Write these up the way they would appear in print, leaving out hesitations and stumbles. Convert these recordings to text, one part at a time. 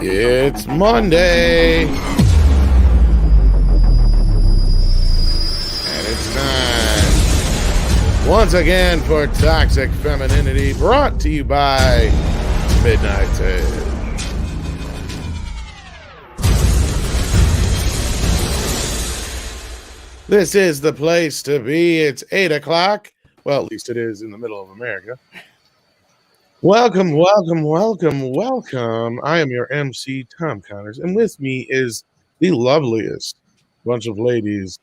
It's Monday. And it's time once again for Toxic Femininity, brought to you by Midnight Edge. This is the place to be. It's 8 o'clock. Well, at least it is in the middle of America. Welcome, welcome, welcome, welcome. I am your MC, Tom Connors, and with me is the loveliest bunch of ladies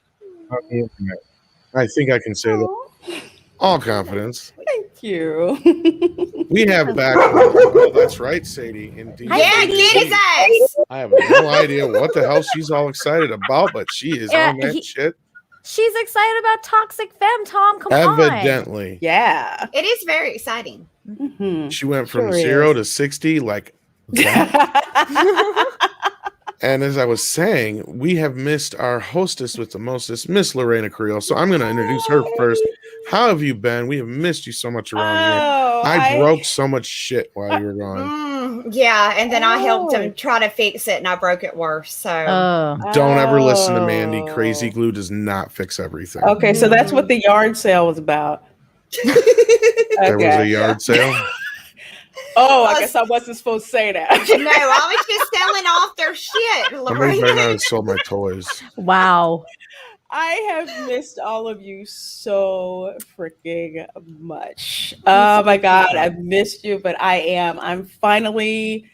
on the internet. I think I can say that. All confidence. Thank you. We have back. Oh, that's right, Sadie. Indeed. Yeah, get his ass. I have no idea what the hell she's all excited about, but she is on that shit. She's excited about Toxic Femme, Tom. Come on. Evidently. Yeah. It is very exciting. Mm-hmm. She went from 0 to 60 like that. And as I was saying, we have missed our hostess with the mostest, Miss Lorena Creel. So I'm going to introduce her first. How have you been? We have missed you so much around here. I broke so much shit while you were gone. Yeah, and then I helped him try to fix it, and I broke it worse. So don't ever listen to Mandy. Crazy glue does not fix everything. Okay, so that's what the yard sale was about. There was a yard sale. Oh, I guess I wasn't supposed to say that. No, I was just selling off their shit. Somebody better not have sold my toys. Wow. I have missed all of you so freaking much. Oh my God, I've missed you, but I'm finally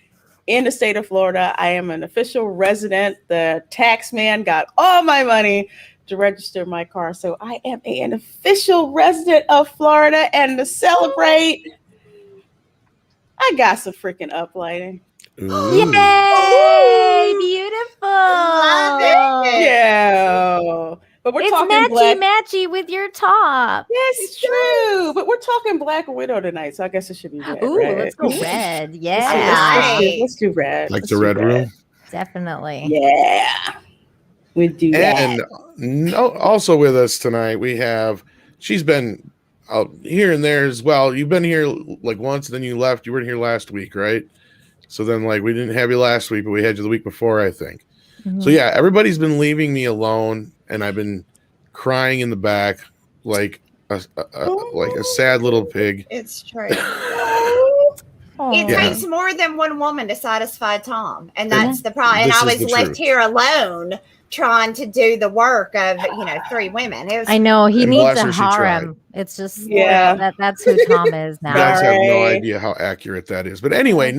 in the state of Florida. I am an official resident. The tax man got all my money to register my car. So I am an official resident of Florida, and to celebrate, I got some freaking uplighting. Ooh. Yay! Beautiful. Love it. Yeah. But we're talking matchy with your top. Yes, true. But we're talking Black Widow tonight, so I guess it should be red. Ooh, right? Let's go red. Yeah. Let's do red. Like the red room? Definitely. Yeah. We do that. And also with us tonight, we have, she's been here and there as well. You've been here like once, then you left. You weren't here last week, right? So then like we didn't have you last week, but we had you the week before, I think. Mm-hmm. So yeah, everybody's been leaving me alone, and I've been crying in the back like a sad little pig. It's true. It takes more than one woman to satisfy Tom, and that's the problem. And I was left here alone trying to do the work of 3 women. I know he needs a harem. It's just that's who Tom is now. You guys have no idea how accurate that is. But anyway,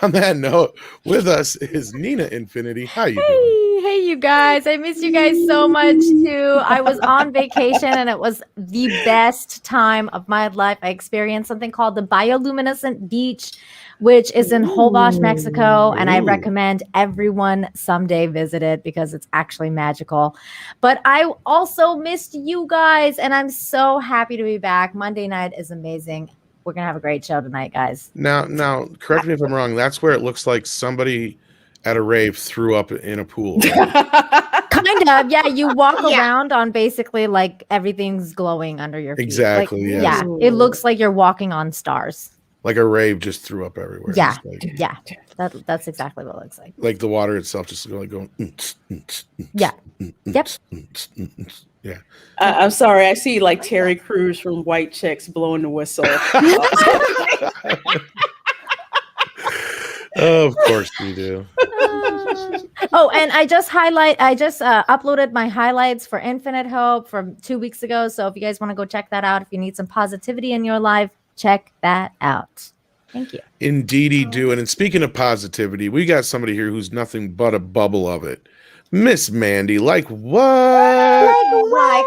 on that note, with us is Nina Infinity. How you doing? Hey, you guys. I miss you guys so much too. I was on vacation and it was the best time of my life. I experienced something called the bioluminescent beach, which is in Hillsboro, Mexico, and I recommend everyone someday visit it because it's actually magical. But I also missed you guys, and I'm so happy to be back. Monday night is amazing. We're gonna have a great show tonight, guys. Now, correct me if I'm wrong. That's where it looks like somebody at a rave threw up in a pool. Right? Kind of, yeah. You walk around on basically like everything's glowing under your feet. Exactly. Like, yeah. It looks like you're walking on stars. Like a rave just threw up everywhere. Yeah, yeah. That's exactly what it looks like. Like the water itself just going. Yeah. Yep. Yeah. I'm sorry. I see like Terry Crews from White Chicks blowing the whistle. Of course you do. Oh, and I just uploaded my highlights for Infinite Hope from 2 weeks ago. So if you guys want to go check that out, if you need some positivity in your life, check that out. Thank you. Indeedy do. And speaking of positivity, we got somebody here who's nothing but a bubble of it. Miss Mandy, like what? Like what?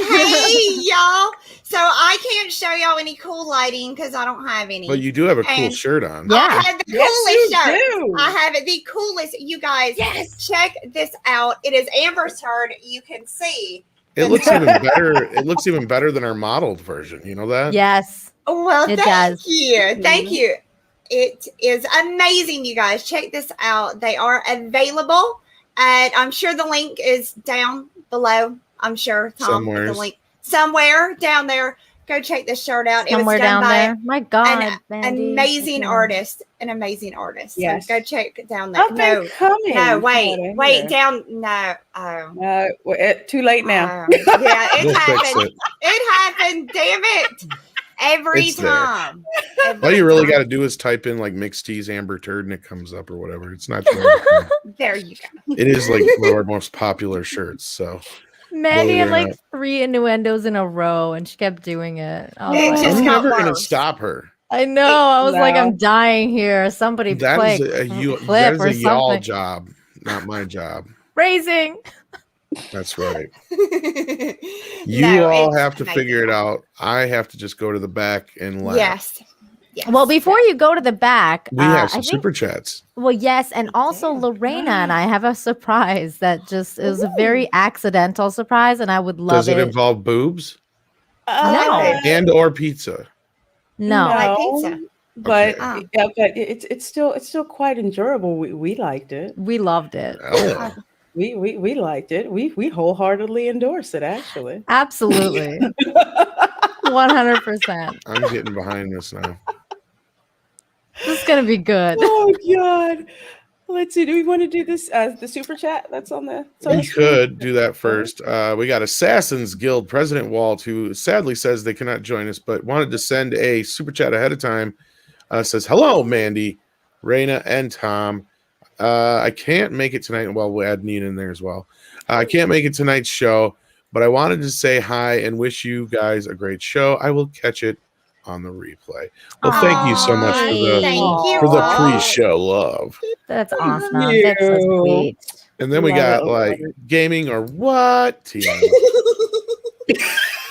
Hey, y'all. So I can't show y'all any cool lighting because I don't have any. But you do have a cool shirt on. Yeah. I have the coolest shirt. Do. I have it the coolest. You guys, check this out. It is Amber's shirt. You can see. It looks even better. It looks even better than our modeled version. You know that? Yes. Well, It thank does. you. Thank you. It is amazing, you guys. Check this out. They are available. And I'm sure the link is down below. I'm sure Tom put the link somewhere down there. Go check this shirt out. Somewhere it was done down by there. My God, an Mandy. amazing artist. An amazing artist. Yes. So go check it down there. Up and coming. No, wait, down. No. Oh. Too late now. Yeah, it We'll fix happened. It happened. Damn it. Every It's there. time. All you really got to do is type in like mixed teas Amber Turd and it comes up or whatever. It's not too hard. There you go. It is like one of our most popular shirts. So Mandy had Believe it or like not. 3 innuendos in a row and she kept doing it. I was It like, just I'm got never going to worse. stop her. I know. I was like, No. I'm dying here. Somebody That click, is that clip is or a y'all something. job, not my job. Raising. That's right. You You all have to figure it out. I have to just go to the back and laugh. Yes. Well, before you go to the back, We have I some think, super chats. well, yes, and also Lorena and I have a surprise that just is a very accidental surprise, and I would love Does it it. involve boobs No. and or pizza? No. Like pizza. But Okay. but it's still quite endurable. We liked it. We loved it. Oh, We liked it. We wholeheartedly endorse it. Actually, Absolutely. 100%. I'm getting behind this now. This is going to be good. oh God. Let's see. Do we want to do this? The super chat that's on the. We could do that first. We got Assassin's Guild President Walt, who sadly says they cannot join us, but wanted to send a super chat ahead of time. Says, hello, Mandy, Raina, and Tom. I can't make it tonight. Well, we'll add Nina in there as well. I can't make it tonight's show, but I wanted to say hi and wish you guys a great show. I will catch it on the replay. Well, thank you so much for the pre-show love. That's awesome. you. That's so sweet. And then we Love got it, like love gaming or what? Tia.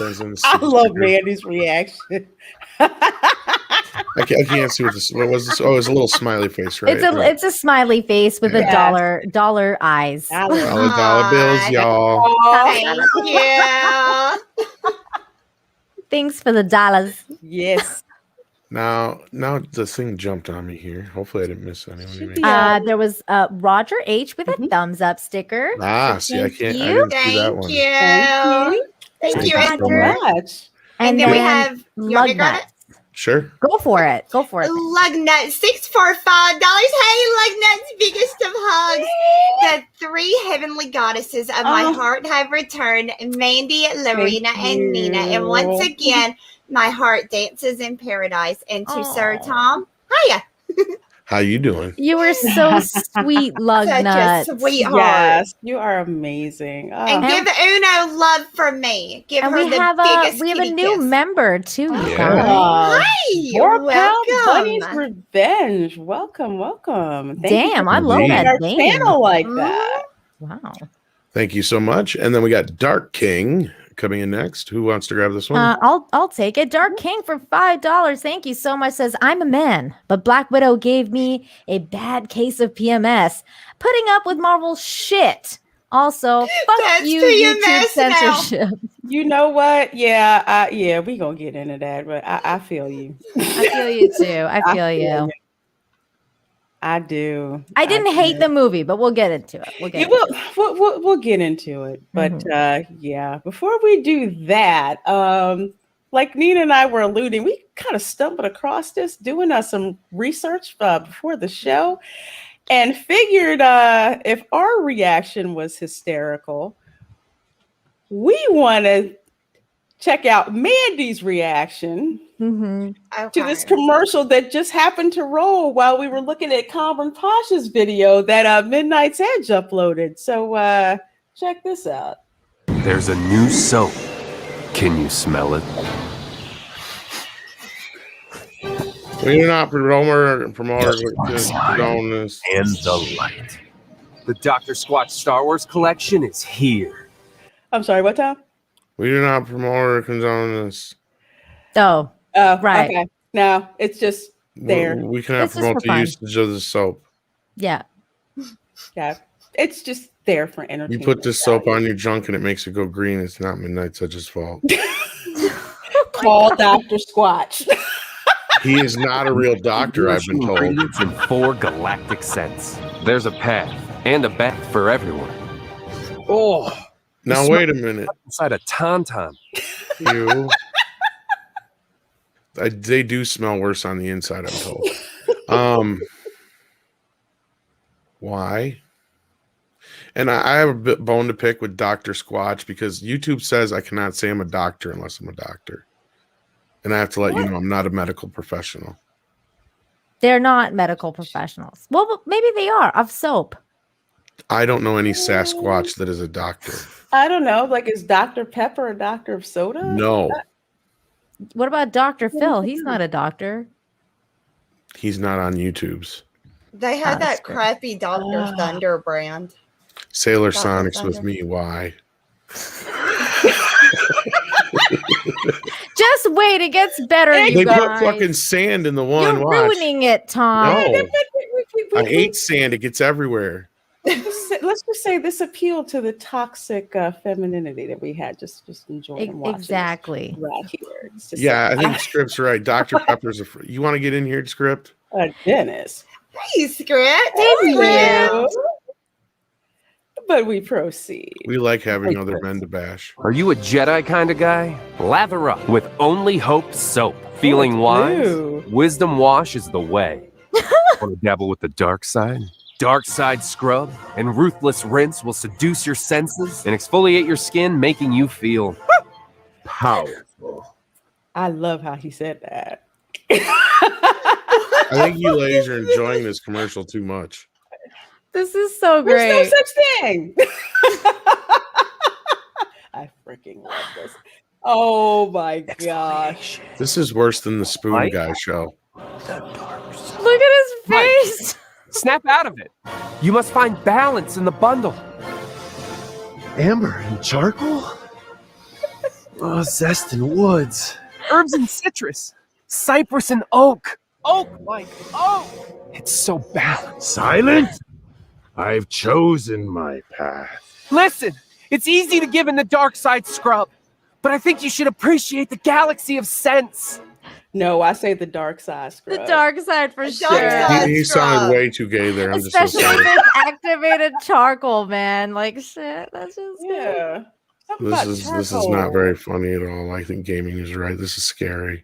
I love Mandy's reaction. I can't see what was this. Oh, it was a little smiley face, right? It's a smiley face with a dollar eyes. Dollar bills, y'all. Thank you. Thanks for the dollars. Yes. Now the thing jumped on me here. Hopefully I didn't miss anyone. There was Roger H with a thumbs up sticker. See, I can't. I you. didn't see that one. Thank you, Thank you so Andrew. much. And then we have lug nuts. Sure. Go for it. Lug nuts, 6 for $5. Hey, lug nuts, biggest of hugs. The 3 heavenly goddesses of my heart have returned, Mandy, Lorena, and Nina. And once again, my heart dances in paradise. And to Sir Tom, hiya. How you doing? You were so sweet, lug Such nuts. a sweetheart. Yes, you are amazing. And give Uno love from me. Give her we the have biggest a kitty new kiss. member too. You Yeah. guys. Hi, More Pal welcome. Bunny's Revenge. Welcome. Thank Damn, you I for love Indeed. making that our name. channel like that. Wow. Thank you so much. And then we got Dark King coming in next. Who wants to grab this one? I'll take it. Dark King for $5. Thank you so much. Says, I'm a man, but Black Widow gave me a bad case of PMS. Putting up with Marvel shit. Also, fuck That's you, PMS YouTube now. censorship. You know what? Yeah, we gonna get into that, but I feel you. I feel you too. I feel you. I do. I didn't hate the movie, but we'll get into it. We'll get into it. But yeah, before we do that, like Nina and I were alluding, we kind of stumbled across this doing some research before the show and figured if our reaction was hysterical, we want to check out Mandy's reaction Okay. to this commercial that just happened to roll while we were looking at Cameron Pasha's video that Midnight's Edge uploaded. So check this out. There's a new soap. Can you smell it? We're not promoter condone this. And the light. The Dr. Squatch Star Wars collection is here. I'm sorry, what time? We do not promote or condone this. Oh, right. Okay. No, it's just there. We cannot It's just promote for the fun. usage of the soap. Yeah. Yeah, it's just there for entertainment. You put this soap on your junk and it makes it go green. It's not Midnight's Edge's fault. Call Dr. Squatch. He is not a real doctor, I've been told. Ingredients in 4 galactic scents. There's a path and a bath for everyone. Oh, Now wait a minute. inside a tauntaun. You. They do smell worse on the inside, I'm told. Why? And I have a bit bone to pick with Dr. Squatch because YouTube says I cannot say I'm a doctor unless I'm a doctor. And I have to let you know I'm not a medical professional. They're not medical professionals. Well, but maybe they are of soap. I don't know any Sasquatch that is a doctor. I don't know. Like, is Dr. Pepper a doctor of soda? No, What about Dr. Phil? He's not a doctor. he's not on YouTube's. They had that's that good. crappy Dr. Thunder brand. Sailor Dr. Sonics with Thunder. me. Why? Just wait, it gets better. They You put guys. fucking sand in the one. You're Watch. ruining it, Tom. No, I hate sand. It gets everywhere. Let's just say this appealed to the toxic femininity that we had. Just enjoying watching. Exactly. Right here. It's just Yeah, I think Script's right. Dr. Pepper's you want to get in here, Script? Dennis. Hey, Script. There you. But we proceed. We like having other men to bash. Are you a Jedi kind of guy? Lather up with Only Hope soap. Feeling it's wise? blue. Wisdom wash is the way. Want to dabble with the dark side? Dark side scrub and ruthless rinse will seduce your senses and exfoliate your skin, making you feel powerful. I love how he said that. I think you ladies are enjoying this commercial too much. This is so There's great. no such thing. I freaking love this. Oh my gosh. This is worse than the Spoon Mike? Guy show. Look at his face. Snap out of it. You must find balance in the bundle. Amber and charcoal? Oh, zest and woods. Herbs and citrus. Cypress and oak. Oak, Mike. Oak. It's so balanced. Silent? I've chosen my path. Listen, it's easy to give in the dark side scrub, but I think you should appreciate the galaxy of scents. No, I say the dark side The scrub. dark side for The sure. dark side. He sounded Scrub. way too gay there. I'm just so Especially sorry. if it's activated charcoal, man. Like shit. That's just good. Yeah. Something This about is charcoal. not very funny at all. I think gaming is right. This is scary.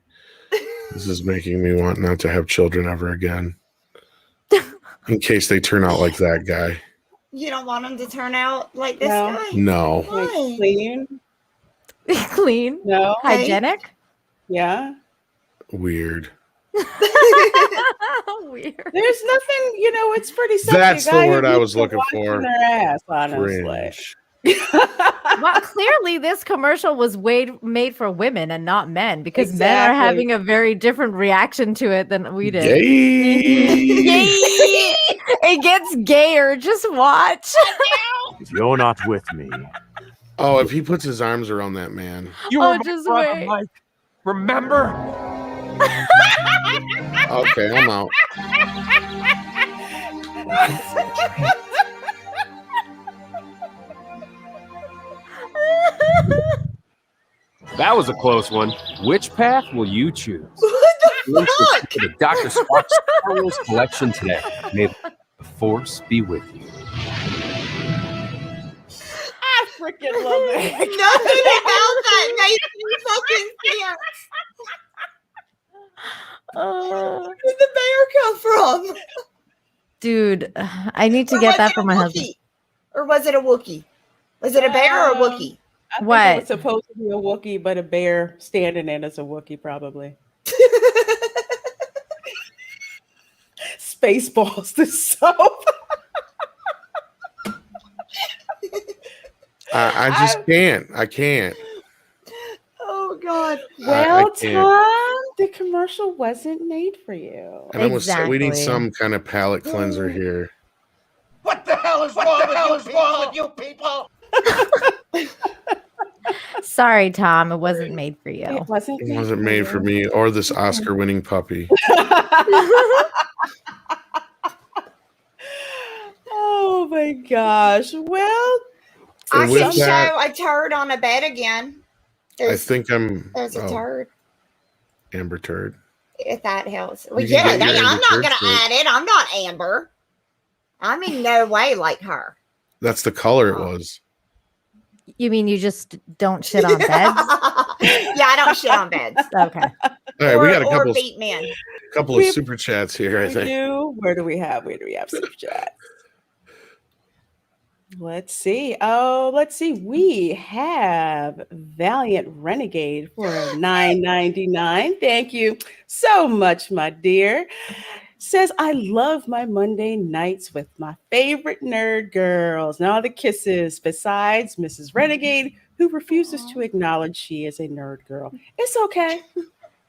This is making me want not to have children ever again. In case they turn out like that guy. You don't want them to turn out like this No. guy? No. Like Why? clean. Clean. No. Hygienic. Yeah. Weird. Weird. There's nothing, it's pretty sexy. That's the guy word I who's was looking washing for. Their ass, honestly. Cringe. Well, clearly this commercial was made for women and not men because men are Exactly. having a very different reaction to it than we did. Gay. Yay! It gets gayer. Just watch. If you're not with me, Oh, if he puts his arms around that man. You Oh, were my just brother, wait. Mike. Remember? Okay, I'm out. That was a close one. Which path will you choose? What the fuck? The Dr. Squatch Star Wars collection today. May the Force be with you. I freaking love it. Nothing about that makes me fucking sense. Where did the bear come from? Dude, I need to Or get was that it for a my Wookiee? husband. Or was it a Wookiee? Was it a bear or a Wookiee? I think it What? was supposed to be a Wookiee, but a bear standing in as a Wookiee, probably. Spaceballs, the soap. I just can't. I can't. Oh God. Well, I can't. Tom, the commercial wasn't made for you. And we need Exactly. some kind of palate cleanser here. What the hell is wrong with you people? Sorry, Tom. It wasn't made for you. It wasn't. It wasn't made for me or this Oscar-winning puppy. Oh my gosh. Well, I And with can that- show a turd on a bed again. I think I'm There's a turd. Amber Turd. If that helps. Well, You can yeah, get your I'm Amber not Turd going to shirt. add it. I'm not Amber. I'm in no way like her. That's the color it was. You mean you just don't shit on beds? Yeah, I don't shit on beds. Okay. All right, we got a or couple beat men. of super chats here, I we think. do. Where do we have super chat? Let's see. Oh, let's see. We have Valiant Renegade for $9.99. Thank you so much, my dear. Says, I love my Monday nights with my favorite nerd girls and all the kisses, besides Mrs. Renegade, who refuses to acknowledge she is a nerd girl. It's okay.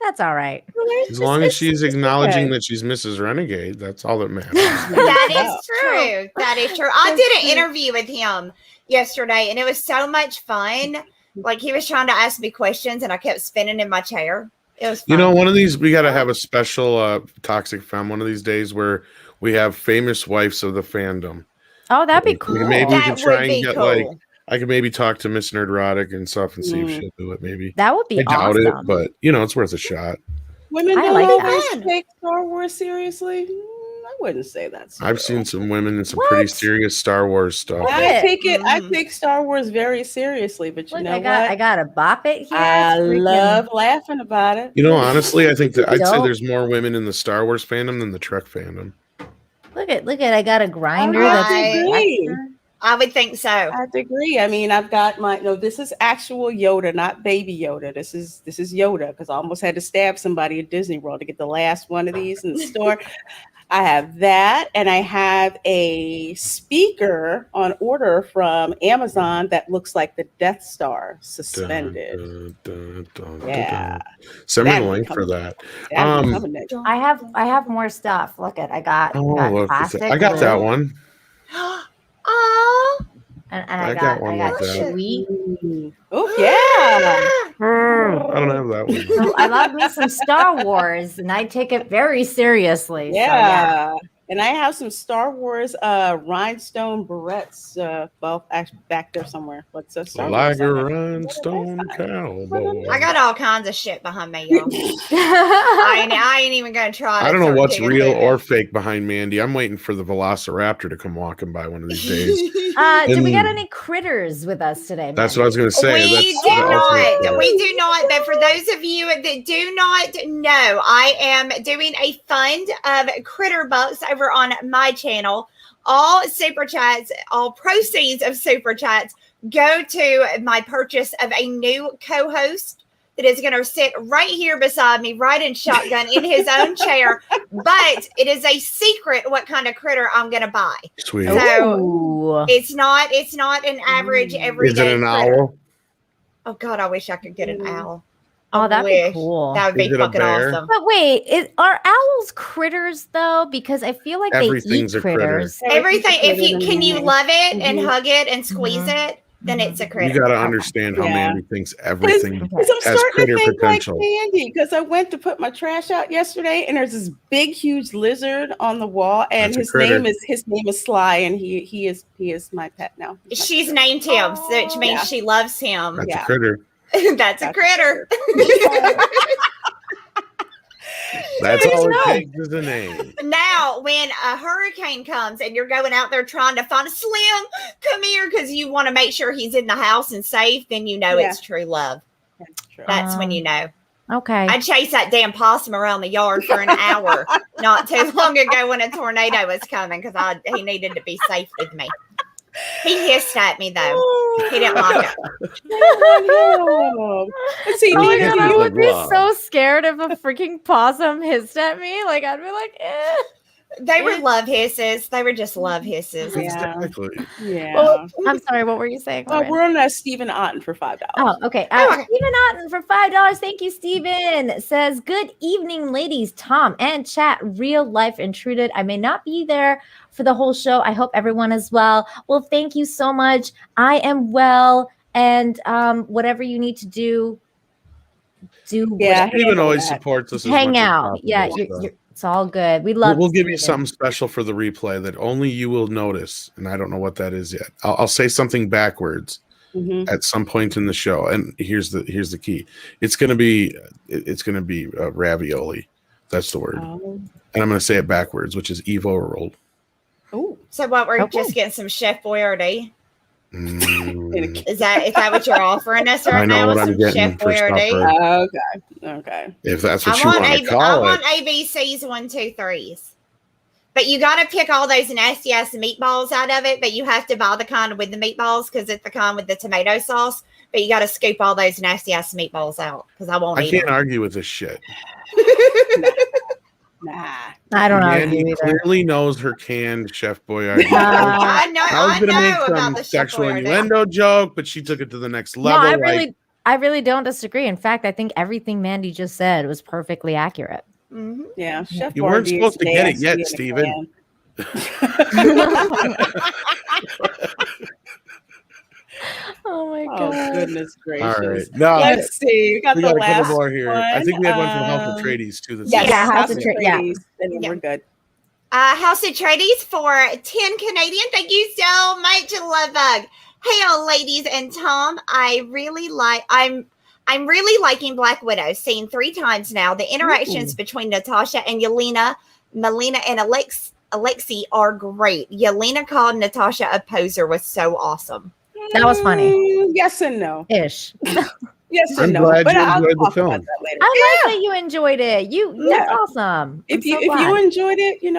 That's all right. As long as she's It's acknowledging okay. that she's Mrs. Renegade, that's all that matters. That Yeah. is true. That is true. I did an interview with him yesterday, and it was so much fun. Like, he was trying to ask me questions, and I kept spinning in my chair. It was fun. You know, one of these, we got to have a special Toxic Femme one of these days where we have famous wives of the fandom. Oh, that'd be cool. Maybe we that can would try and be get cool. like, I could maybe talk to Miss Nerdrotic and stuff and see if she'll do it. Maybe That would be I doubt awesome. it, but you know, it's worth a shot. Women I don't like always that. take Star Wars seriously. I wouldn't say that's. I've seen some women in some pretty What? serious Star Wars stuff. I take it. I Mhm. take Star Wars very seriously, but you Look, know I got what? to bop it here. I It's freaking- love laughing about it. You know, honestly, I think that I'd say Dope. there's more women in the Star Wars fandom than the Trek fandom. Look at I got a grinder I that's agree. I would think so. I agree. I mean, I've got my no. This is actual Yoda, not baby Yoda. This is Yoda because I almost had to stab somebody at Disney World to get the last one of these in the store. I have that, and I have a speaker on order from Amazon that looks like the Death Star suspended. Yeah. Send me the That'd link be for coming. that. That'd be coming next. I have more stuff. Look at I got Oh, look, plastic. I got that one. Oh, And I I got got one I got like that. Chewie. Oh yeah. I don't have that one. So I love me some Star Wars, and I take it very seriously. Yeah. And I have some Star Wars rhinestone barrettes. Well, actually back there somewhere. What's a Star Like Wars? a rhinestone cowboy. I got all kinds of shit behind me, y'all. So, I ain't even gonna try. I to don't know start what's digging real through or this. fake behind Mandy. I'm waiting for the Velociraptor to come walking by one of these days. do we got And- any critters with us today? That's what I was going to say. We That's do the ultimate not. critter. We do not. But for those of you that do not know, I am doing a fund of Critter Bucks over on my channel. All super chats, all proceeds of super chats go to my purchase of a new co-host that is going to sit right here beside me, right in shotgun in his own chair. But it is a secret what kind of critter I'm going to buy. Sweet. So Ooh. it's not an average everyday. Is it an critter. owl? Oh God, I wish I could get an owl. Oh, I that'd wish. be cool. That would be Is it a fucking bear? awesome. But wait, are owls critters though? Because I feel like Everything's they a eat critter. critters. Everything. If you can, you love it and Mhm. hug it and squeeze Mhm. it, then it's a You critter. got to understand how Yeah. Mandy thinks everything Because I'm has starting to critter think potential. like Mandy. Because I went to put my trash out yesterday, and there's this big, huge lizard on the wall, and That's a critter. his name is Sly, and he is my pet now. He's my She's pet. named him, which means Yeah. she loves him. That's Yeah. a critter. That's a critter. That's all it know. takes is a name. Now, when a hurricane comes and you're going out there trying to find Slim, come here because you want to make sure he's in the house and safe, then you know Yeah. it's true love. That's true. That's when you know. Okay. I chased that damn possum around the yard for an hour not too long ago when a tornado was coming because he needed to be safe with me. He hissed at me though. He didn't like it. Let's see, Oh my Nina, god, do I you would be love. so scared if a freaking possum hissed at me. Like I'd be like, eh. They were love hisses. They were just love hisses. Yeah. Exactly. Yeah. Well, I'm sorry, what were you saying? Well, Lauren? we're on that Stephen Otten for $5. Oh, okay. Okay. Stephen Otten for $5. Thank you, Stephen. Says, good evening, ladies, Tom and chat. Real life intruded. I may not be there for the whole show. I hope everyone is well. Well, thank you so much. I am well. And whatever you need to do, Yeah, Steven always supports us. hang as much out. as Yeah, possible, so. it's all good. We love We'll give you Steven. something special for the replay that only you will notice, and I don't know what that is yet. I'll say something backwards at some point in the show, and here's the key. It's gonna be ravioli. That's the word, and I'm gonna say it backwards, which is Evo rolled. Oh, So what? We're Okay. just getting some Chef Boyardee. Mm, Is that what you're offering us right I know now? what With I'm some getting Chef for Boyardee? supper. okay. If that's what I you want want to call I it. want ABC's 1, 2, 3s. But you got to pick all those nasty ass meatballs out of it. But you have to buy the kind with the meatballs because it's the kind with the tomato sauce. But you got to scoop all those nasty ass meatballs out because I won't I eat can't them. argue with this shit. Nah. I don't know. Mandy clearly knows her canned Chef Boyardee. I know. I was gonna make about some the Chef sexual Boyardee. innuendo joke, but she took it to the next No, level. I really don't disagree. In fact, I think everything Mandy just said was perfectly accurate. Mhm. Yeah, Chef You weren't Boyardee supposed is to get it nasty yet, in a Steven. Oh my Oh, god. goodness All right, gracious. now Let's see. We got we the got a couple last more here. I one. think we had one from House of Trades too. That's Yes, Yeah, House House of of yeah. Trades. And then Yeah. we're good. House of Tradies for 10 Canadian. Thank you so much, Love Bug. Hey, all ladies and Tom. I'm really liking Black Widow. Seen 3 times now. The interactions between Natasha and Yelena, Melina, and Alexei are great. Yelena called Natasha a poser was so awesome. That was funny. Yes and no. Ish. Yes I'm and no. glad But you I'll enjoyed the talk film. about that later. I like that you enjoyed it. That's Yeah. awesome. If you enjoyed it, you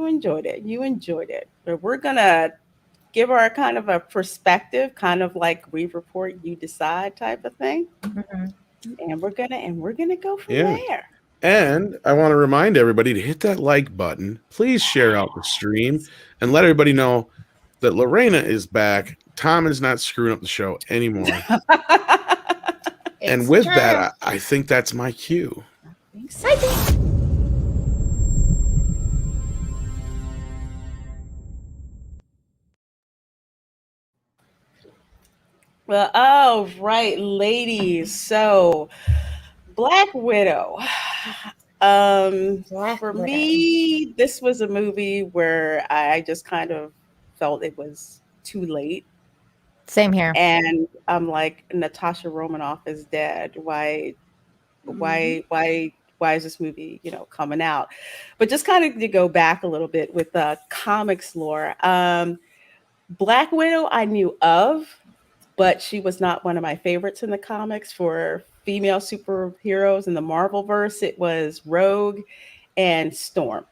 enjoyed it. You enjoyed it. But we're gonna give our kind of a perspective, kind of like we report, you decide type of thing. And we're gonna go from there. And I want to remind everybody to hit that like button. Please share out the stream and let everybody know that Lorena is back. Tom is not screwing up the show anymore. And with that, I think that's my cue. Exciting. Well, all right, ladies. So, Black Widow. For me, this was a movie where I just kind of felt it was too late. Same here. And I'm like, Natasha Romanoff is dead. Why is this movie, coming out? But just kind of to go back a little bit with the comics lore. Black Widow I knew of, but she was not one of my favorites in the comics. For female superheroes in the Marvelverse, it was Rogue and Storm.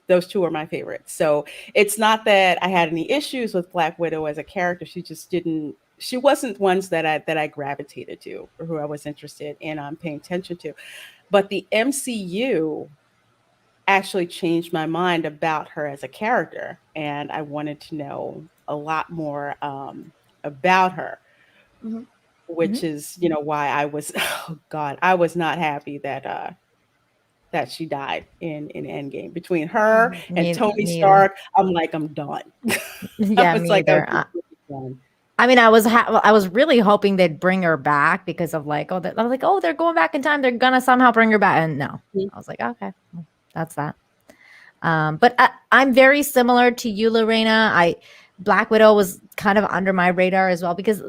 Those 2 are my favorites. So it's not that I had any issues with Black Widow as a character. She wasn't ones that I gravitated to or who I was interested in paying attention to. But the MCU actually changed my mind about her as a character. And I wanted to know a lot more about her. Which is, why I was, I was not happy that she died in Endgame. Between her and Tony Stark, I'm like, I'm done. Yeah, me either. I mean, I was really hoping they'd bring her back because of I was like, oh, they're going back in time. They're gonna somehow bring her back, and no, I was like, okay, well, that's that. But I'm very similar to you, Lorena. Black Widow was kind of under my radar as well because,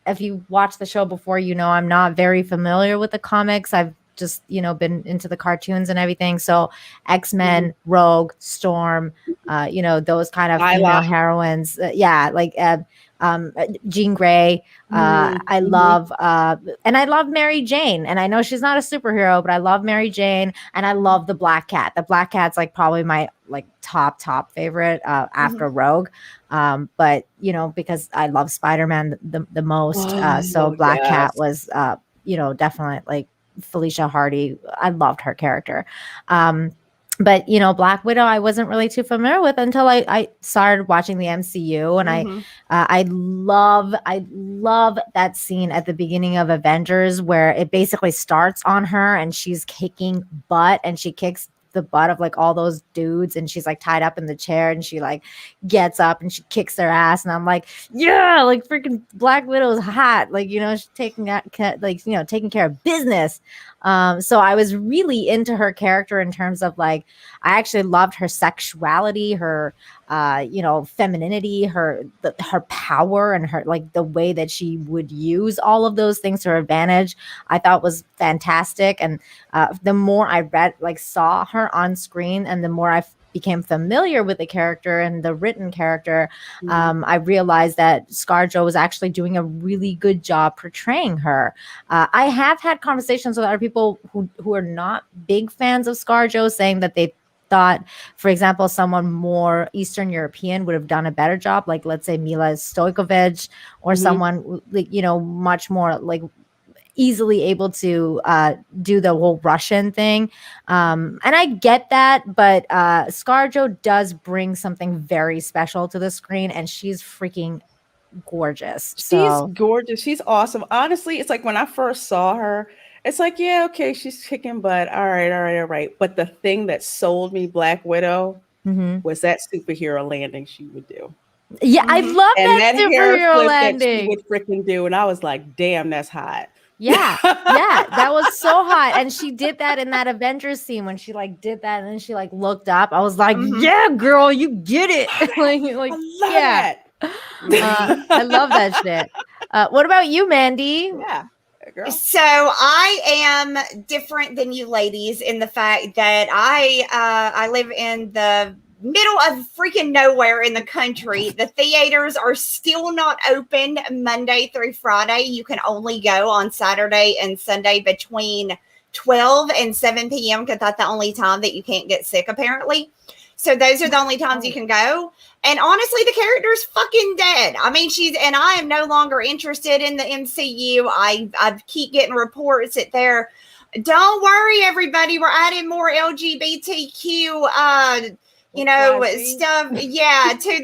if you watched the show before, I'm not very familiar with the comics. I've just, been into the cartoons and everything. So X-Men, Rogue, Storm, those kind of female heroines. Jean Grey. I love, and I love Mary Jane. And I know she's not a superhero, but I love Mary Jane, and I love the Black Cat. The Black Cat's like probably my like top favorite after Rogue. But you know, because I love Spider-Man the most, so Black Cat was you know, definitely like Felicia Hardy. I loved her character. But you know, Black Widow, I wasn't really too familiar with until I started watching the MCU, and I love that scene at the beginning of Avengers where it basically starts on her and she's kicking butt, and she kicks the butt of like all those dudes, and she's like tied up in the chair, and she like gets up and she kicks their ass, and I'm like, yeah, like freaking Black Widow's hot, like, you know, she's taking care of business. So I was really into her character in terms of like, I actually loved her sexuality, her you know, femininity, her power, and her like the way that she would use all of those things to her advantage. I thought was fantastic. And the more I saw her on screen, and the more I became familiar with the character and the written character, I realized that ScarJo was actually doing a really good job portraying her. I have had conversations with other people who are not big fans of ScarJo, saying that they thought, for example, someone more Eastern European would have done a better job, like let's say Mila Stojkovic, or someone like, you know, much more like easily able to do the whole Russian thing. And I get that, but ScarJo does bring something very special to the screen, and she's freaking gorgeous. She's gorgeous. She's awesome. Honestly, it's like when I first saw her, it's like, yeah, okay, she's kicking butt. All right. But the thing that sold me Black Widow was that superhero landing she would do. Yeah, I love that superhero landing that she would freaking do, and I was like, damn, that's hot. Yeah, that was so hot. And she did that in that Avengers scene when she like did that, and then she like looked up. I was like, yeah, girl, you get it. like I love that. I love that shit. What about you, Mandy? Yeah. Girl. So I am different than you ladies in the fact that I live in the middle of freaking nowhere in the country. The theaters are still not open Monday through Friday. You can only go on Saturday and Sunday between 12 and 7 p.m. because that's the only time that you can't get sick, apparently. So those are the only times you can go. And honestly, the character's fucking dead. I mean, and I am no longer interested in the MCU. I keep getting reports that don't worry, everybody, we're adding more LGBTQ, stuff. Yeah, to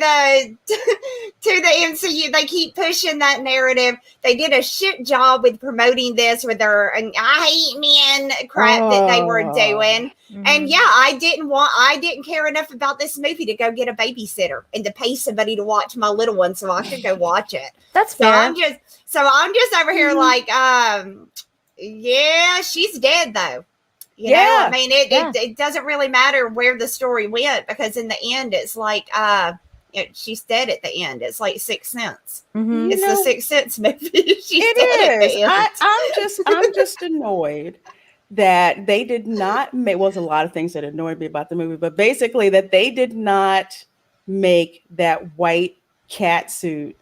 the MCU. They keep pushing that narrative. They did a shit job with promoting this with their I hate men crap that they were doing. And yeah, I didn't care enough about this movie to go get a babysitter and to pay somebody to watch my little one so I could go watch it. That's fair. So I'm just over here like, yeah, she's dead though. You know, I mean, it doesn't really matter where the story went, because in the end, it's like, she's dead at the end. It's like Sixth Sense. It's the Sixth Sense movie. I'm just annoyed that they did not make, well, there's a lot of things that annoyed me about the movie, but basically that they did not make that white cat suit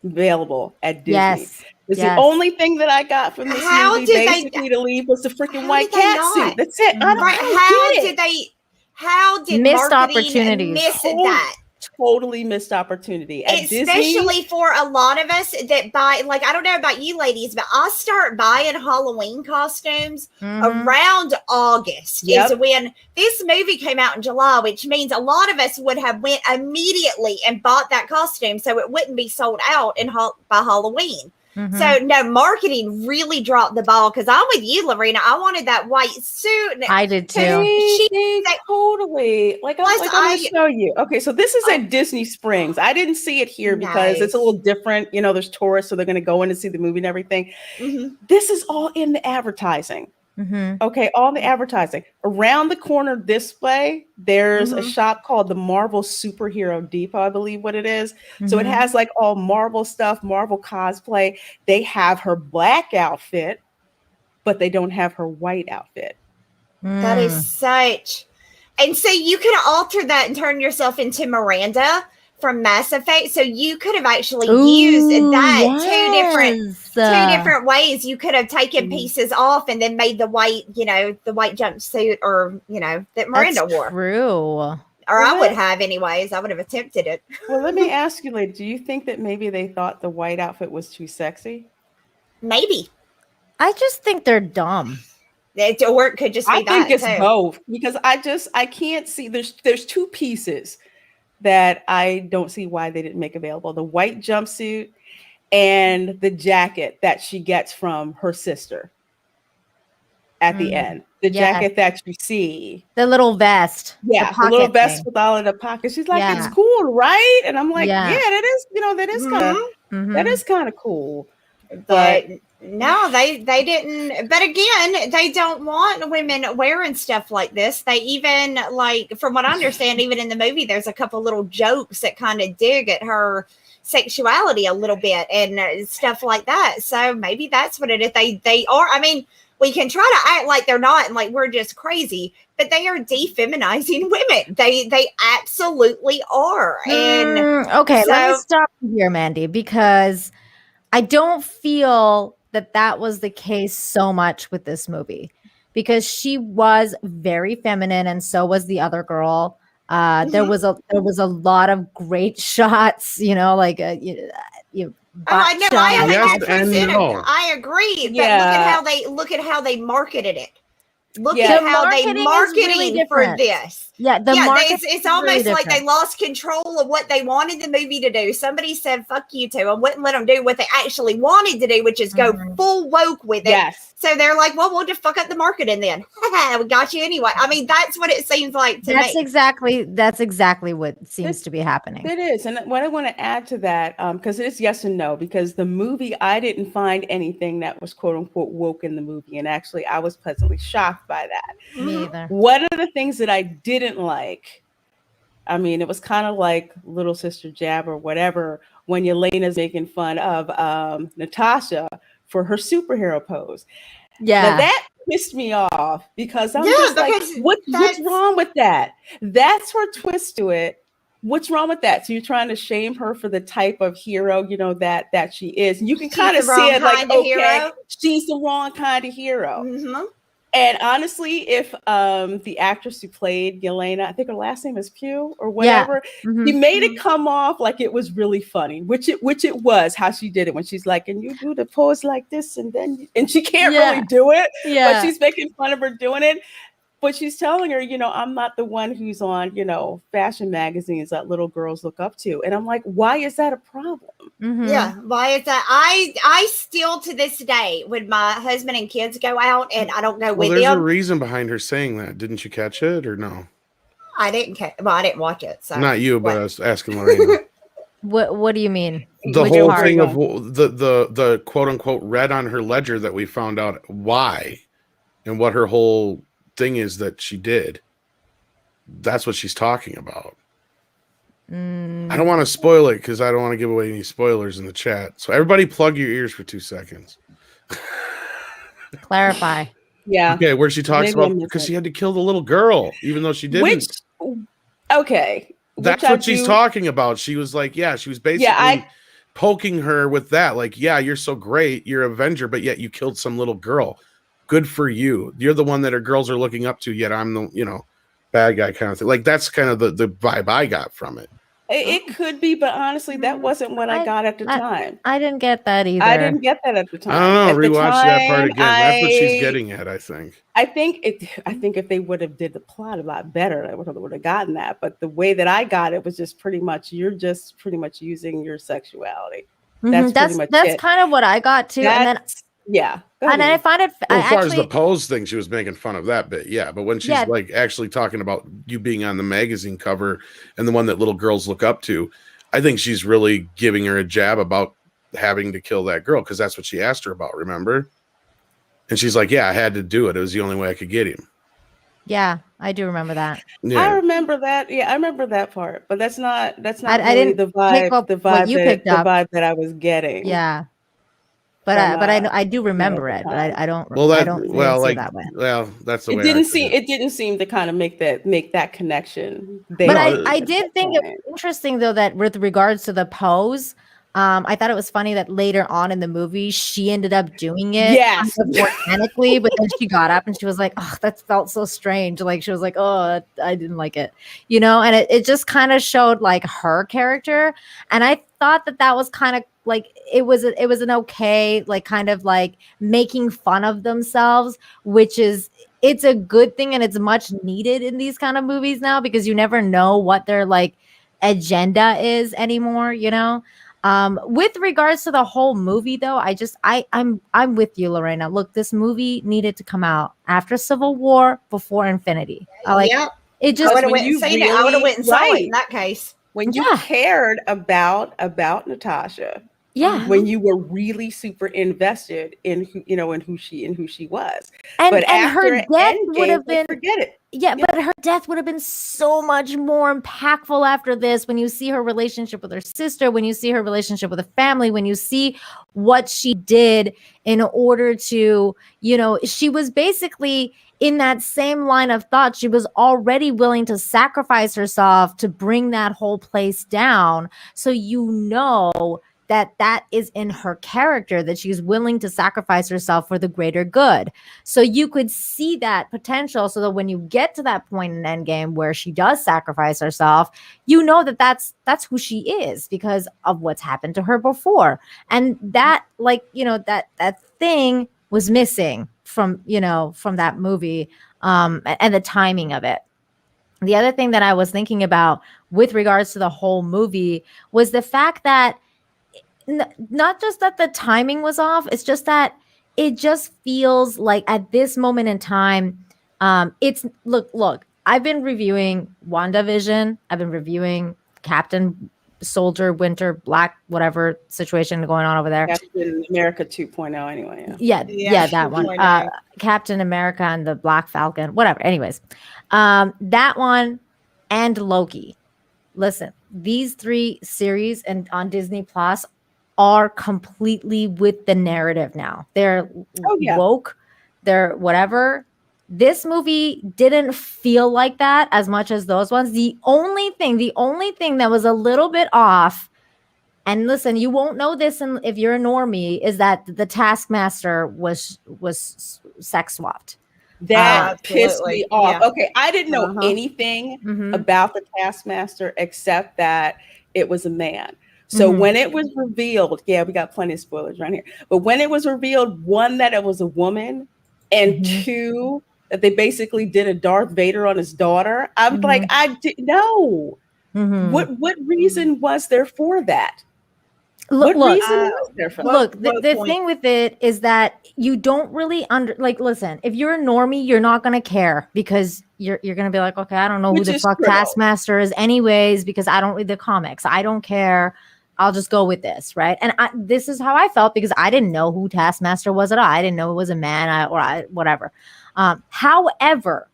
available at Disney. Yes. It's the only thing that I got from this movie basically to leave was the freaking white cat suit. That's it. How did missed marketing opportunities miss that? Totally missed opportunity. Especially for a lot of us that buy, like, I don't know about you ladies, but I start buying Halloween costumes around August. Is when this movie came out in July, which means a lot of us would have went immediately and bought that costume so it wouldn't be sold out by Halloween. So no, marketing really dropped the ball, because I'm with you, Lorena. I wanted that white suit. I did too. Totally. Like, I'm going to show you. Okay, so this is at Disney Springs. I didn't see it here because it's a little different. You know, there's tourists, so they're going to go in and see the movie and everything. This is all in the advertising. Okay, all the advertising. Around the corner this way, there's a shop called the Marvel Superhero Depot, I believe what it is. So it has like all Marvel stuff, Marvel cosplay. They have her black outfit, but they don't have her white outfit. That is such. And so you could alter that and turn yourself into Miranda. from Mass Effect. So you could have actually used that two different ways. You could have taken pieces off and then made the white jumpsuit, or that Miranda wore. True. Or I would have anyways. I would have attempted it. Well, let me ask you, do you think that maybe they thought the white outfit was too sexy? Maybe. I just think they're dumb. Or it could just be I think it's both, because I can't see, there's two pieces that I don't see why they didn't make available: the white jumpsuit and the jacket that she gets from her sister at the end. The jacket that you see, the little vest, the little vest with all of the pockets. She's like, it's cool, right? And I'm like, yeah, that is that is kind of cool. But no, they didn't. But again, they don't want women wearing stuff like this. They even, from what I understand, even in the movie, there's a couple little jokes that kind of dig at her sexuality a little bit and stuff like that. So maybe that's what it is. They are. I mean, we can try to act like they're not and like we're just crazy, but they are defeminizing women. They absolutely are. And okay, let me stop here, Mandy, because I don't feel that was the case so much with this movie, because she was very feminine and so was the other girl. There was a lot of great shots, I know. I agree. But look at how they marketed it. Look at how they marketing for this. Yeah, it's almost like they lost control of what they wanted the movie to do. Somebody said, fuck you two, and wouldn't let them do what they actually wanted to do, which is go full woke with it. Yes. So they're like, well, we'll just fuck up the marketing then. We got you anyway. I mean, that's what it seems like to me. That's exactly what seems to be happening. It is. And what I want to add to that, because it is yes and no, because the movie, I didn't find anything that was quote unquote woke in the movie. And actually, I was pleasantly shocked by that. Me either. One of the things that I didn't like, I mean, it was kind of like Little Sister Jab or whatever, when Yelena's making fun of Natasha for her superhero pose. Yeah. Now that pissed me off, because I'm just like, what's wrong with that? That's her twist to it. What's wrong with that? So you're trying to shame her for the type of hero, that she is. And you can kind of see it like, okay, she's the wrong kind of hero. Mm-hmm. And honestly, if the actress who played Yelena, I think her last name is Pugh or whatever, he made it come off like it was really funny, which it was, how she did it when she's like, and you do the pose like this, and she can't really do it, but she's making fun of her doing it. But she's telling her, I'm not the one who's on, fashion magazines that little girls look up to. And I'm like, why is that a problem? Mm-hmm. Yeah, why is that? I still, to this day, when my husband and kids go out and I don't go with them. There's a reason behind her saying that. Didn't you catch it or no? I didn't I didn't watch it. So not you, but I was asking Lorena. What do you mean? The whole thing of the quote unquote red on her ledger that we found out why and what her whole thing is that she did. That's what she's talking about. I don't want to spoil it because I don't want to give away any spoilers in the chat. So everybody plug your ears for 2 seconds. Clarify. Yeah. Okay, where she talks about because she had to kill the little girl, even though she didn't. That's what she's talking about. She was like, she was basically poking her with that. Like, you're so great. You're an Avenger, but yet you killed some little girl. Good for you. You're the one that her girls are looking up to, yet I'm the, bad guy kind of thing. Like, that's kind of the vibe I got from it. It could be, but honestly, that wasn't what I got at the time. I didn't get that either. I didn't get that at the time. I don't know. Rewatch that part again. That's what she's getting at, I think. I think if they would have did the plot a lot better, I would have gotten that. But the way that I got it was just pretty much, you're just pretty much using your sexuality. That's kind of what I got too. And then I find it as far as the pose thing, she was making fun of that bit, but when she's like actually talking about you being on the magazine cover and the one that little girls look up to, I think she's really giving her a jab about having to kill that girl, because that's what she asked her about, remember? And she's like, I had to do it. It was the only way I could get him. Yeah, I do remember that. I remember that. Yeah, I remember that part, but that's not I really didn't the vibe the vibe that I was getting. Yeah. But from, I do remember at it, the but time. I don't Well, I that don't well, feel like that way. well, that's the It way didn't I seem feel. it didn't seem to kind of make that connection But there. I at did that think it point. was interesting though that with regards to the pose, I thought it was funny that later on in the movie she ended up doing it kind Yes. of organically, but then she got up and she was like, "Oh, that felt so strange." Like she was like, "Oh, I didn't like it," and it just kind of showed like her character, and I thought that was kind of like it was an okay like kind of like making fun of themselves, which is it's a good thing and it's much needed in these kind of movies now because you never know what their like agenda is anymore, with regards to the whole movie though, I'm with you, Lorena. Look, this movie needed to come out after Civil War, before Infinity. Yep. It I just would have when went and you seen it. I would have really went and saw it right in that case. when you Yeah. cared about Natasha, yeah. when you were really super invested in who she was. And But her after death would Endgame, have been forget it. yeah, but her death would have been so much more impactful after this when you see her relationship with her sister, when you see her relationship with the family, when you see what she did in order to, she was basically in that same line of thought. She was already willing to sacrifice herself to bring that whole place down. So that is in her character, that she's willing to sacrifice herself for the greater good. So you could see that potential, so that when you get to that point in Endgame where she does sacrifice herself, that's who she is because of what's happened to her before. And that that thing was missing from that movie, and the timing of it. The other thing that I was thinking about with regards to the whole movie was the fact that not just that the timing was off, it's just that it just feels like at this moment in time, it's look, I've been reviewing WandaVision, I've been reviewing Captain Soldier Winter Black, whatever situation going on over there. Captain America 2.0 anyway. Yeah, that one. Captain America and the Black Falcon, whatever. Anyways, that one and Loki. Listen, these 3 series and on Disney Plus are completely with the narrative now. They're woke, they're whatever. This movie didn't feel like that as much as those ones. The only thing that was a little bit off, and listen, you won't know this if you're a normie, is that the Taskmaster was sex swapped. That pissed me off. Yeah. Okay, I didn't know anything about the Taskmaster except that it was a man. So when it was revealed, we got plenty of spoilers right here. But when it was revealed, 1, that it was a woman, and 2, that they basically did a Darth Vader on his daughter, I'm like, I didn't know. What reason was there for that? Look, the thing with it is that you don't really listen, if you're a normie, you're not going to care because you're going to be like, okay, I don't know who the fuck Taskmaster is anyways, because I don't read the comics. I don't care. I'll just go with this, right? And this is how I felt because I didn't know who Taskmaster was at all. I didn't know it was a man whatever. However,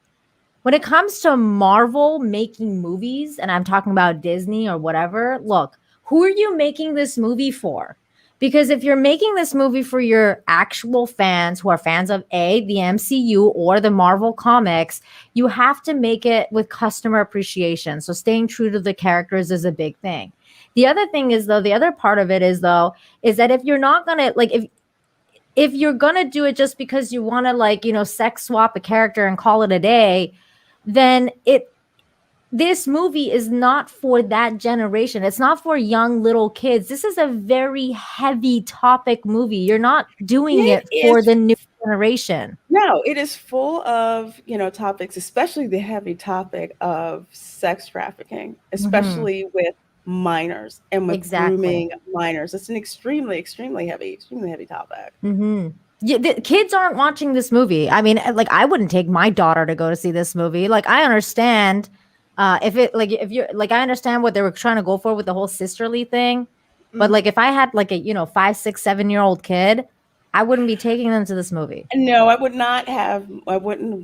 when it comes to Marvel making movies, and I'm talking about Disney or whatever, look, who are you making this movie for? Because if you're making this movie for your actual fans who are fans of the MCU or the Marvel comics, you have to make it with customer appreciation. So staying true to the characters is a big thing. The other thing is, though, the other part of it is that if you're not going to, if you're going to do it just because you want to, sex swap a character and call it a day, then this movie is not for that generation. It's not for young little kids. This is a very heavy topic movie. You're not doing it for the new generation. No, it is full of, topics, especially the heavy topic of sex trafficking, especially with minors and with grooming minors. It's an extremely, extremely heavy topic. Yeah, the kids aren't watching this movie. I mean, I wouldn't take my daughter to go to see this movie. I understand I understand what they were trying to go for with the whole sisterly thing, but if I had a 5, 6, 7-year-old kid, I wouldn't be taking them to this movie. No, I wouldn't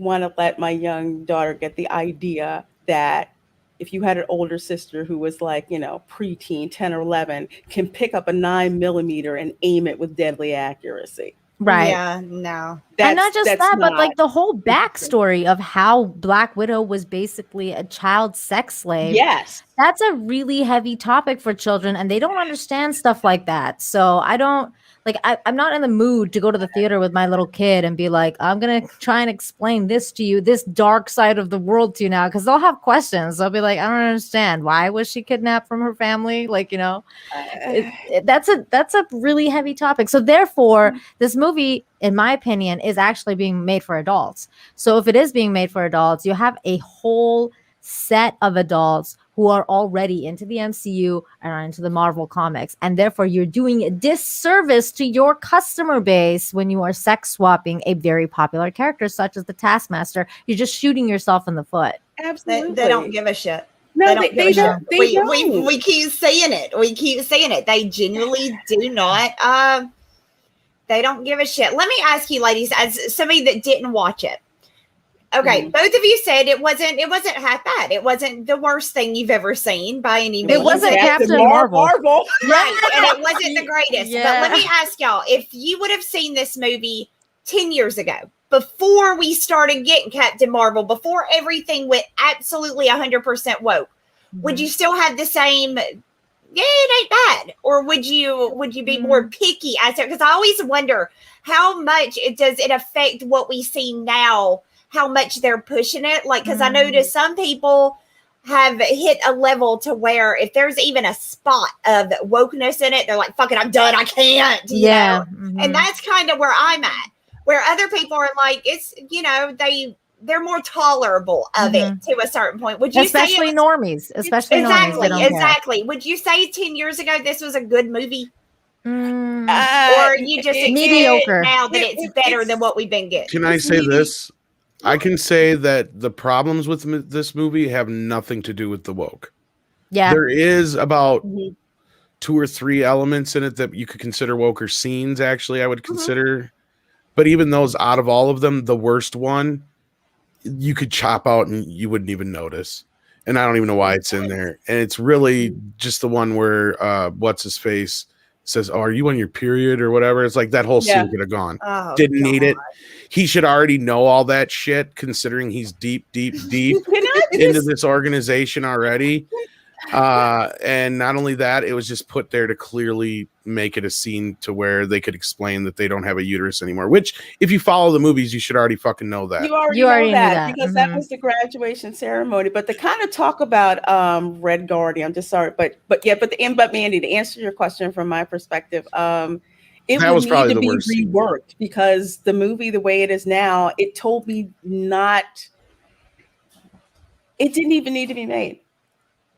want to let my young daughter get the idea that if you had an older sister who was like, you know, preteen, 10 or 11, can pick up a 9mm and aim it with deadly accuracy. Right. Yeah, no. And not just that, but like the whole backstory of how Black Widow was basically a child sex slave. Yes. That's a really heavy topic for children, and they don't understand stuff like that. So I don't like, I'm not in the mood to go to the theater with my little kid and be like, I'm going to try and explain this to you, this dark side of the world to you now, because they'll have questions. They'll be like, I don't understand. Why was she kidnapped from her family? Like, you know, that's a really heavy topic. So therefore, this movie, in my opinion, is actually being made for adults. So if it is being made for adults, you have a whole set of adults who are already into the MCU and are into the Marvel comics. And therefore, you're doing a disservice to your customer base when you are sex swapping a very popular character such as the Taskmaster. You're just shooting yourself in the foot. Absolutely. They don't give a shit. No, they don't. We keep saying it. We keep saying it. They genuinely do not. They don't give a shit. Let me ask you, ladies, as somebody that didn't watch it. Okay, both of you said it wasn't half bad. It wasn't the worst thing you've ever seen by any means. It wasn't Captain Marvel. Right, and it wasn't the greatest. Yeah. But let me ask y'all, if you would have seen this movie 10 years ago, before we started getting Captain Marvel, before everything went absolutely 100% woke, would you still have the same, yeah, it ain't bad? Or would you be more picky as to, because I always wonder how much does it affect what we see now, how much they're pushing it? Like, because I noticed some people have hit a level to where if there's even a spot of wokeness in it, they're like, fuck it, I'm done, I can't. You know? And that's kind of where I'm at, where other people are like, it's, you know, they're more tolerable of it to a certain point. Would you especially say normies, especially exactly. Would you say 10 years ago this was a good movie? Or you just mediocre now that it's better than what we've been getting? Can I say this? I can say that the problems with this movie have nothing to do with the woke. Yeah. There is about 2 or 3 elements in it that you could consider woke, or scenes, actually, I would consider. But even those, out of all of them, the worst one, you could chop out and you wouldn't even notice. And I don't even know why it's in there. And it's really just the one where what's his face says, "Oh, are you on your period?" or whatever. It's like that whole scene could have gone. Oh, didn't need it. He should already know all that shit, considering he's deep into this organization already. And not only that, it was just put there to clearly make it a scene to where they could explain that they don't have a uterus anymore, which if you follow the movies, you should already fucking know that. You already know that because that was the graduation ceremony. But to kind of talk about Red Guardian, I'm just sorry, but Mandy, to answer your question from my perspective, it would need to be reworked, because the movie, the way it is now, it told me it didn't even need to be made.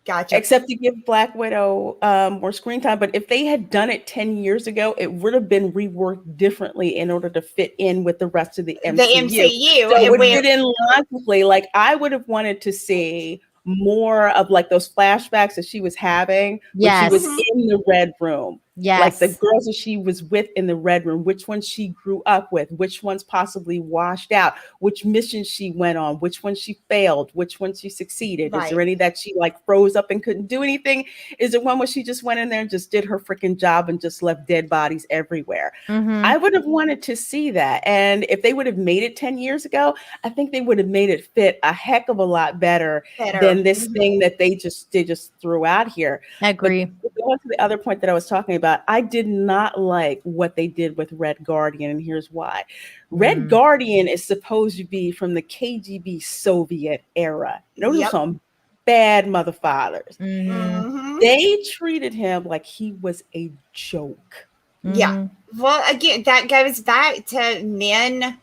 Gotcha. Except to give Black Widow more screen time. But if they had done it 10 years ago, it would have been reworked differently in order to fit in with the rest of the MCU. So it would fit in logically. Like, I would have wanted to see more of like those flashbacks that she was having when she was in the Red Room. Like the girls that she was with in the Red Room, which ones she grew up with, which ones possibly washed out, which missions she went on, which ones she failed, which ones she succeeded. Is there any that she like froze up and couldn't do anything? Is there one where she just went in there and just did her freaking job and just left dead bodies everywhere? I would have wanted to see that. And if they would have made it 10 years ago, I think they would have made it fit a heck of a lot better than this thing that they just threw out here. I agree. But going to the other point that I was talking about, I did not like what they did with Red Guardian, and here's why. Red Guardian is supposed to be from the KGB Soviet era. Those are some bad motherfathers. They treated him like he was a joke. Yeah. Well, again, that goes back to men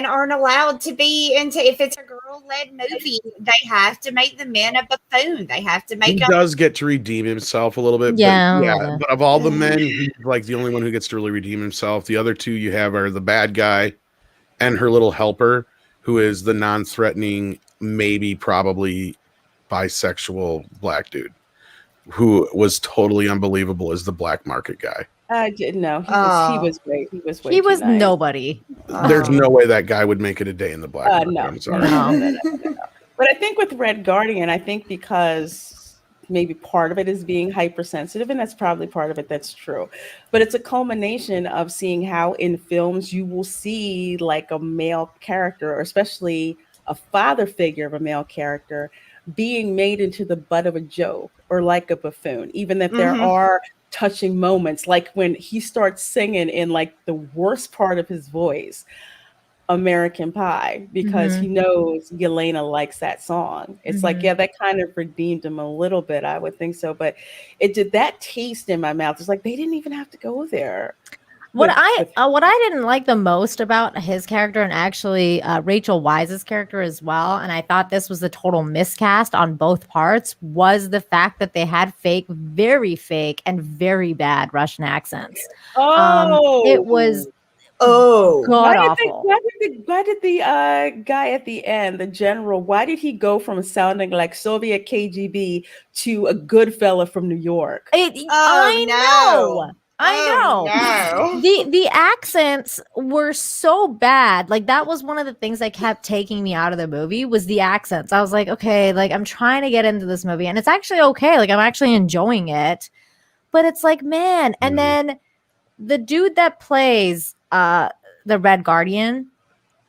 aren't allowed to be into, if it's a girl-led movie, they have to make the men a buffoon. They have to make he does get to redeem himself a little bit. But of all the men, he's like the only one who gets to really redeem himself. The other two you have are the bad guy and her little helper, who is the non-threatening, maybe probably bisexual black dude, who was totally unbelievable as the black market guy. I didn't know. He was great. He was nobody. There's no way that guy would make it a day in the black market. No, I'm sorry. No. But I think with Red Guardian, I think because maybe part of it is being hypersensitive, and that's probably part of it that's true. But it's a culmination of seeing how in films you will see like a male character, or especially a father figure of a male character, being made into the butt of a joke or like a buffoon, even if there are touching moments, like when he starts singing in like the worst part of his voice, American Pie, because he knows Yelena likes that song. It's like, yeah, that kind of redeemed him a little bit, I would think so. But it did that taste in my mouth. It's like they didn't even have to go there. What I didn't like the most about his character, and actually Rachel Weisz's character as well, and I thought this was a total miscast on both parts, was the fact that they had very fake and very bad Russian accents. It was god awful. Why did the guy at the end, the general, why did he go from sounding like Soviet KGB to a good fella from New York? I know. The accents were so bad. Like that was one of the things that kept taking me out of the movie, was the accents. I was like, okay, like I'm trying to get into this movie and it's actually okay. Like I'm actually enjoying it. But it's like, man, and then the dude that plays the Red Guardian,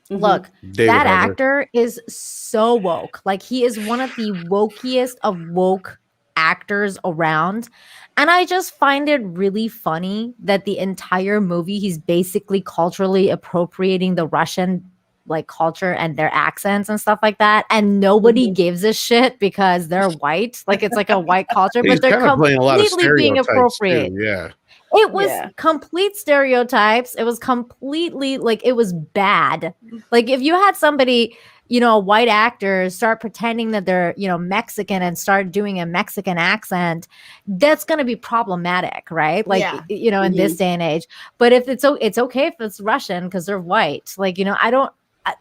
look, David that Harbour. actor is so woke. Like he is one of the wokiest of woke actors around. And I just find it really funny that the entire movie, he's basically culturally appropriating the Russian like culture and their accents and stuff like that. And nobody gives a shit because they're white. Like it's like a white culture, but they're completely being appropriate. Too, yeah. It was complete stereotypes. It was completely like, it was bad. Like if you had somebody, you know, a white actor start pretending that they're, you know, Mexican and start doing a Mexican accent, that's going to be problematic, right? Like, you know, in this day and age. But if it's okay if it's Russian because they're white. Like, you know,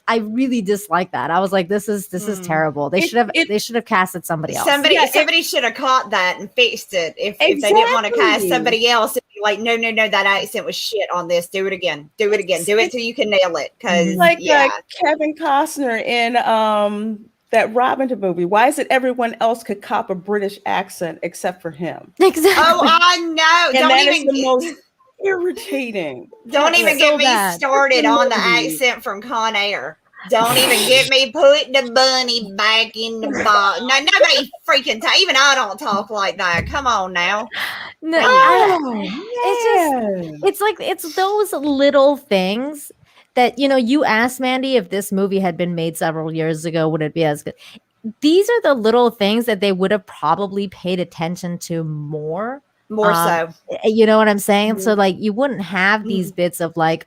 I really dislike that. I was like, this is terrible. They should have casted somebody else. Somebody should have caught that and fixed it. If they didn't want to cast somebody else, it'd be like, no, that accent was shit on this. Do it again. Do it again. Do it till you can nail it. Because Kevin Costner in that Robin Hood movie. Why is it everyone else could cop a British accent except for him? Exactly. Oh, I know. And that is the most irritating. Don't even get me started on the accent from Con Air. Don't even get me putting the bunny back in the box. No, nobody freaking even I don't talk like that. Come on now. No, it's those little things that, you know, you asked Mandy if this movie had been made several years ago, would it be as good? These are the little things that they would have probably paid attention to more so. You know what I'm saying? So like you wouldn't have these bits of like,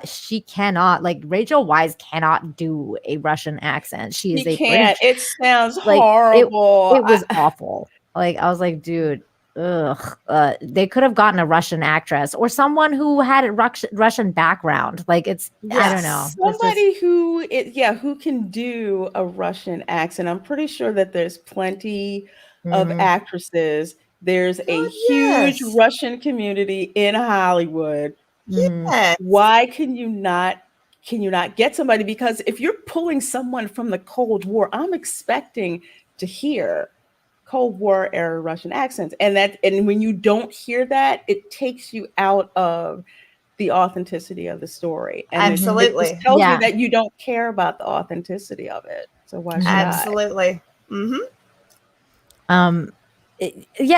she cannot, like Rachel Weisz cannot do a Russian accent. She is can't. It sounds like horrible. It was awful. Like I was like, dude, they could have gotten a Russian actress or someone who had a Russian background. Like I don't know. Somebody who can do a Russian accent. I'm pretty sure that there's plenty of actresses. There's a huge Russian community in Hollywood. Yes. Why can you not get somebody? Because if you're pulling someone from the Cold War, I'm expecting to hear Cold War era Russian accents. And when you don't hear that, it takes you out of the authenticity of the story. And absolutely. It tells you that you don't care about the authenticity of it. So why should absolutely.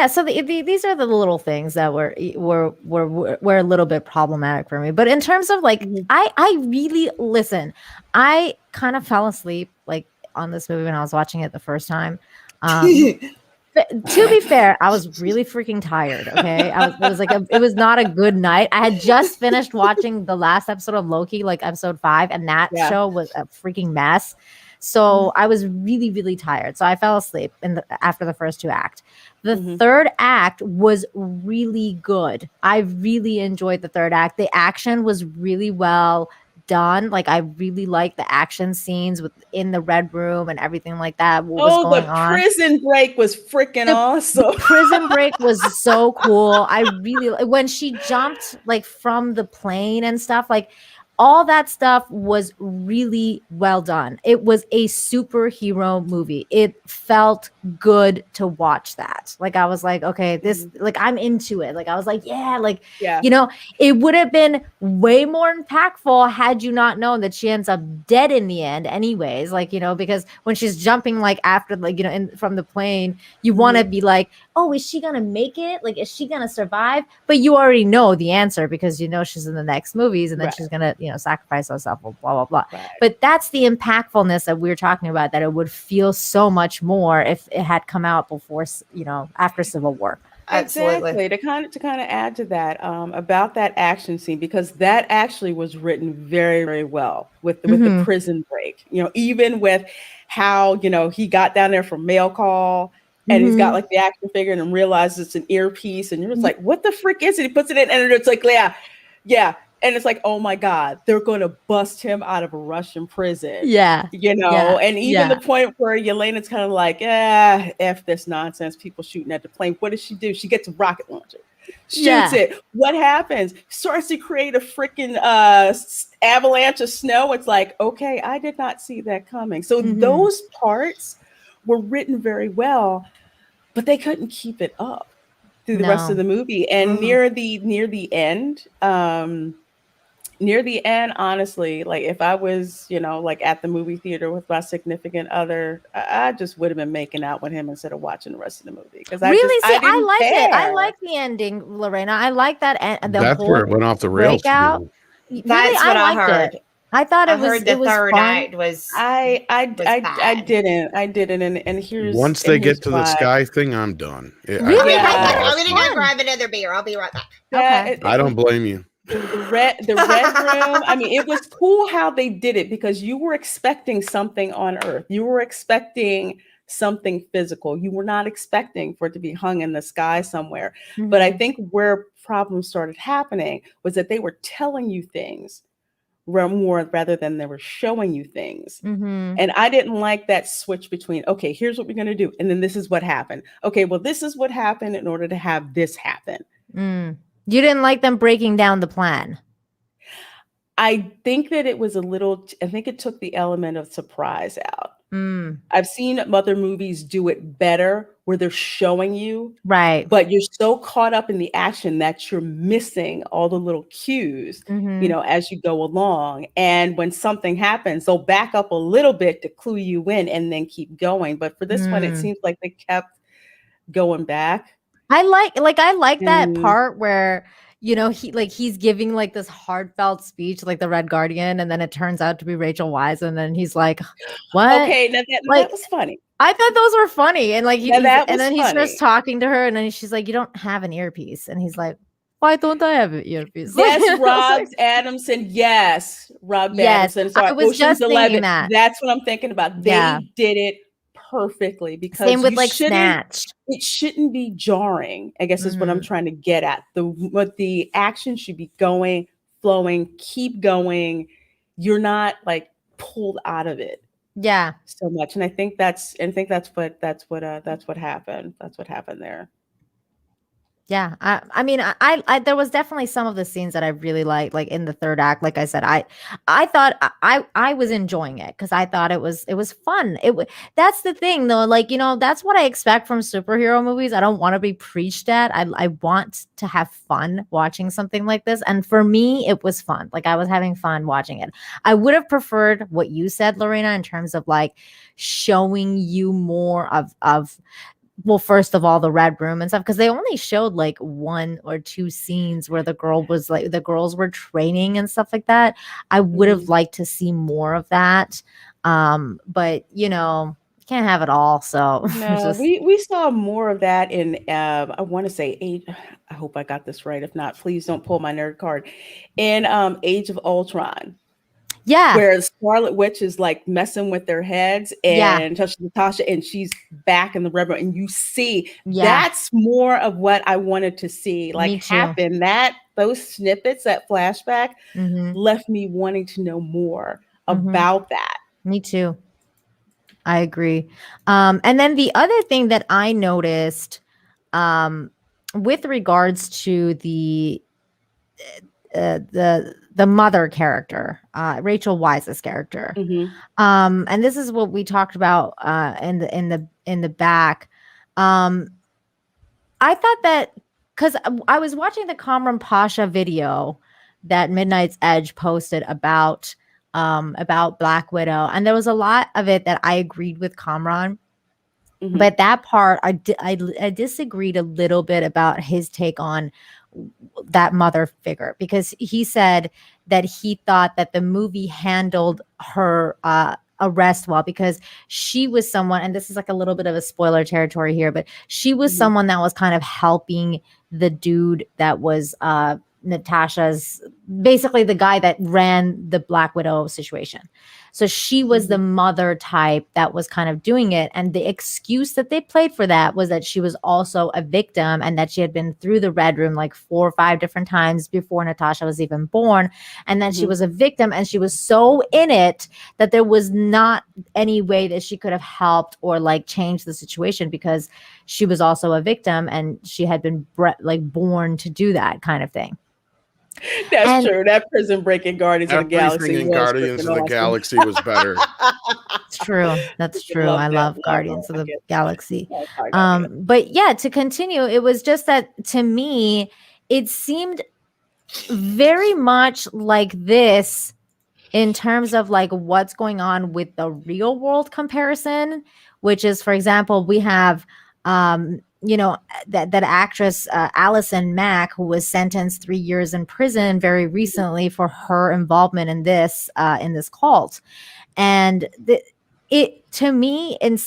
So these are the little things that were a little bit problematic for me. But in terms of like, I really listen. I kind of fell asleep like on this movie when I was watching it the first time. To be fair, I was really freaking tired. Okay, it was not a good night. I had just finished watching the last episode of Loki, like episode 5, and that show was a freaking mess. So I was really, really tired. So I fell asleep after the first 2 acts. The third act was really good. I really enjoyed the third act. The action was really well done. Like I really liked the action scenes in the Red Room and everything like that. What was going on? Prison Break was freaking awesome. Prison Break was so cool. I really when she jumped like from the plane and stuff. Like all that stuff was really well done. It was a superhero movie. It felt good to watch that. Like I was like, okay, this like I'm into it. Like I was like, yeah, like it would have been way more impactful had you not known that she ends up dead in the end anyways. Like, because when she's jumping like after like, from the plane, you want to be like, oh, is she gonna make it? Like, is she gonna survive? But you already know the answer because she's in the next movies and then she's gonna sacrifice herself, blah blah blah. Right. But that's the impactfulness that we were talking about, that it would feel so much more if it had come out before after Civil War. Absolutely. To kind of add to that, about that action scene, because that actually was written very, very well with the prison break, even with how he got down there for mail call. And he's got like the action figure and realizes it's an earpiece. And you're just like, what the frick is it? He puts it in and it's like, yeah. And it's like, oh my God, they're going to bust him out of a Russian prison. Yeah. And even the point where Yelena's kind of like, F this nonsense, people shooting at the plane. What does she do? She gets a rocket launcher, shoots it. What happens? Starts to create a freaking avalanche of snow. It's like, okay, I did not see that coming. So those parts were written very well, but they couldn't keep it up through the rest of the movie. And near the end, honestly, like if I was, like at the movie theater with my significant other, I just would have been making out with him instead of watching the rest of the movie. Because I like it. I like the ending, Lorena. I like that. That's where it went off the rails. That's what I heard. I thought it was the third act was. I didn't, and here's once they get to the sky thing, I'm done. Really? I'm gonna go grab another beer. I'll be right back. Okay. I don't blame you. The red room. I mean, it was cool how they did it because you were expecting something on Earth. You were expecting something physical. You were not expecting for it to be hung in the sky somewhere. But I think where problems started happening was that they were telling you things more rather than they were showing you things. And I didn't like that switch between, okay, here's what we're going to do. And then this is what happened. Okay, well, this is what happened in order to have this happen. You didn't like them breaking down the plan. I think that it was I think it took the element of surprise out. I've seen other movies do it better where they're showing you, right? But you're so caught up in the action that you're missing all the little cues, as you go along. And when something happens, they'll back up a little bit to clue you in and then keep going. But for this one, it seems like they kept going back. I like that part where he's giving like this heartfelt speech like the Red Guardian, and then it turns out to be Rachel Weisz, and then he's like, what? Okay, now that was funny. I thought those were funny, and like he funny. starts talking to her, and then she's like, you don't have an earpiece, and he's like, why don't I have an earpiece? Yes, Rob Adamson. Yes, Rob Adamson. So I was Ocean's just 11. thinking that. That's what I'm thinking about. They did it perfectly because same with like Snatch. It shouldn't be jarring, I guess is what I'm trying to get at. The action should be going, flowing, keep going. You're not like pulled out of it. Yeah. So much. And I think that's what happened. That's what happened there. Yeah, I mean, I there was definitely some of the scenes that I really liked, like in the third act. Like I said, I thought I was enjoying it because I thought it was fun. That's the thing though, like that's what I expect from superhero movies. I don't want to be preached at. I want to have fun watching something like this, and for me, it was fun. Like I was having fun watching it. I would have preferred what you said, Lorena, in terms of like showing you more of. Well, first of all, the Red Room and stuff, because they only showed like 1 or 2 scenes where the girls were training and stuff like that. I would have liked to see more of that. But you can't have it all. So no, we saw more of that in I want to say I hope I got this right. If not, please don't pull my nerd card. In Age of Ultron. Yeah. Where Scarlet Witch is like messing with their heads and touching Natasha, and she's back in the Red Room, and you see that's more of what I wanted to see happen. Those snippets, that flashback left me wanting to know more about that. Me too. I agree. And then the other thing that I noticed with regards to the the mother character, Rachel Weisz's character. And this is what we talked about in the back. I thought that because I was watching the Kamran Pasha video that Midnight's Edge posted about Black Widow, and there was a lot of it that I agreed with Kamran. But that part, I disagreed a little bit about his take on that mother figure, because he said that he thought that the movie handled her arrest well, because she was someone, and this is like a little bit of a spoiler territory here, but she was someone that was kind of helping the dude that was Natasha's, basically the guy that ran the Black Widow situation. So she was the mother type that was kind of doing it. And the excuse that they played for that was that she was also a victim, and that she had been through the Red Room like 4 or 5 different times before Natasha was even born. And then she was a victim, and she was so in it that there was not any way that she could have helped or like changed the situation, because she was also a victim and she had been born to do that kind of thing. That's true. That prison break in Guardians of the Galaxy. Guardians of the Galaxy was better. It's true. That's true. I love Guardians of the Galaxy. But yeah, to continue, it was just that to me, it seemed very much like this in terms of like what's going on with the real world comparison, which is, for example, we have that actress Allison Mack, who was sentenced 3 years in prison very recently for her involvement in this cult, and it to me in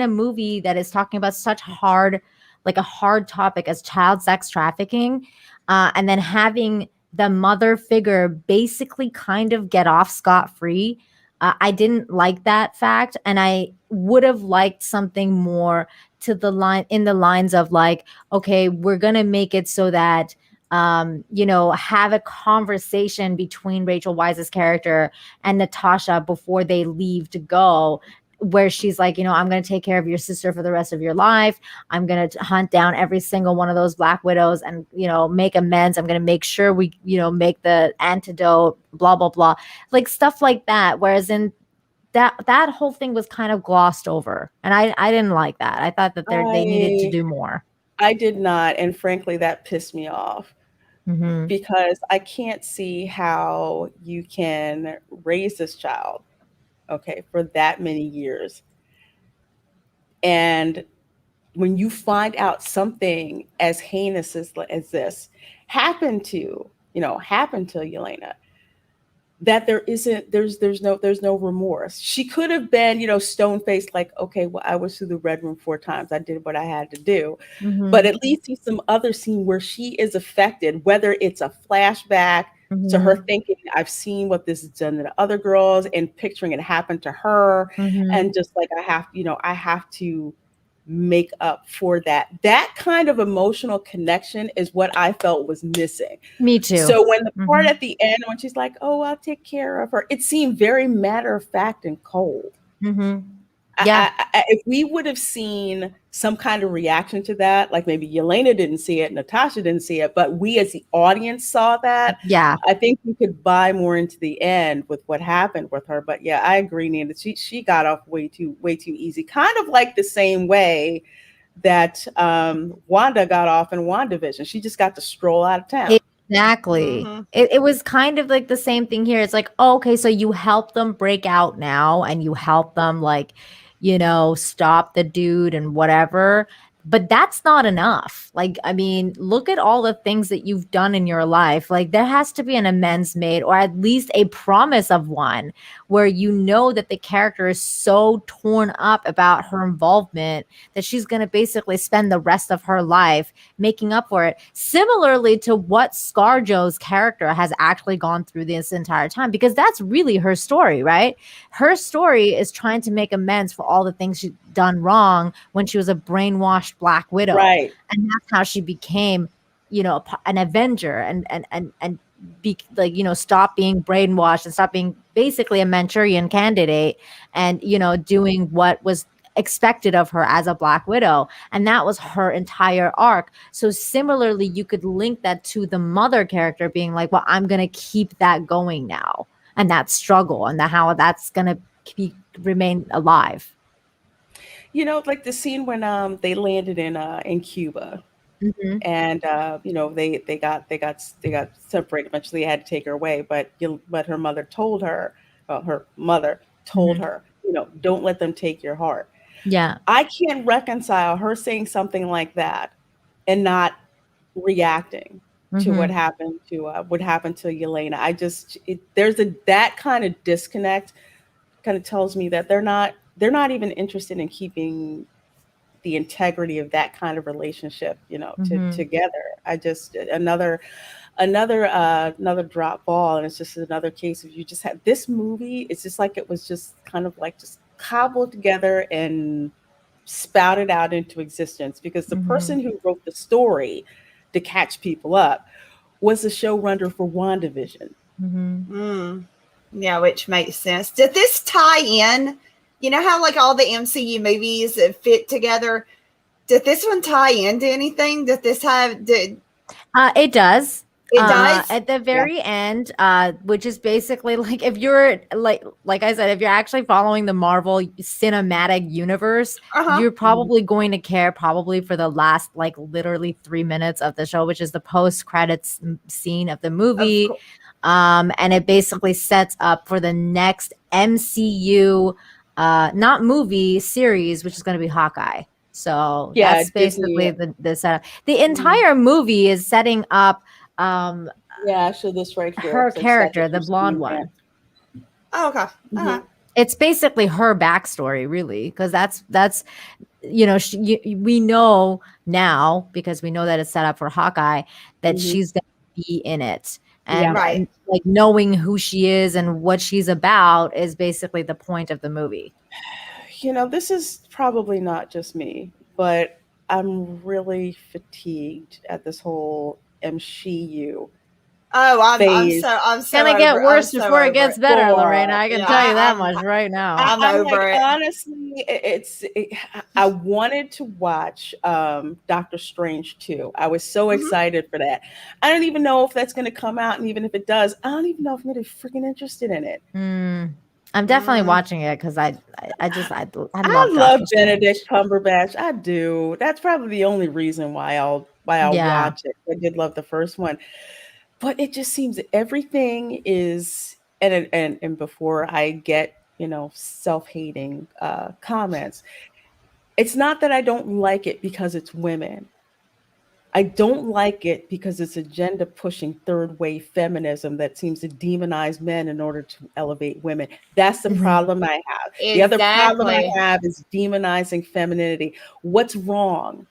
a movie that is talking about such a hard topic as child sex trafficking, and then having the mother figure basically kind of get off scot-free. I didn't like that fact, and I would have liked something more to the lines of like, okay, we're gonna make it so that have a conversation between Rachel Weisz's character and Natasha before they leave to go, where she's like, I'm going to take care of your sister for the rest of your life. I'm going to hunt down every single one of those Black Widows and, make amends. I'm going to make sure we, make the antidote, blah, blah, blah, like stuff like that. Whereas in that whole thing was kind of glossed over. And I didn't like that. I thought that they needed to do more. I did not. And frankly, that pissed me off. Because I can't see how you can raise this child, for that many years. And when you find out something as heinous as this happened to Yelena, that there's no remorse. She could have been, stone-faced, like, okay, well, I was through the Red Room 4 times. I did what I had to do. But at least see some other scene where she is affected, whether it's a flashback to her thinking, I've seen what this has done to the other girls, and picturing it happen to her. And just like, I have to make up for that. That kind of emotional connection is what I felt was missing. Me too. So when the part at the end, when she's like, oh, I'll take care of her, it seemed very matter of fact and cold. Yeah. If we would have seen some kind of reaction to that, like maybe Yelena didn't see it, Natasha didn't see it, but we as the audience saw that. Yeah. I think we could buy more into the end with what happened with her. But yeah, I agree, Nina. She got off way too easy. Kind of like the same way that Wanda got off in WandaVision. She just got to stroll out of town. Exactly. It was kind of like the same thing here. It's like, oh, okay, so you help them break out now, and you help them stop the dude and whatever. But that's not enough. Like, I mean, look at all the things that you've done in your life. Like, there has to be an amends made, or at least a promise of one, where that the character is so torn up about her involvement that she's going to basically spend the rest of her life making up for it. Similarly to what ScarJo's character has actually gone through this entire time, because that's really her story, right? Her story is trying to make amends for all the things she's done wrong when she was a brainwashed Black Widow, right? And that's how she became, an Avenger, and be like, stop being brainwashed and stop being basically a Manchurian candidate, and doing what was expected of her as a Black Widow, and that was her entire arc. So similarly, you could link that to the mother character being like, well, I'm gonna keep that going now, and that struggle, and how that's gonna remain alive. You know, like the scene when they landed in Cuba, Mm-hmm. and you know, they got separated. Eventually, they had to take her away, but her mother told her, Mm-hmm. her, you know, don't let them take your heart. Yeah. I can't reconcile her saying something like that and not reacting to Mm-hmm. what happened to Yelena. There's that kind of disconnect. Kind of tells me that they're not even interested in keeping the integrity of that kind of relationship, you know, Mm-hmm. together. I just another drop ball, and it's just another case of you just had this movie. It's just like it was just kind of like just cobbled together and spouted out into existence, because the Mm-hmm. person who wrote the story to catch people up was the showrunner for WandaVision. Mm-hmm. Yeah, which makes sense. Did this tie in? You know how like all the MCU movies fit together? Did this one tie into anything? Did this have? It does. It does? At the very end, which is basically like if you're like I said, if you're actually following the Marvel cinematic universe, you're probably going to care probably for the last like literally 3 minutes of the show, which is the post credits scene of the movie. And it basically sets up for the next MCU, not movie, series, which is going to be Hawkeye. So Yeah, that's basically Disney. the setup. The entire movie is setting up Yeah, show this right here. her It's like character, second the blonde screen, yeah. one. Oh, okay. Mhm. It's basically her backstory, really, because that's you know, we know now, because we know that it's set up for Hawkeye, that Mhm. she's going to be in it. Yeah. And Right. like knowing who she is and what she's about is basically the point of the movie. You know, this is probably not just me, but I'm really fatigued at this whole MCU. Oh, I'm phase. so It's gonna get worse before it gets better, Boy, Lorraine. I can yeah, tell you that I'm- much right now. I'm I'm over like, it. honestly, I wanted to watch Doctor Strange 2. I was so excited for that. I don't even know if that's going to come out, and even if it does, I don't even know if I'm really freaking interested in it. I'm definitely watching it because I I love Benedict Cumberbatch. I do. That's probably the only reason why I'll Yeah. watch it. I did love the first one, but it just seems that everything is and before I get, you know, self-hating comments, it's not that I don't like it because it's women. I don't like it because it's agenda pushing third wave feminism that seems to demonize men in order to elevate women. That's the problem I have. The other problem I have is demonizing femininity. What's wrong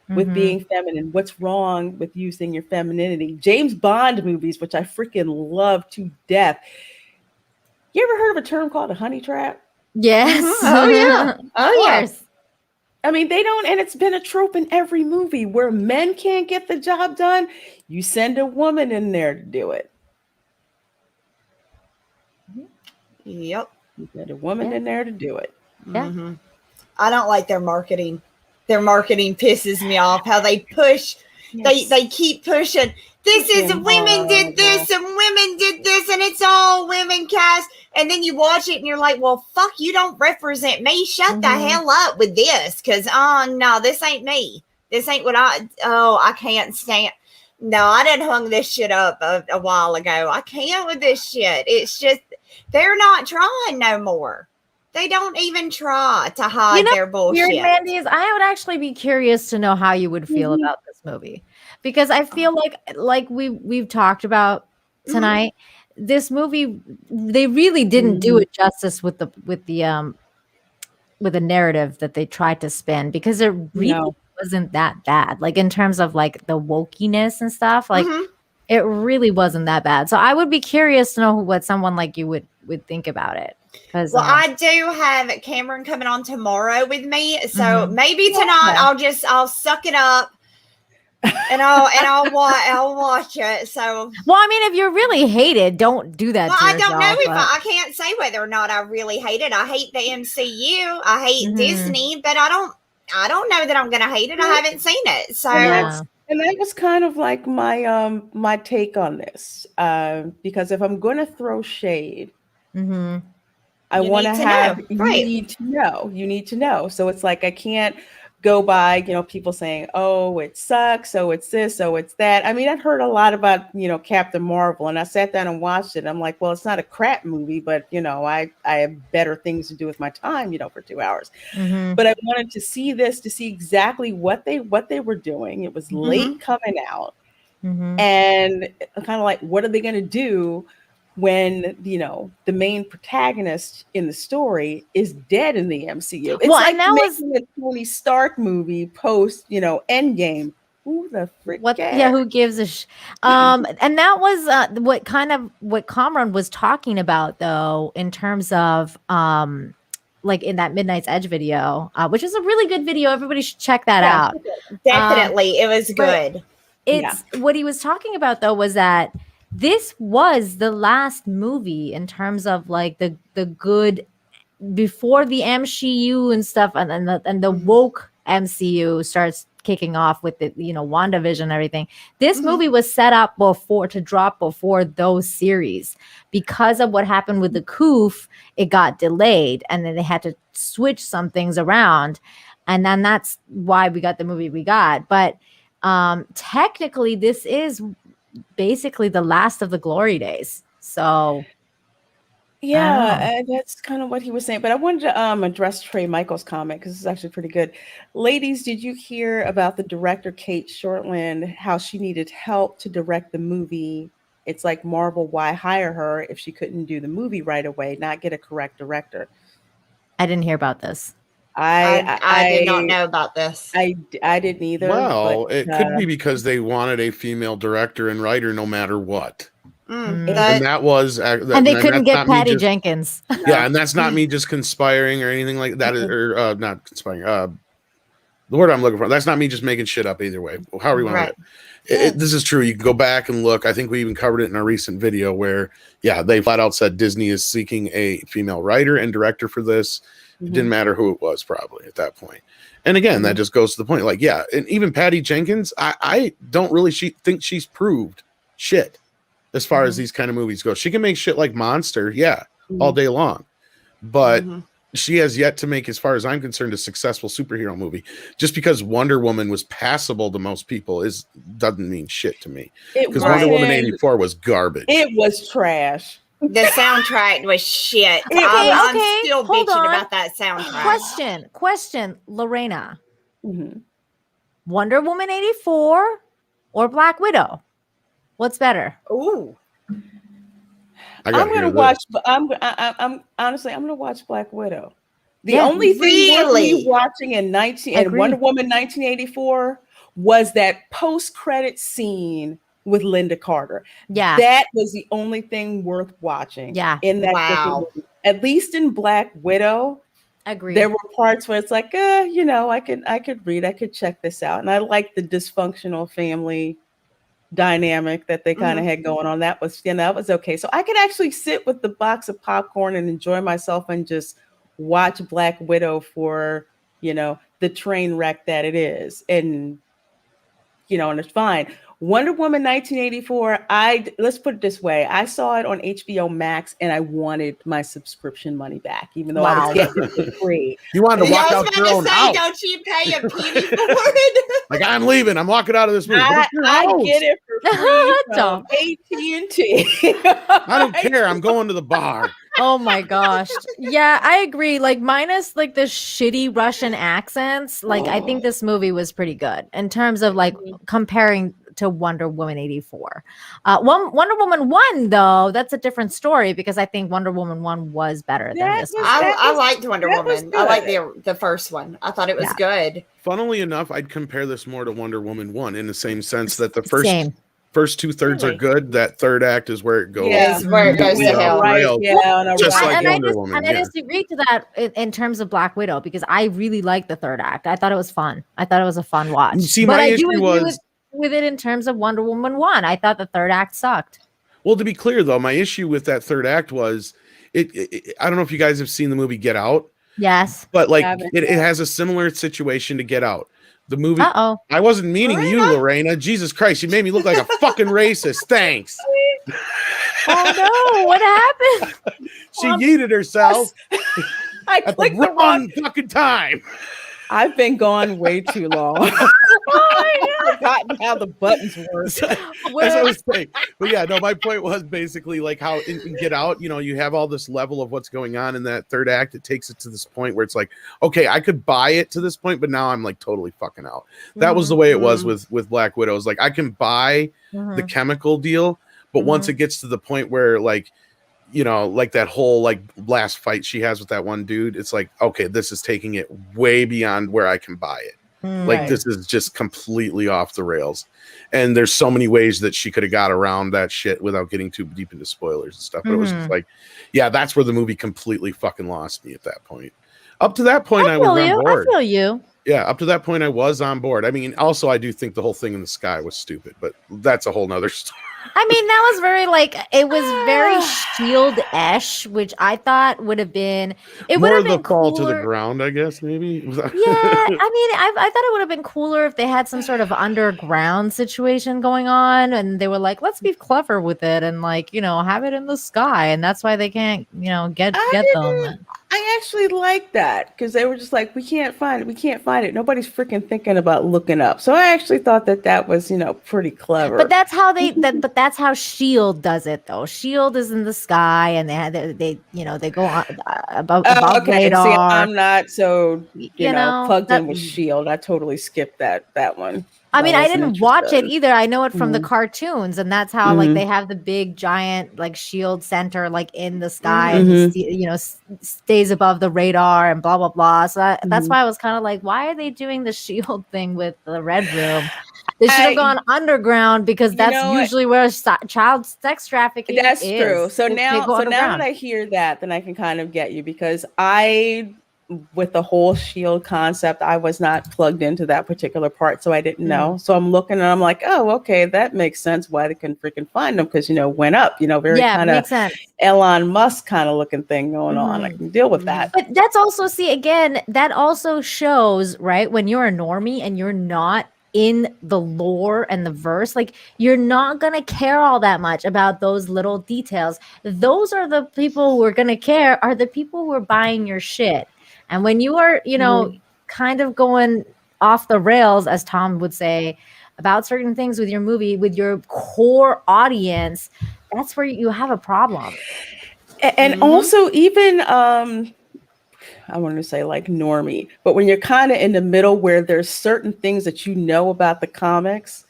with being feminine? What's wrong with using your femininity? James Bond movies, which I freaking love to death. You ever heard of a term called a honey trap? Yes. Oh yeah. Oh yeah. I mean, they don't, and it's been a trope in every movie where men can't get the job done. You send a woman in there to do it. Yep. You send a woman in there to do it. Mm-hmm. I don't like their marketing. Their marketing pisses me off. How they push, they keep pushing. This is women did this and women did this, and it's all women cast. And then you watch it and you're like, well, fuck, you don't represent me. Shut the hell up with this. Because, oh, no, this ain't me. This ain't what I can't stand. No, I done hung this shit up a while ago. I can't with this shit. It's just, they're not trying no more. They don't even try to hide their bullshit. Weird, Mandy, is I would actually be curious to know how you would feel about this movie, because I feel like we've talked about tonight. This movie, they really didn't do it justice with the narrative that they tried to spin, because it really wasn't that bad. Like in terms of like the wokeness and stuff, like it really wasn't that bad. So I would be curious to know what someone like you would think about it. Well, I do have Cameron coming on tomorrow with me, so maybe tonight I'll suck it up I'll watch it. So well, I mean, if you really hate it, don't do that. well, to I don't know yourself, if but- I can't say whether or not I really hate it. I hate the MCU. I hate Mhm. Disney, but I don't know that I'm gonna hate it. I haven't seen it. So Yeah. And that was kind of like my take on this, because if I'm going to throw shade, Mhm. I You want to need to have know, you right. need to know. You need to know. So it's like I can't go by, people saying, "Oh, it sucks. Oh, it's this. Oh, it's that." I mean, I've heard a lot about, Captain Marvel, and I sat down and watched it. And I'm like, well, it's not a crap movie, but I have better things to do with my time, for 2 hours. Mhm. But I wanted to see this to see exactly what they were doing. It was late coming out. Mhm. And kind of like, what are they going to do when the main protagonist in the story is dead in the MCU? It's Well, like and that was making a Tony Stark movie post Endgame. Who the frick what? cares? Yeah, who gives a and that was what Comrade was talking about, though, in terms of like in that Midnight's Edge video, which is a really good video. Everybody should check that Yeah, out. definitely, it was but- good. It's what he was talking about, though, was that this was the last movie in terms of like the good before the MCU and stuff, and the woke MCU starts kicking off with the WandaVision and everything. This movie was set up to drop before those series because of what happened with the Coof. It got delayed, and then they had to switch some things around, and then that's why we got the movie we got. But technically, this is basically the last of the glory days. So. Yeah, that's kind of what he was saying. But I wanted to address Trey Michael's comment because it's actually pretty good. Ladies, did you hear about the director Kate Shortland, how she needed help to direct the movie? It's like Marvel, why hire her if she couldn't do the movie right away, not get a correct director? I didn't hear about this. I did not know about this. I didn't either. Well, but, it could be because they wanted a female director and writer no matter what. Mm. And that was and they couldn't get Patty Jenkins. Yeah, and that's not me just conspiring or anything like that, or not conspiring. The word I'm looking for. That's not me just making shit up either way. However you want to. This is true. You can go back and look. I think we even covered it in a recent video where, they flat out said Disney is seeking a female writer and director for this. It didn't matter who it was, probably at that point. And again, that just goes to the point. Like, and even Patty Jenkins, I don't really think she's proved shit as far as these kind of movies go. She can make shit like Monster, all day long, but she has yet to make, as far as I'm concerned, a successful superhero movie. Just because Wonder Woman was passable to most people doesn't mean shit to me. Because Wonder Woman 84 was garbage. It was trash. The soundtrack was shit. I'm still bitching about that soundtrack. Question, Lorena. Wonder Woman 84 or Black Widow? What's better? Ooh. I'm gonna watch. I'm honestly, I'm gonna watch Black Widow. The only thing worth me watching in Wonder Woman 1984 was that post-credit scene with Linda Carter. Yeah, that was the only thing worth watching. Yeah, in that movie. At least in Black Widow, agree. There were parts where it's like, I could check this out, and I like the dysfunctional family dynamic that they kind of had going on. That was okay. So I could actually sit with the box of popcorn and enjoy myself and just watch Black Widow for the train wreck that it is, and and it's fine. Wonder Woman 1984, let's put it this way. I saw it on HBO Max and I wanted my subscription money back, even though I was getting it for free. You wanted to walk out your own house. Don't you pay a penny for it? Like, I'm leaving. I'm walking out of this movie. I get it for free from AT&T. I don't care. I'm going to the bar. Oh my gosh. Yeah, I agree. Like, minus like the shitty Russian accents, like I think this movie was pretty good in terms of like comparing to Wonder Woman 84. Wonder Woman 1, though, that's a different story because I think Wonder Woman 1 was better than this one. I liked Wonder Woman. I liked the first one. I thought it was good. Funnily enough, I'd compare this more to Wonder Woman 1 in the same sense that the first 2/3 are good. That third act is where it goes. Yeah, where it goes to hell. Just like Wonder Woman. And I disagree to that in terms of Black Widow because I really liked the third act. I thought it was fun. I thought it was a fun watch. See, my issue was with it in terms of Wonder Woman 1. I thought the third act sucked. Well, to be clear, though, my issue with that third act was I don't know if you guys have seen the movie Get Out. Yes. But like it has a similar situation to Get Out. The movie. Uh-oh. I wasn't meaning you, Lorena. Jesus Christ, you made me look like a fucking racist. Thanks. Oh no, what happened? She yeeted herself I at the clicked the wrong fucking time. I've been gone way too long. I've forgotten how the buttons work. As I was saying. But yeah, no, my point was basically like how in Get Out, you know, you have all this level of what's going on in that third act. It takes it to this point where it's like, okay, I could buy it to this point, but now I'm like totally fucking out. That was the way it was with Black Widow. It's like I can buy the chemical deal, but once it gets to the point where like, you know, like that whole like last fight she has with that one dude, it's like, okay, this is taking it way beyond where I can buy it. Like this is just completely off the rails. And there's so many ways that she could have got around that shit without getting too deep into spoilers and stuff. But it was just like, yeah, that's where the movie completely fucking lost me at that point. Up to that point, I was on board. I feel you. Yeah, up to that point, I was on board. I mean, also, I do think the whole thing in the sky was stupid, but that's a whole nother story. I mean, that was very like it was very Shield-esh, which I thought would have been more of the fall to the ground, I guess. Maybe. Yeah, I mean, I thought it would have been cooler if they had some sort of underground situation going on, and they were like, "Let's be clever with it," and like have it in the sky, and that's why they can't get them. I actually like that because they were just like, we can't find it. Nobody's freaking thinking about looking up. So I actually thought that was pretty clever. But that's how that's how Shield does it though. Shield is in the sky and they go on, above radar. See, I'm not so plugged in with Shield. I totally skipped that one. I mean, I didn't watch it either. I know it from the cartoons, and that's how like they have the big giant like shield center like in the sky, and stays above the radar and blah blah blah. So that's why I was kind of like, why are they doing the shield thing with the Red Room? They should have gone underground because that's usually where child sex trafficking is. That's true. So now that I hear that, then I can kind of get you because with the whole shield concept, I was not plugged into that particular part, so I didn't know. So I'm looking and I'm like, oh, okay, that makes sense why they couldn't freaking find them because went up, very kind of Elon Musk kind of looking thing going on. I can deal with that. But that's also that also shows right when you're a normie and you're not in the lore and the verse, like you're not gonna care all that much about those little details. Those are the people who are gonna care, are the people who are buying your shit. And when you are, kind of going off the rails, as Tom would say, about certain things with your movie, with your core audience, that's where you have a problem. And also even, I want to say like normie, but when you're kind of in the middle where there's certain things that about the comics,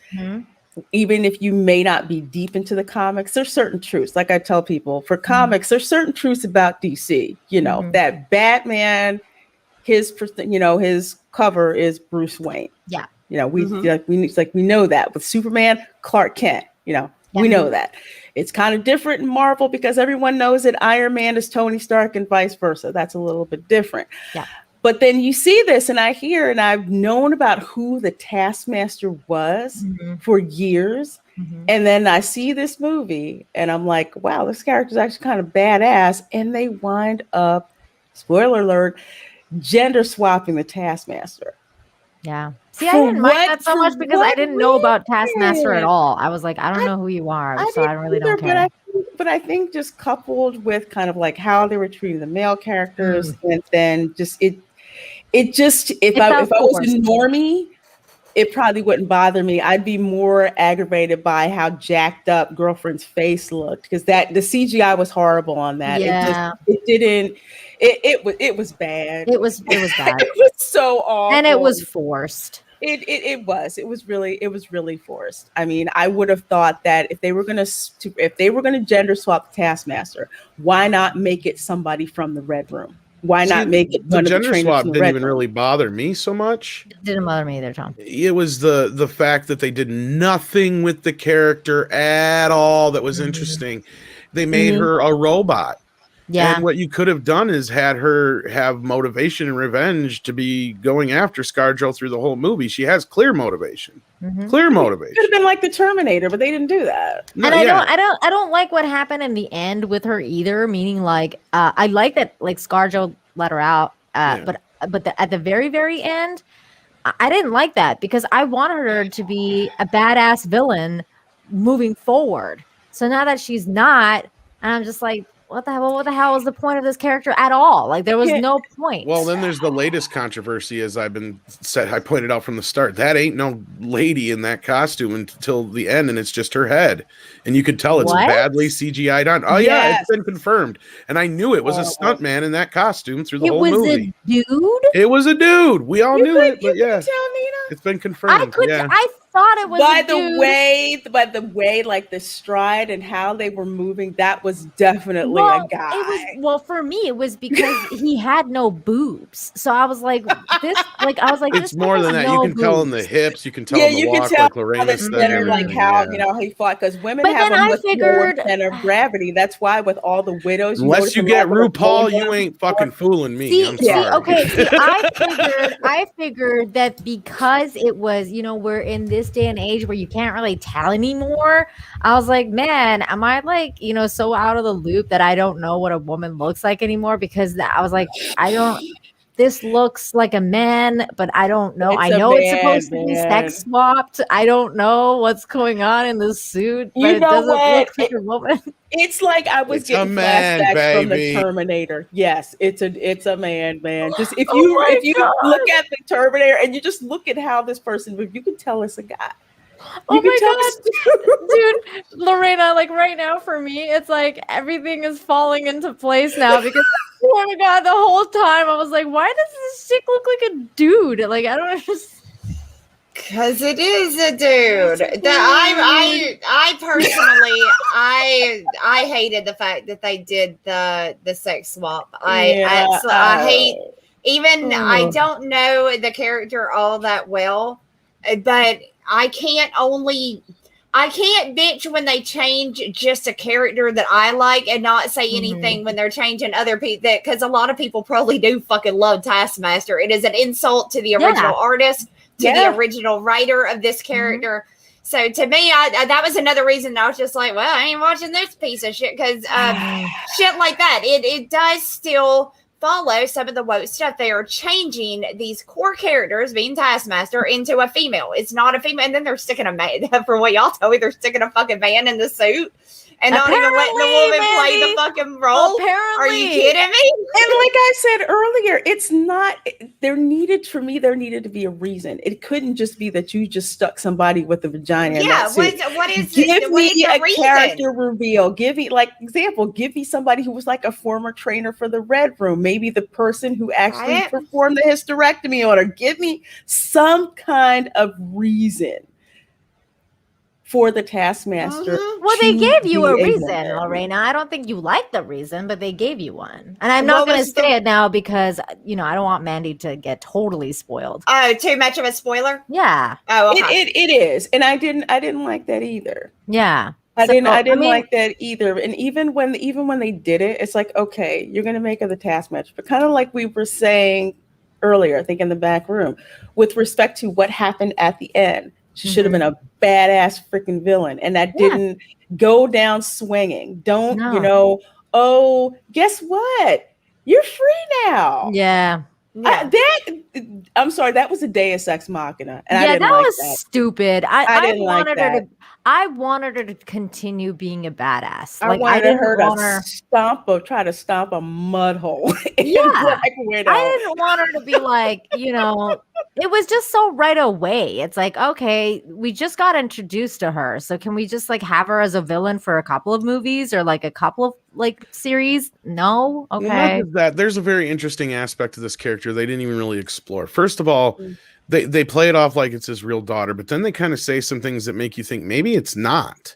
even if you may not be deep into the comics, there's certain truths. Like I tell people, for comics, there's certain truths about DC. That Batman, his cover is Bruce Wayne. Yeah. We know that with Superman, Clark Kent. We know that. It's kind of different in Marvel because everyone knows that Iron Man is Tony Stark and vice versa. That's a little bit different. Yeah. But then you see this and I hear and I've known about who the Taskmaster was for years. And then I see this movie and I'm like, wow, this character is actually kind of badass. And they wind up, spoiler alert, gender swapping the Taskmaster. Yeah. See, I didn't mind that so much because I didn't know about Taskmaster at all. I was like, I don't know who you are, so I really don't care. But I think just coupled with kind of like how they were treating the male characters, and then just if I was a normie, it probably wouldn't bother me. I'd be more aggravated by how jacked up Girlfriend's face looked because the CGI was horrible on that. Yeah. It was bad. It was bad. It was so awful. And it was forced. It was really forced. I mean, I would have thought that if they were gonna gender swap the Taskmaster, why not make it somebody from the Red Room? Why not make it the gender swap didn't even really bother me so much. It didn't bother me either, Tom. It was the fact that they did nothing with the character at all that was interesting. They made her a robot. Yeah. And what you could have done is had her have motivation and revenge to be going after ScarJo through the whole movie. She has clear motivation. Clear motivation. Could have been like the Terminator, but they didn't do that. No, And I yeah. don't like what happened in the end with her either. Meaning, like, I like that like ScarJo let her out, but at the very very end, I didn't like that because I wanted her to be a badass villain moving forward. So now that she's not, and I'm just like, what the hell? What the hell was the point of this character at all? Like, there was no point. Well, then there's the latest controversy, as I pointed out from the start. That ain't no lady in that costume until the end, and it's just her head, and you could tell it's badly CGI'd on. Oh yeah, it's been confirmed, and I knew it was a stuntman in that costume through the whole movie. It was a dude. It was a dude. We all knew it, but yeah, it's been confirmed. I thought it was by the way, like the stride and how they were moving, that was definitely a guy. For me, it was because he had no boobs. So I was like, it's more than that. You can tell in the hips, you can tell in the walk, tell like Lorena said, like how he fought, because women have a much lower center of gravity. That's why with all the widows, unless you get RuPaul, you ain't fucking fooling me. I'm sorry. I figured that because it was, we're in this day and age where you can't really tell anymore. I was like, man, am I like, so out of the loop that I don't know what a woman looks like anymore? Because I was like, this looks like a man, but I don't know. I know it's supposed to be sex swapped. I don't know what's going on in the suit, but it doesn't look like a woman. It's like I was getting flashbacks from the Terminator. Yes, it's a man. Just if you look at the Terminator and you just look at how this person moves, you can tell it's a guy. Oh my god, dude, Lorena, like right now for me, it's like everything is falling into place now because oh my god, the whole time I was like, why does this chick look like a dude? Like I don't understand. Because it is a dude. I personally, I hated the fact that they did the sex swap. I hate even. I don't know the character all that well, but I can't bitch when they change just a character that I like and not say anything when they're changing other people. Because a lot of people probably do fucking love Taskmaster. It is an insult to the original artist, to the original writer of this character. So to me, that was another reason I was just like, well, I ain't watching this piece of shit because shit like that. It does still follow some of the woke stuff. They are changing these core characters, being Taskmaster, into a female. It's not a female, and then they're sticking a man. For what y'all told me, they're sticking a fucking man in the suit and not even letting the woman play the fucking role. Apparently. Are you kidding me? And like I said earlier, it's not. There needed to be a reason. It couldn't just be that you just stuck somebody with a vagina. Yeah, what is the character reveal. Give me somebody who was like a former trainer for the Red Room. Maybe the person who actually performed the hysterectomy on her. Give me some kind of reason for the Taskmaster. Well, they gave you a reason, Lorena. I don't think you like the reason, but they gave you one. And I'm not going to say it now because, I don't want Mandy to get totally spoiled. Oh, too much of a spoiler? Yeah. Oh, okay. It is. And I didn't like that either. Yeah. I didn't like that either. And even when they did it, it's like, okay, you're going to make her the Taskmaster. But kind of like we were saying earlier, I think in the back room, with respect to what happened at the end. She should have been a badass freaking villain. And that didn't go down swinging. Guess what? You're free now. Yeah. I'm sorry, that was a Deus Ex Machina. And I didn't that like was that. stupid. I wanted her to continue being a badass. I wanted her to try to stomp a mud hole. Yeah. I didn't want her to be like, it was just so right away. It's like, okay, we just got introduced to her. So can we just like have her as a villain for a couple of movies or like a couple of like series? No. Okay. Well, not just that. There's a very interesting aspect to this character they didn't even really explore. First of all, they play it off like it's his real daughter, but then they kind of say some things that make you think maybe it's not.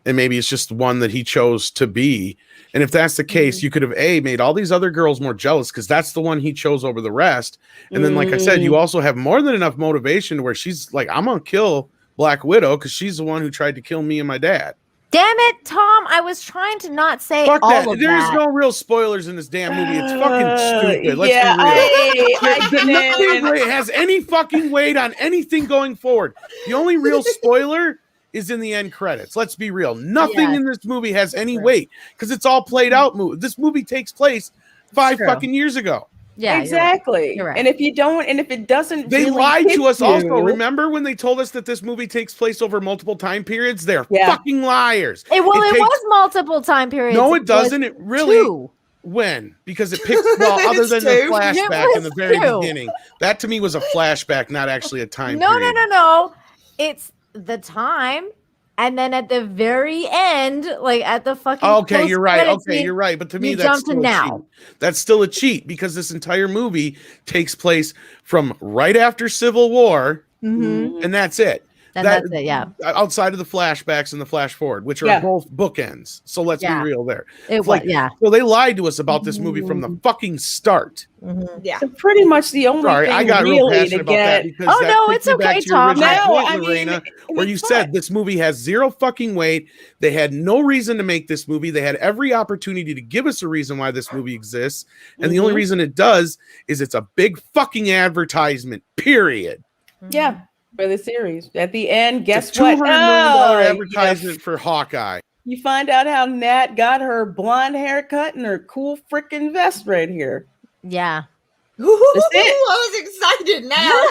And maybe it's just one that he chose to be. And if that's the case, you could have made all these other girls more jealous because that's the one he chose over the rest. And then, like I said, you also have more than enough motivation where she's like, I'm going to kill Black Widow because she's the one who tried to kill me and my dad. Damn it, Tom! I was trying to not say Fuck all that. of There's that. no real spoilers in this damn movie. It's fucking stupid. Let's yeah, be real. I Nothing has any fucking weight on anything going forward. The only real spoiler is in the end credits. Let's be real. Nothing in this movie has any weight because it's all played out. This movie takes place 5 fucking years ago. Yeah, exactly. You're right. And if you don't, and if it doesn't, They really lied hit to us you, also. Remember when they told us that this movie takes place over multiple time periods? They're Yeah. fucking liars. It takes- was multiple time periods. No, it doesn't. It really. 2. When? Because it picks, well, other than the two. flashback in the very 2. beginning. That to me was a flashback, not actually a time No, period. no. It's the time, and then at the very end, like at the fucking. Okay, you're right. post-credits Okay, scene, you're right. But to me, you that's jump to still a now. cheat. That's still a cheat because this entire movie takes place from right after Civil War, Mhm. and that's it. Then that's it. Yeah, Outside of the flashbacks and the flash forward, which are both bookends. So let's be real there. it It's was. like, Yeah. so they lied to us about this movie from the fucking start. Yeah. So pretty much the only Sorry, thing I got real really passionate to about that get. because Oh, that no, takes it's me back okay, to your Tom. original No, point, I mean, Lorena, where you it's said fine. this movie has zero fucking weight. They had no reason to make this movie. They had every opportunity to give us a reason why this movie exists. And the only reason it does is it's a big fucking advertisement, period. Yeah, for the series. At the end, guess It's a $200 what? million advertisement for Hawkeye. You find out how Nat got her blonde haircut and her cool freaking vest right here. Yeah. That's it. I was excited now.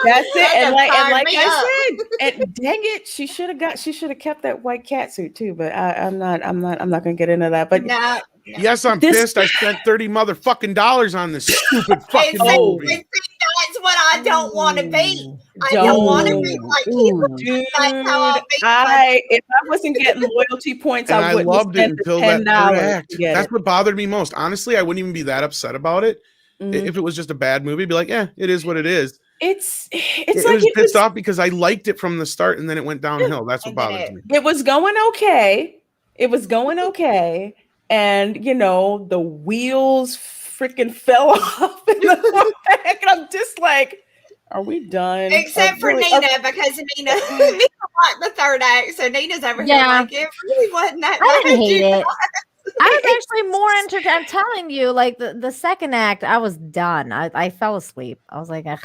That's it. And like fired me I said, and dang it, she should have kept that white cat suit too. But I'm not gonna get into that. But No. Yes, I'm This- pissed. I spent $30 motherfucking dollars on this stupid fucking Oh. movie. That's what I don't want to be. I don't want to be like you. Dude, That's how I'll be. if I wasn't getting loyalty points, And I I wouldn't loved have it spent the until that third $10 act. to get That's it. what bothered me most. Honestly, I wouldn't even be that upset about it. Mhm. If it was just a bad movie, be like, yeah, it is what it is. It's It like was pissed off because I liked it from the start and then it went downhill. That's what And then bothers me. it was going okay. It was going okay. And you know, the wheels freaking fell off in the back. And I'm just like, are we done? Except for Really- Nina, because Nina liked the third act, so Nina's over here Yeah. like it really wasn't that I bad. didn't hate you it. know? I was actually more entertained. I'm telling you, like the second act, I was done. I fell asleep. I was like, "Ugh,"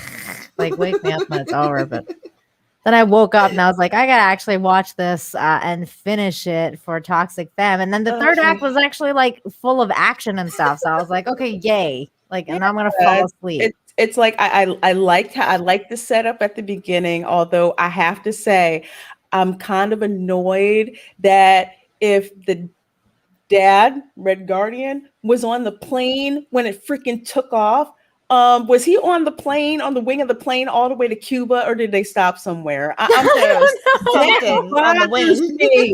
like wake me up when it's over. But then I woke up and I was like, I gotta actually watch this and finish it for Toxic Femme. And then the third act was actually like full of action and stuff. So I was like, okay, yay! Like, and I'm gonna fall asleep. It's like I liked the setup at the beginning, although I have to say I'm kind of annoyed that if the dad, Red Guardian, was on the plane when it freaking took off. Was he on the plane, on the wing of the plane, all the way to Cuba, or did they stop somewhere? I'm Something on the wing.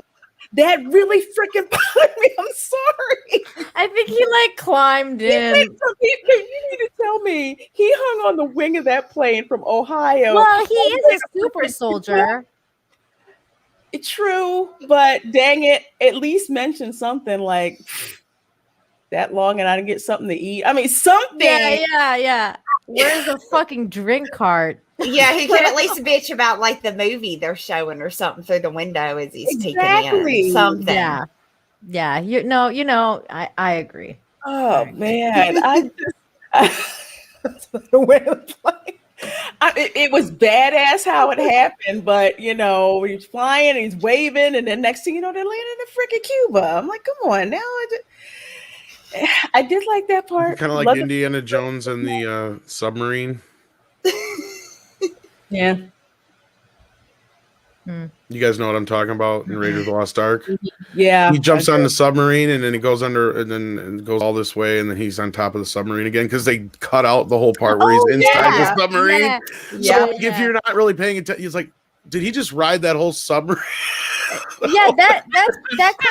That really freaking bothered me. I'm sorry. I think he like climbed in. You need to tell me he hung on the wing of that plane from Ohio. Well, he is a super soldier. True, but dang it, at least mention something like that long and I didn't get something to eat. I mean, something. Yeah. Where's the fucking drink cart? Yeah, he could at least bitch about like the movie they're showing or something through the window as he's peeking in. Something. Yeah. You know, I agree. Oh man, the way the plane. It was badass how it happened, but you know, he's flying and he's waving, and then next thing you know, they're landing in freaking Cuba. I'm like, come on now. I did like that part. Kind of like Indiana Jones and the submarine. Yeah. You guys know what I'm talking about in Raiders of the Lost Ark? Yeah. He jumps on the submarine and then he goes under and then it goes all this way and then he's on top of the submarine again because they cut out the whole part where he's inside the submarine. Yeah. So like, if you're not really paying attention, he's like, did he just ride that whole submarine? Yeah, that's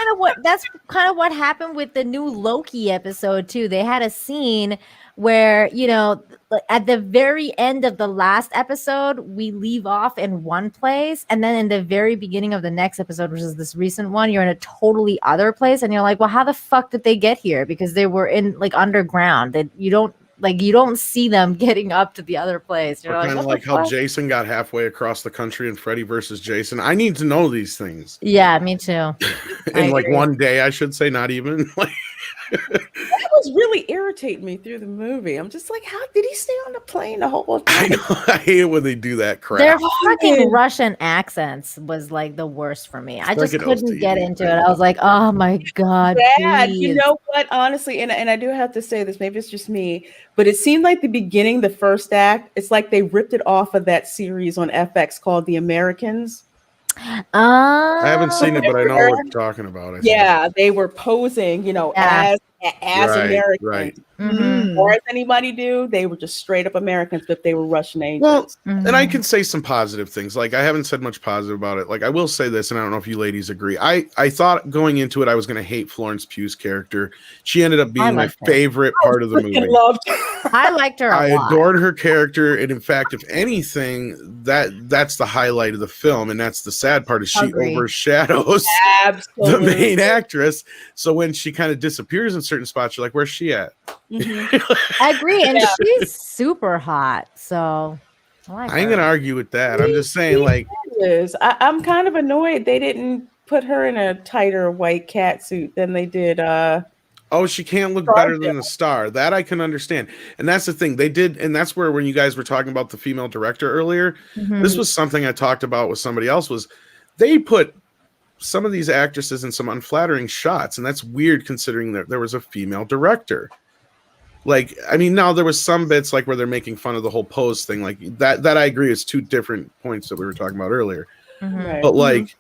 kind of what happened with the new Loki episode too. They had a scene where, you know, at the very end of the last episode, we leave off in one place, and then in the very beginning of the next episode, which is this recent one, you're in a totally other place, and you're like, well, how the fuck did they get here? Because they were in like underground. That you don't Like you don't see them getting up to the other place. You're Or like, kind of what like the how fuck? Jason got halfway across the country in Freddy versus Jason. I need to know these things. Yeah, me too. In like agree. one day, I should say, not even. Like, That was really irritating me through the movie. I'm just like, how did he stay on the plane the whole I time? know, I hate it when they do that Their crap. fucking Russian accents was like the worst for me. I just like an couldn't get OCD into it. thing. I was like, oh my God, Bad. You please. know what? Honestly, and I do have to say this, maybe it's just me, but it seemed like the beginning, the first act, it's like they ripped it off of that series on FX called The Americans. I haven't seen it, but I know what Remember? you're talking about. I think. Yeah, they were posing, you know, Yeah. as Right, Americans. right. Mhm. Or as anybody do, they were just straight up Americans, but they were Russian Well, agents. and I Mhm. can say some positive things. Like I haven't said much positive about it. Like I will say this, and I don't know if you ladies agree. I thought going into it I was going to hate Florence Pugh's character. She ended up being my liked her. favorite part of the Freaking movie. loved I liked her a I lot. adored her character, and in fact, if anything, that's the highlight of the film, and that's the sad part is she Agreed. overshadows the absolutely. main actress. So when she kind of disappears in certain spots, you're like, "Where's she at?" Mhm. I agree, and Yeah. she's super hot. So I like I ain't her. gonna argue with that. I'm just saying, like, I'm kind of annoyed they didn't put her in a tighter white cat suit than they did. oh, she can't look better than the star. That I can understand. And that's the thing. They did, and that's where when you guys were talking about the female director earlier, Mhm. this was something I talked about with somebody else, was they put some of these actresses in some unflattering shots, and that's weird considering that there was a female director. Like, I mean, now there was some bits like where they're making fun of the whole pose thing, like that I agree is two different points that we were talking about earlier. Mhm. Right. But like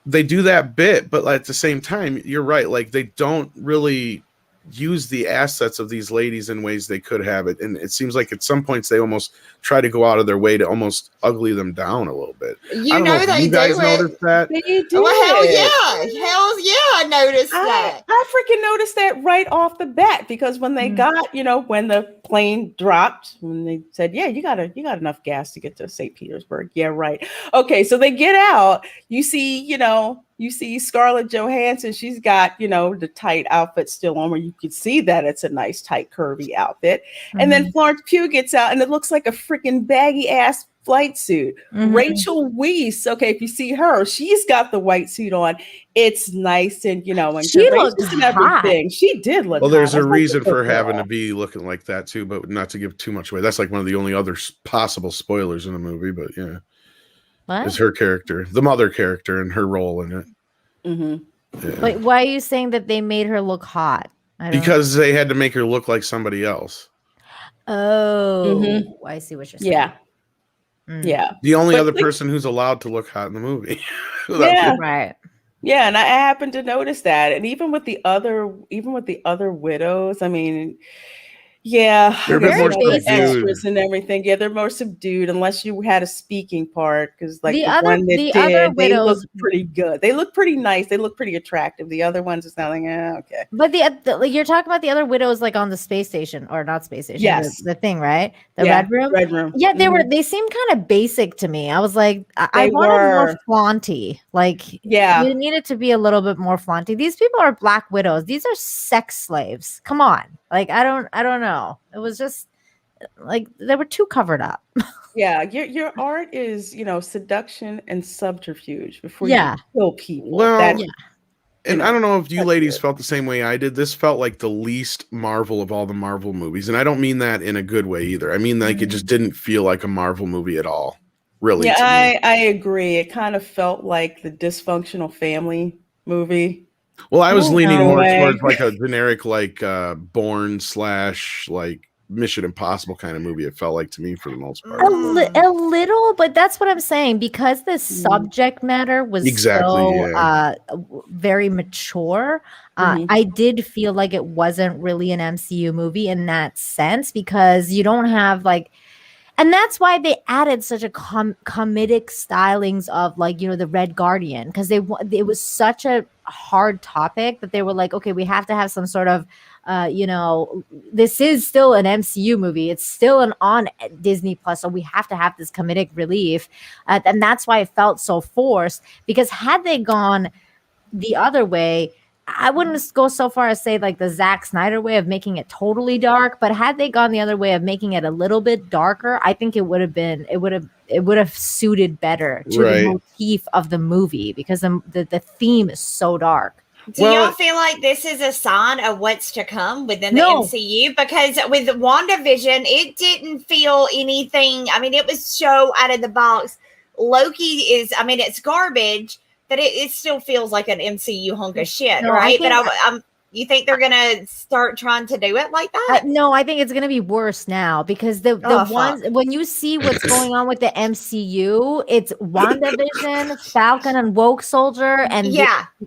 they do that bit, but at the same time, you're right, like they don't really use the assets of these ladies in ways they could have it, and it seems like at some points they almost try to go out of their way to almost ugly them down a little bit. I You don't know know if they you guys do noticed it. that. They did. Well, hell yeah, I noticed that. I freaking noticed that right off the bat because when they got, you know, when the plane dropped, when they said, "Yeah, you got enough gas to get to St. Petersburg." Yeah, right. Okay, so they get out. You see Scarlett Johansson. She's got, you know, the tight outfit still on, where you could see that it's a nice tight curvy outfit. And then Florence Pugh gets out, and it looks like a freaking baggy ass flight suit. Mhm. Rachel Weisz, okay, if you see her, she's got the white suit on. It's nice and, you know, and She courageous looked and hot. everything. She did look Well, there's hot. a I was like, reason "Good for girl." having to be looking like that too, but not to give too much away. That's like one of the only other possible spoilers in the movie, but yeah, is What? her character, the mother character, and her role in it. Mhm. Yeah. Wait, why are you saying that they made her look hot? I don't. Because they had to make her look like somebody else. Oh, I see what you're saying. Yeah. Mm. Yeah. The only But other like- person who's allowed to look hot in the movie. Yeah. Right. Yeah, and I happened to notice that. And even with the other widows, I mean, yeah, They're a I bit guess, more you know, the subdued. extras and everything. Yeah, they're more subdued unless you had a speaking part. Because like The the other- one that the did, other they look widows- pretty good. They look pretty nice. They look pretty attractive. The other ones is not like, okay. But like, you're talking about the other widows, like on the space station, or not space station? Yes. the thing, right? The Yeah, red room. Red room. Yeah, Mhm. they seemed kind of basic to me. I was like, I They wanted more were. flaunty. Like, Yeah. you needed to be a little bit more flaunty. These people are black widows. These are sex slaves. Come on. Like, I don't know. It was just like they were too covered up. Yeah, your art is, you know, seduction and subterfuge before Yeah. you kill people. Well, That's- and you I know, don't know if you that's ladies it. felt the same way I did. This felt like the least Marvel of all the Marvel movies. And I don't mean that in a good way either. I mean, like, it just didn't feel like a Marvel movie at all. Really. Yeah, to me. I agree. It kind of felt like the dysfunctional family movie. Well, I was Oh, leaning no more way. towards like a generic, like Bourne / like Mission Impossible kind of movie. It felt like to me for the most part. A little, but that's what I'm saying, because the subject matter was Exactly, so yeah. very mature. Mhm. I did feel like it wasn't really an MCU movie in that sense, because you don't have like, and that's why they added such a comedic stylings of, like, you know, the Red Guardian, because it was such a hard topic that they were like, okay, we have to have some sort of you know, this is still an MCU movie. It's still on Disney Plus, so we have to have this comedic relief, and that's why it felt so forced. Because had they gone the other way, I wouldn't go so far as say like the Zack Snyder way of making it totally dark, but had they gone the other way of making it a little bit darker, I think it would have suited better to the motif of the movie, because the theme is so dark. Do y'all feel like this is a sign of what's to come within the MCU? Because with WandaVision, it didn't feel anything. I mean, it was so out of the box. Loki is, I mean, it's garbage, but it still feels like an MCU hunk of shit, right? But you think they're gonna start trying to do it like that? No, I think it's gonna be worse now, because the ones when you see what's going on with the MCU, it's WandaVision, Falcon and Woke Soldier, and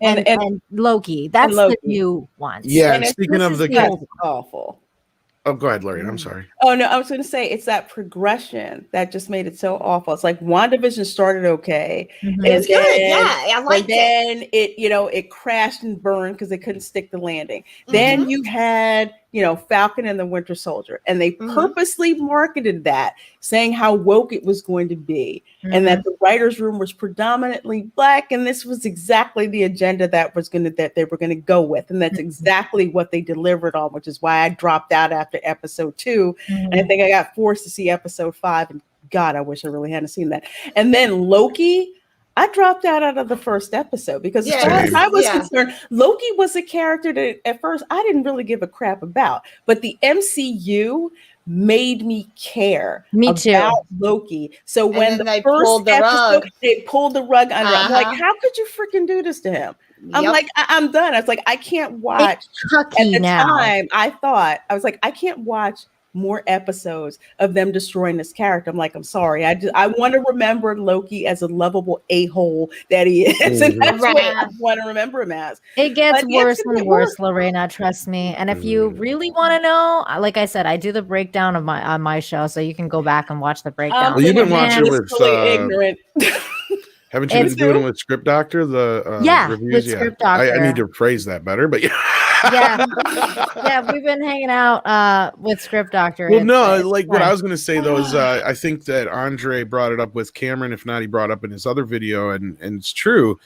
and Loki. That's the new ones. Yeah, and speaking of the awful. Oh, go ahead, Larry. I'm sorry. Oh, no, I was going to say it's that progression that just made it so awful. It's like WandaVision started okay. Mm-hmm. It was good. Yeah, I liked it. Then it crashed and burned because they couldn't stick the landing. Mm-hmm. Then you had, Falcon and the Winter Soldier, and they purposely marketed that, saying how woke it was going to be, and that the writer's room was predominantly Black, and this was exactly the agenda that they were going to go with, and that's exactly what they delivered on, which is why I dropped out after episode 2, and I think I got forced to see episode 5, and God, I wish I really hadn't seen that. And then Loki, I dropped out of the first episode because as far as I was concerned, Loki was a character that at first I didn't really give a crap about, but the MCU made me care about Loki. So when the first episode, they pulled the rug under, I'm like, how could you freaking do this to him? I'm like, I'm done. I was like, I can't watch. At the time, I was like, I can't watch more episodes of them destroying this character. I'm like, I'm sorry. I want to remember Loki as a lovable a-hole that he is. And that's what I want to remember him as. It gets worse and worse, Lorena, trust me. And if you really want to know, like I said, I do the breakdown of on my show, so you can go back and watch the breakdown. Well, you've been watching with ignorant. Haven't you been doing with Script Doctor? The reviews? With Script Doctor. I need to phrase that better, but we've been hanging out with Script Doctor. Well, no, like what I was going to say though is I think that Andre brought it up with Cameron. If not, he brought it up in his other video, and it's true.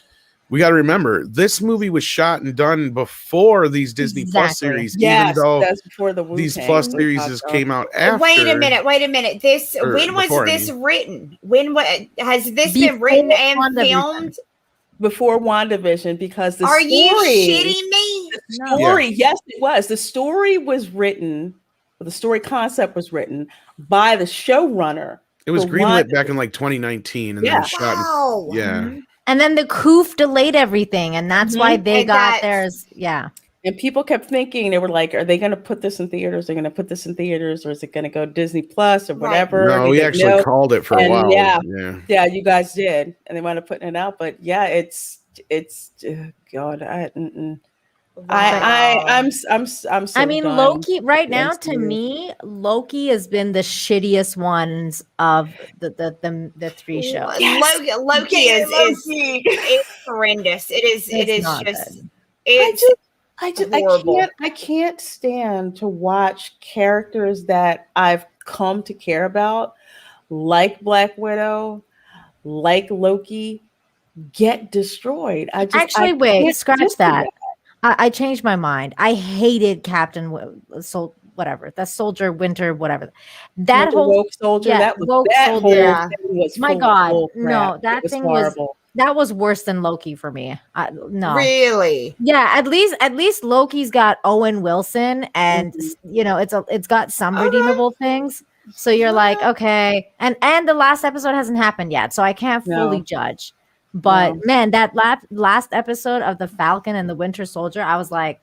We got to remember this movie was shot and done before these Disney Plus series, even though that's before these Plus series came out after. Wait a minute. When was this written? Has this been written and filmed? Before WandaVision, because Are you shitting me? The story, yes, it was. The story was written, the story concept was written by the showrunner. It was greenlit back in like 2019, and then shot. And then the Coof delayed everything, and that's why they got theirs. Yeah. And people kept thinking, they were like, are they going to put this in theaters? They're going to put this in theaters, or is it going to go Disney Plus or whatever? No, we actually called it for a while. Yeah, you guys did. And they wound up putting it out. But yeah, it's God, I'm so I mean, done. Loki right now, to me, Loki has been the shittiest ones of the 3 shows. Yes. Loki is horrendous. It is just I can't stand to watch characters that I've come to care about, like Black Widow, like Loki, get destroyed. Scratch that. I changed my mind. I hated Captain whatever, that Soldier Winter, whatever. That whole Woke Soldier, that was my God, no, that thing was horrible. That was worse than Loki for me. No, really. Yeah, at least Loki's got Owen Wilson, and it's got some redeemable things. So you're like, okay, and the last episode hasn't happened yet, so I can't fully judge. But man, that last episode of the Falcon and the Winter Soldier, I was like,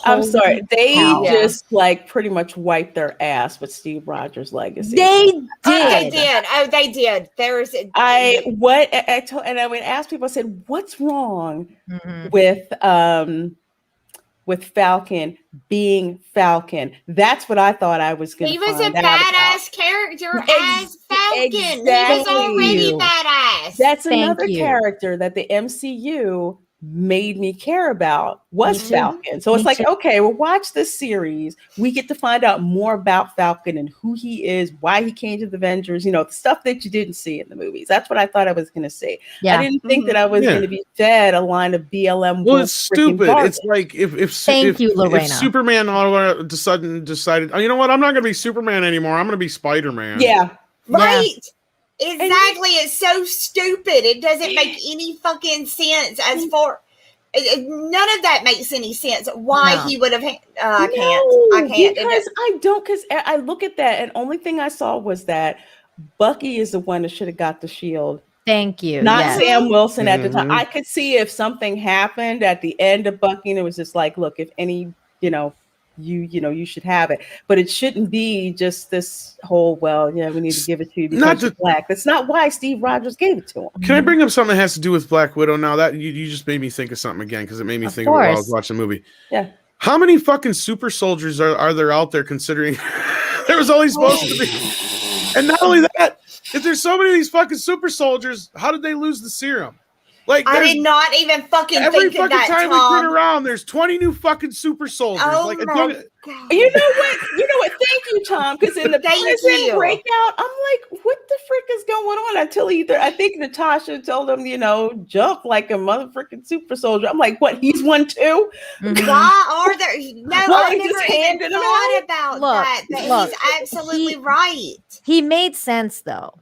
I'm sorry, they just like pretty much wiped their ass with Steve Rogers' legacy. They did. did. They did. There's I would ask people, I said, what's wrong with Falcon being Falcon? That's what I thought I was going to find out. He was a badass character as Falcon. He was already badass. That's another character that the MCU made me care about was Me too. Falcon. So it's Me like, too. okay, we'll watch this series. We get to find out more about Falcon and who he is, why he came to the Avengers, you know, the stuff that you didn't see in the movies. That's what I thought I was going to see. Yeah. I didn't think that I was going to be fed a line of BLM. Well, it's stupid. It's like if Superman all of a sudden decided, oh, you know what, I'm not going to be Superman anymore. I'm going to Spider-Man. Yeah. Right. Exactly. It's so stupid. It doesn't make any fucking sense as for none of that makes any sense. Why he would have I can't because I look at that and only thing I saw was that Bucky is the one that should have got the shield. Thank you. Not Sam Wilson at the time. I could see if something happened at the end of Bucky and it was just like, look, if any, you should have it, but it shouldn't be just this whole, we need to give it to you because you're black. That's not why Steve Rogers gave it to him. Can I bring up something that has to do with Black Widow now? That you just made me think of something again because it made me think of it while I was watching the movie. Yeah. How many fucking super soldiers are there out there considering there was only supposed to be? And not only that, if there's so many of these fucking super soldiers, how did they lose the serum? Like I did not even fucking every think of fucking that, time Tom. we turn around, there's 20 new fucking super soldiers. Oh like, my God. You know what? Thank you, Tom. Because in the prison breakout, I'm like, what the frick is going on? Until I think Natasha told him, jump like a motherfucking super soldier. I'm like, what? He's one too? Why are there? No, I never just even handed him thought out? about Look, that. He's absolutely right. He made sense though,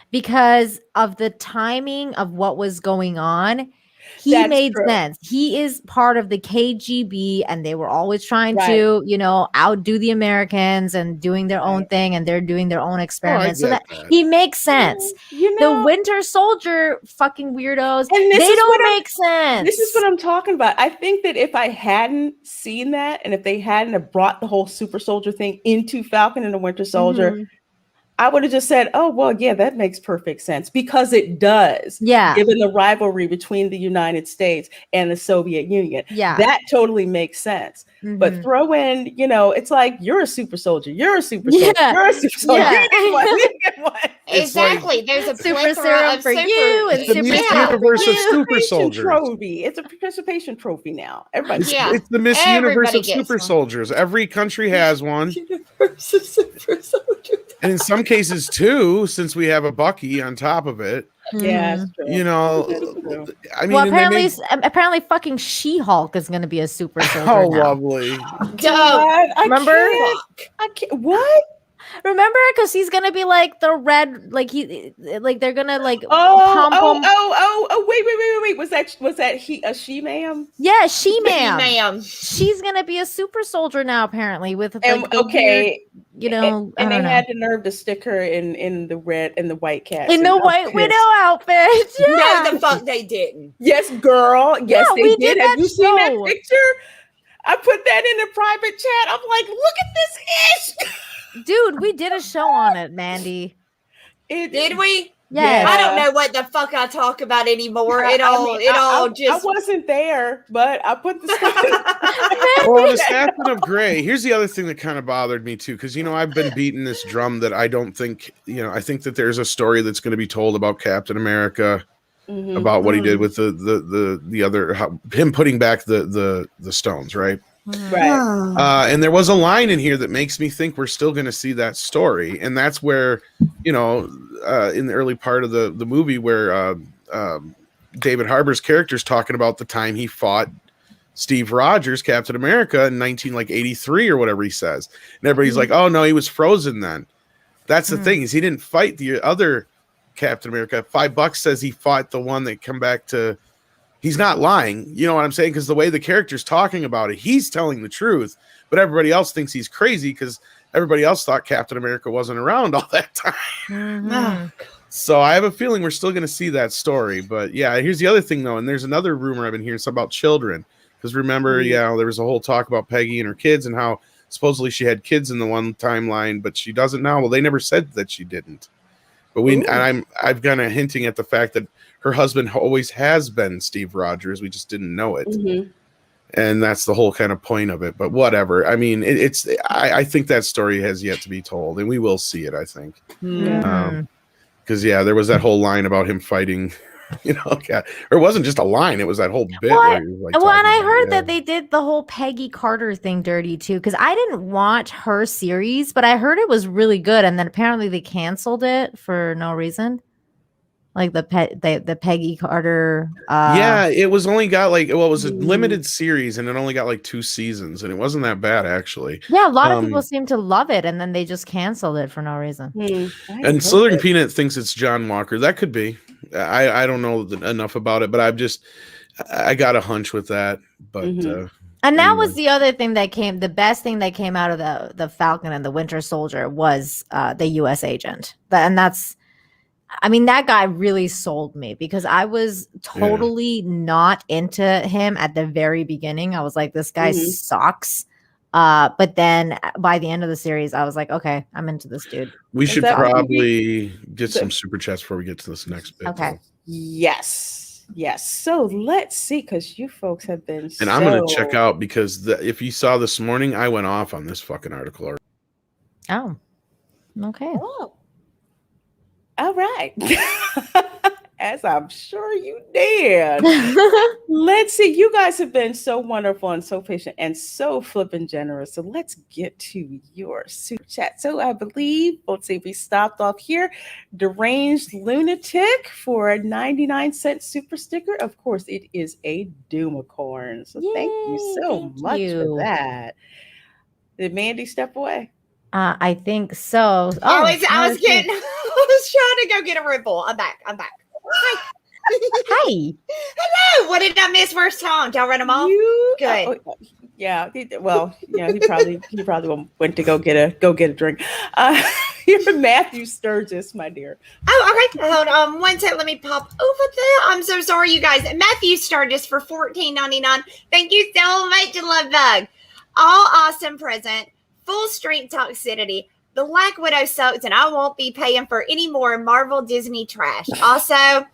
because of the timing of what was going on. He made sense. He is part of the KGB, and they were always trying to, outdo the Americans and doing their own thing, and they're doing their own experiments. So that he makes sense. The Winter Soldier fucking weirdos, they don't make sense. This is what I'm talking about. I think that if I hadn't seen that, and if they hadn't have brought the whole super soldier thing into Falcon and the Winter Soldier, I would have just said, oh, well, yeah, that makes perfect sense because it does. Yeah. Given the rivalry between the United States and the Soviet Union. Yeah. That totally makes sense. But throw in, it's like, you're a super soldier. You're a super soldier. You're a super soldier. Exactly. There's a super serum for you and super universe of super soldiers. Trophy. It's a participation trophy now. Everybody. It's the Miss Universe of super soldiers. Every country has one. Universe of super soldiers. And in some cases too, since we have a Bucky on top of it. Yeah, I mean, apparently fucking She-Hulk is going to be a super soldier. Oh, now. lovely. God, remember? I can't. What? Remember, because he's gonna be like the red, they're gonna wait. Was that a she-ma'am? Yeah, she-ma'am. She's gonna be a super soldier now, apparently. With weird, and they had the nerve to stick her in the red and the white cat in the White Widow outfit. Yeah. No, the fuck they didn't. Yes, girl. Yes, they did. Have you seen that show. picture? I put that in the private chat. I'm like, look at this ish. Dude, we did a show on it, Mandy. Did we? Yeah. I don't know what the fuck I talk about anymore. I wasn't there, but I put the stuff. Well, on Assassin of Grey, here's the other thing that kind of bothered me too, because I've been beating this drum that I don't think, I think that there's a story that's going to be told about Captain America, about what he did with the other, him putting back the stones, right? Right. And there was a line in here that makes me think we're still going to see that story, and that's where in the early part of the movie where David Harbour's character's talking about the time he fought Steve Rogers, Captain America, in 1983 or whatever he says, and everybody's like, "Oh no, he was frozen then." That's the thing, is he didn't fight the other Captain America. $5 says he fought the one that come back to. He's not lying, you know what I'm saying? Because the way the character's talking about it, he's telling the truth, but everybody else thinks he's crazy because everybody else thought Captain America wasn't around all that time. So I have a feeling we're still going to see that story. But yeah, here's the other thing though, and there's another rumor I've been hearing, something about children. Because remember, there was a whole talk about Peggy and her kids and how supposedly she had kids in the one timeline, but she doesn't now. Well, they never said that she didn't. But I've kind of hinting at the fact that her husband always has been Steve Rogers. We just didn't know it. And that's the whole kind of point of it. But whatever. I mean, I think that story has yet to be told, and we will see it, I think. Because, there was that whole line about him fighting Yeah. Or it wasn't just a line; it was that whole bit. Well, Where he was like, well, and I talking about heard it. that they did the whole Peggy Carter thing dirty too, because I didn't watch her series, but I heard it was really good, and then apparently they canceled it for no reason. Like the Peggy Carter. Yeah, it was only got like, well, it was a limited series, and it only got like 2 seasons, and it wasn't that bad actually. Yeah, a lot of people seem to love it, and then they just canceled it for no reason. And Southern Peanut thinks it's John Walker. That could be. I don't know enough about it, but I got a hunch with that. But and that was the other thing that came. The best thing that came out of the Falcon and the Winter Soldier was the U.S. agent, and that's. I mean, that guy really sold me because I was totally not into him at the very beginning. I was like, this guy sucks. But then by the end of the series, I was like, okay, I'm into this dude. We should probably get some super chats before we get to this next bit. Okay. Though. Yes. So let's see, because you folks have been. And I'm going to check out because if you saw this morning, I went off on this fucking article. Oh, okay. Oh. All right. As I'm sure you did. Let's see. You guys have been so wonderful and so patient and so flippin' generous. So let's get to your super chat. So I believe, let's see if we stopped off here. Deranged Lunatic for a 99-cent super sticker. Of course, it is a Doomicorn. So thank you so much for that. Did Mandy step away? I think so. Oh, I was trying to go get a ripple. I'm back. Hi. Hi. Hello. What did I miss first time? Did y'all run them off? Good. Yeah. He probably went to go get a drink. You're Matthew Sturgis, my dear. Oh, okay. Hold on one second. Let me pop over there. I'm so sorry, you guys. Matthew Sturgis for $14.99. Thank you so much, Love Bug. All awesome present. Full strength toxicity. The Black Widow sucks, and I won't be paying for any more Marvel Disney trash. Also,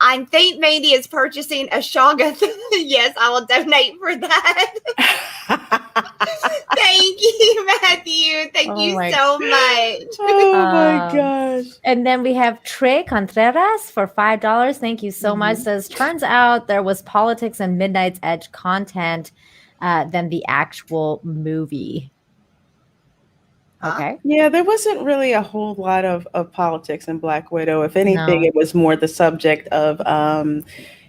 I think Mandy is purchasing a Shoggoth. Yes, I will donate for that. Thank you, Matthew. Thank you so much. Oh my gosh. And then we have Trey Contreras for $5. Thank you so much. Says, turns out there was politics and Midnight's Edge content than the actual movie. Okay. Yeah, there wasn't really a whole lot of politics in Black Widow. If anything, it was more the subject of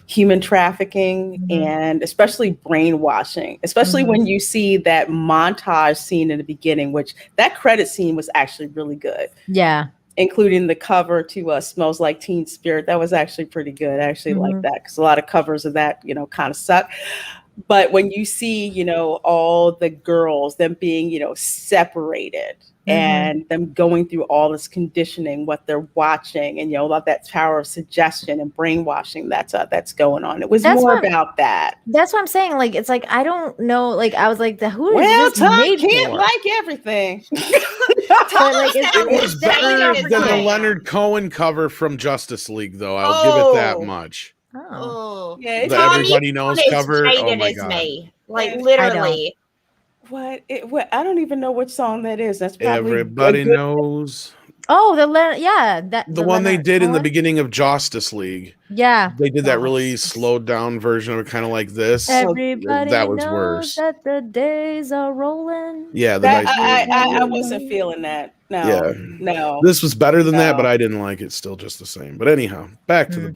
human trafficking and especially brainwashing, especially when you see that montage scene in the beginning, which that credit scene was actually really good. Yeah. Including the cover to Smells Like Teen Spirit. That was actually pretty good. I actually like that because a lot of covers of that, kind of suck. But when you see, all the girls, them being, separated and them going through all this conditioning, what they're watching, and, about that power of suggestion and brainwashing that's going on. It was more about that. That's what I'm saying. Like, it's like, I don't know. Like, I was like, who is this Tom made can't for? like everything. It was better than the Leonard Cohen cover from Justice League, though. I'll give it that much. Oh, yeah, the Everybody Knows cover. Oh my god! Me. Like literally. What? I don't even know which song that is. That's probably Everybody Knows. Oh, the one they did in the beginning of Justice League. Yeah, they did that really slowed down version of it, kind of like this. Everybody that was knows worse. that the days are rolling. Yeah, I wasn't feeling that. No. This was better than that, but I didn't like it. Still just the same. But anyhow, back to the.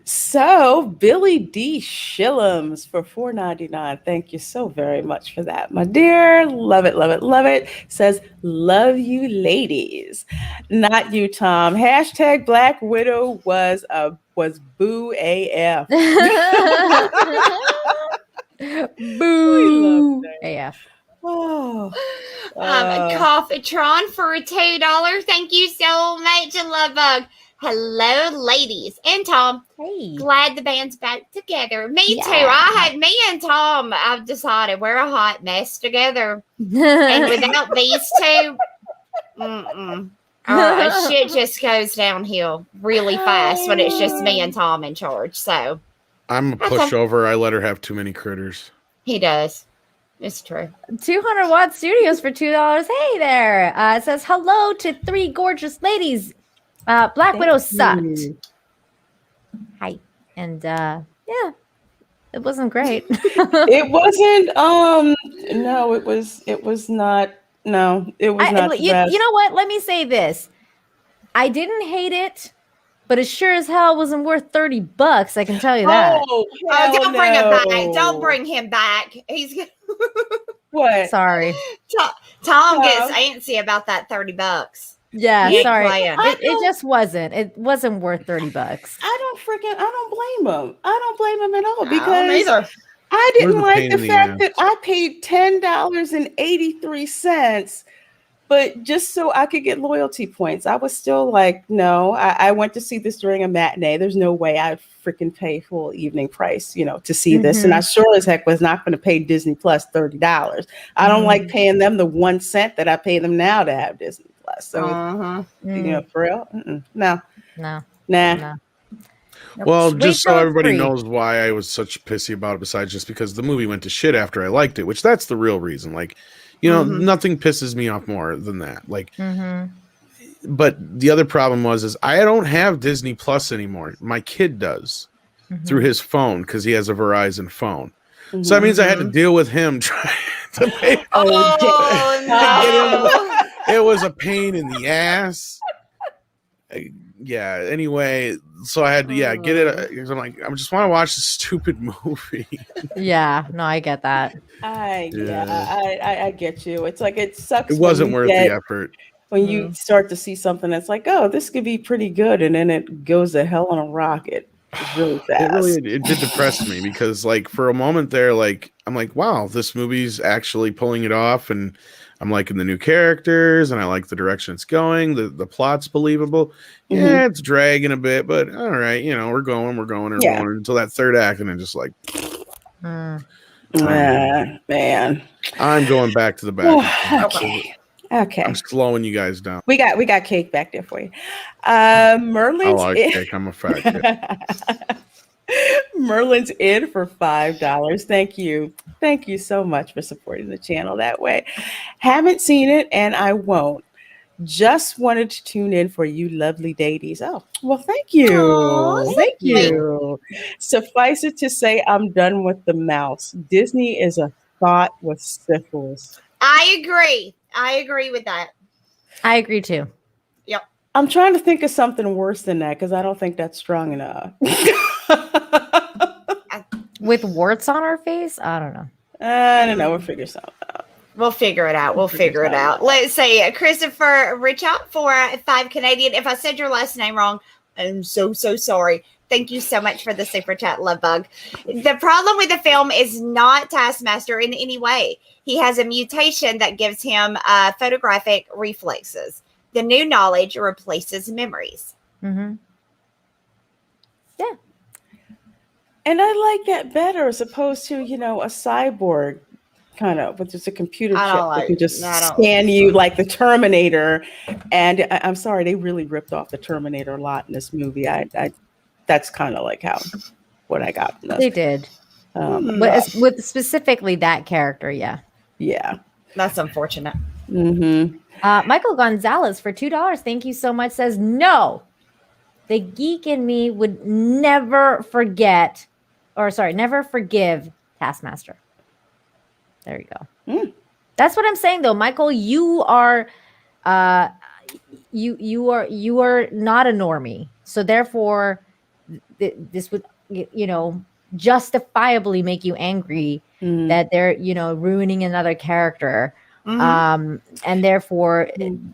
So Billy D. Shillams for $4.99. Thank you so very much for that, my dear. Love it, love it, love it. Says, love you, ladies. Not you, Tom. Hashtag Black Widow was boo AF. Boo AF. Oh, Coffeetron for $2. Thank you so much, Love Bug. Hello, ladies and Tom. Hey, glad the band's back together. Me too. Me and Tom, I've decided we're a hot mess together, and without these two, shit just goes downhill really fast when it's just me and Tom in charge. So I'm a pushover. I let her have too many critters. He does. It's true. 200 Watt Studios for $2. Hey there. It says hello to 3 gorgeous ladies. Black Widow sucked. Hi. And yeah, it wasn't great. It wasn't. No, it was not. No, it was not the best. You know what? Let me say this. I didn't hate it, but it sure as hell wasn't worth $30. I can tell you that. Oh, don't bring him back. Don't bring him back. He's what? Sorry. Tom gets antsy about that $30. Yeah, sorry. Playing. It just wasn't. It wasn't worth $30. I don't blame him. I don't blame him at all I because don't either. I didn't like the fact ass. that I paid $10.83, but just so I could get loyalty points. I was still like, no, I went to see this during a matinee. There's no way I'd freaking pay full evening price, to see this. And I sure as heck was not going to pay Disney Plus $30. I don't like paying them the 1 cent that I pay them now to have Disney Plus. So, for real? No. Nah. Well, Wait just so till it's everybody free. knows why I was such pissy about it, besides just because the movie went to shit after I liked it, which that's the real reason. Like, nothing pisses me off more than that. Like, but the other problem is I don't have Disney Plus anymore. My kid does through his phone because he has a Verizon phone. So that means I had to deal with him trying to pay. It was a pain in the ass. Anyway, so I had to get it because I'm like, I just want to watch this stupid movie. Yeah, no, I get that. I get you. It's like it sucks. It wasn't worth the effort. When you start to see something that's like, oh, this could be pretty good, and then it goes to hell on a rocket really fast. It did depress me because, like, for a moment there, like, I'm like, wow, this movie's actually pulling it off, and I'm liking the new characters, and I like the direction it's going. The plot's believable. Yeah, it's dragging a bit, but all right, we're going until that third act, and then just like, man, I'm going back to the back. Okay. I'm slowing you guys down. We got cake back there for you. Merlin's I like cake. I'm a fat kid. Merlin's in for $5. Thank you so much for supporting the channel that way. Haven't seen it and I won't. Just wanted to tune in for you lovely ladies. Oh, well, thank you. Aww, thank you. Suffice it to say, I'm done with the mouse. Disney is a thought with syphilis. I agree with that. I agree too. Yep. I'm trying to think of something worse than that because I don't think that's strong enough. With warts on our face? I don't know. We'll figure something out. We'll figure it out. Let's say Christopher, reach out for 5 Canadian. If I said your last name wrong, I'm so sorry. Thank you so much for the super chat, love bug. The problem with the film is not Taskmaster in any way. He has a mutation that gives him photographic reflexes. The new knowledge replaces memories. Yeah. And I like that better as opposed to, a cyborg kind of, with just a computer chip that can just scan you like the Terminator. And I'm sorry, they really ripped off the Terminator a lot in this movie. That's kind of like what I got from this. They did. But with specifically that character, yeah. Yeah. That's unfortunate. Michael Gonzalez for $2. Thank you so much. Says, no, the geek in me would never forgive Taskmaster. There you go. That's what I'm saying, though, Michael. You are, you are not a normie, so therefore, this would, justifiably make you angry that they're, ruining another character, and therefore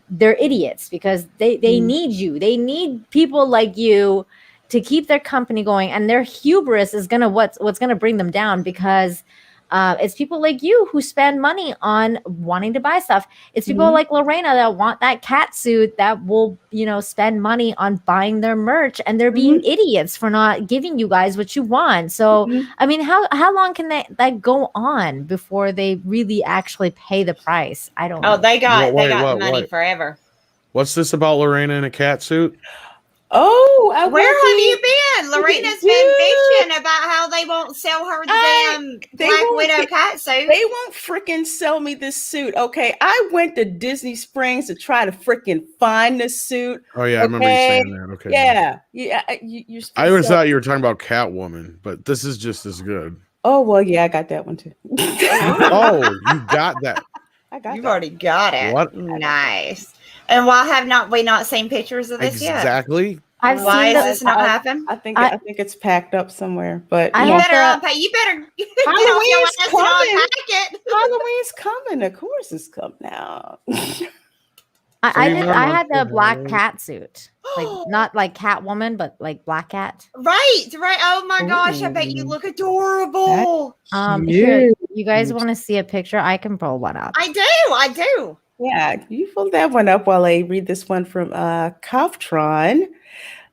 they're idiots because they need you. They need people like you to keep their company going, and their hubris is what's gonna bring them down because. It's people like you who spend money on wanting to buy stuff. It's people like Lorena that want that cat suit that will, spend money on buying their merch, and they're being idiots for not giving you guys what you want. So, I mean, how long can that go on before they really actually pay the price? I don't know. They got money forever. What's this about Lorena in a cat suit? Oh, I Where went have to- you been? Lorena's Dude. been bitching about how they won't sell her the damn they Black won't Widow get- cat suit. They won't freaking sell me this suit. Okay. I went to Disney Springs to try to freaking find this suit. Oh yeah, I remember you saying that. Okay. Yeah. You're I always thought you were talking about Catwoman, but this is just as good. Oh, well, yeah, I got that one too. Oh, you got that. I got You've that. already got it. What? Nice. And why have we not seen pictures of this yet? Exactly. I've Why seen is the, this not happen? I think it's packed up somewhere, but I You have better to- unpack. You better get off your Halloween's ass and coming. unpack it. Halloween's coming. Of course, it's coming out. I you did. were I on had the for black Halloween. cat suit, like not like Catwoman, but like black cat. Right. Oh my gosh! I bet you look adorable. Here, you guys want to see a picture? I can pull one up. I do. Yeah, you pull that one up while I read this one from Kaftron.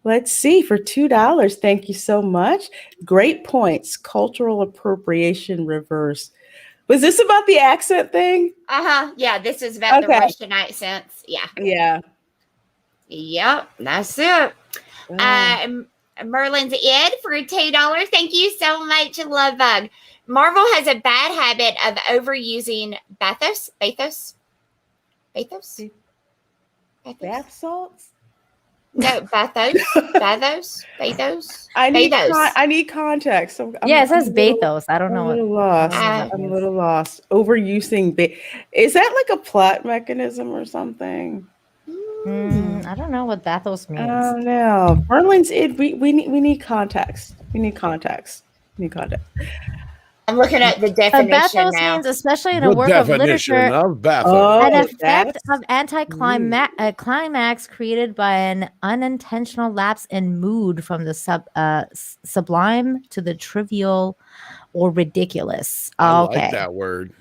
Let's see, for $2. Thank you so much. Great points. Cultural appropriation reverse. Was this about the accent thing? Yeah, this is about the Okay. Russian accents. Yeah. Yeah. Yep, that's it. Merlin's Ed for $2. Thank you so much, Love Bug. Marvel has a bad habit of overusing bathos. Bath salts? No, bathos. I need Bathos. I need context. Yeah, it says I'm a little- bathos. I don't I'm know a what. little lost. Ah. I'm a little lost. Overusing is that like a plot mechanism or something? I don't know what bathos means. Oh no, Merlin's it. We need context. We need context. I'm looking at the definition bathos now. means, especially in a The work of definition literature, of bathos. Oh, an effect that's- of climax created by an unintentional lapse in mood from the sublime to the trivial or ridiculous. I Okay. like that word.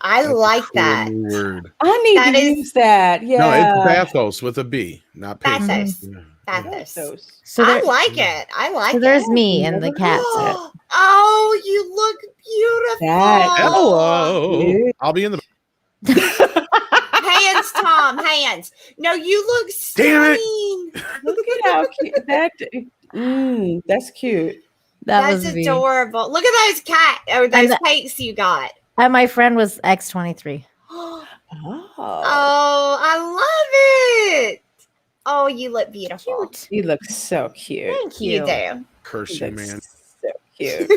I That's a like cool that. new word. I need That to is- use that. Yeah, No, it's bathos with a B, not pathos. Bathos. Yeah. Bathos. So, I there, like it. I like so it. there's me in the cat suit. Oh, you look beautiful. Hello. Dude. I'll be in the. Hands, Tom. Hands. No, you look Damn it. stunning. Look at how cute that. That's cute. That That's was me. adorable. Look at those those the- cakes you got. And my friend was X23. Oh, Oh, I love it. Oh, you look beautiful. you look so cute. Thank You you. do. Curse You you, look man. so cute.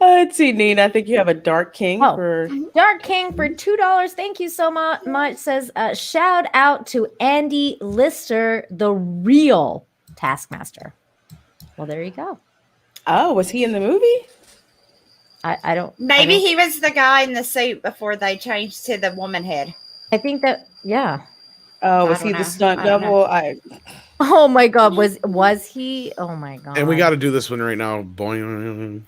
Let's see, Nina. I think you have a Dark King Oh. for. Dark King for $2. Thank you so much. Says shout out to Andy Lister, the real Taskmaster. Well, there you go. Oh, was he in the movie? I don't. Maybe I, don't- he was the guy in the suit before they changed to the woman head. I think that. Yeah. Oh, I was don't he know. the stunt I don't know. double? Oh my God. Was he? Oh my God. And we got to do this one right now. Boing.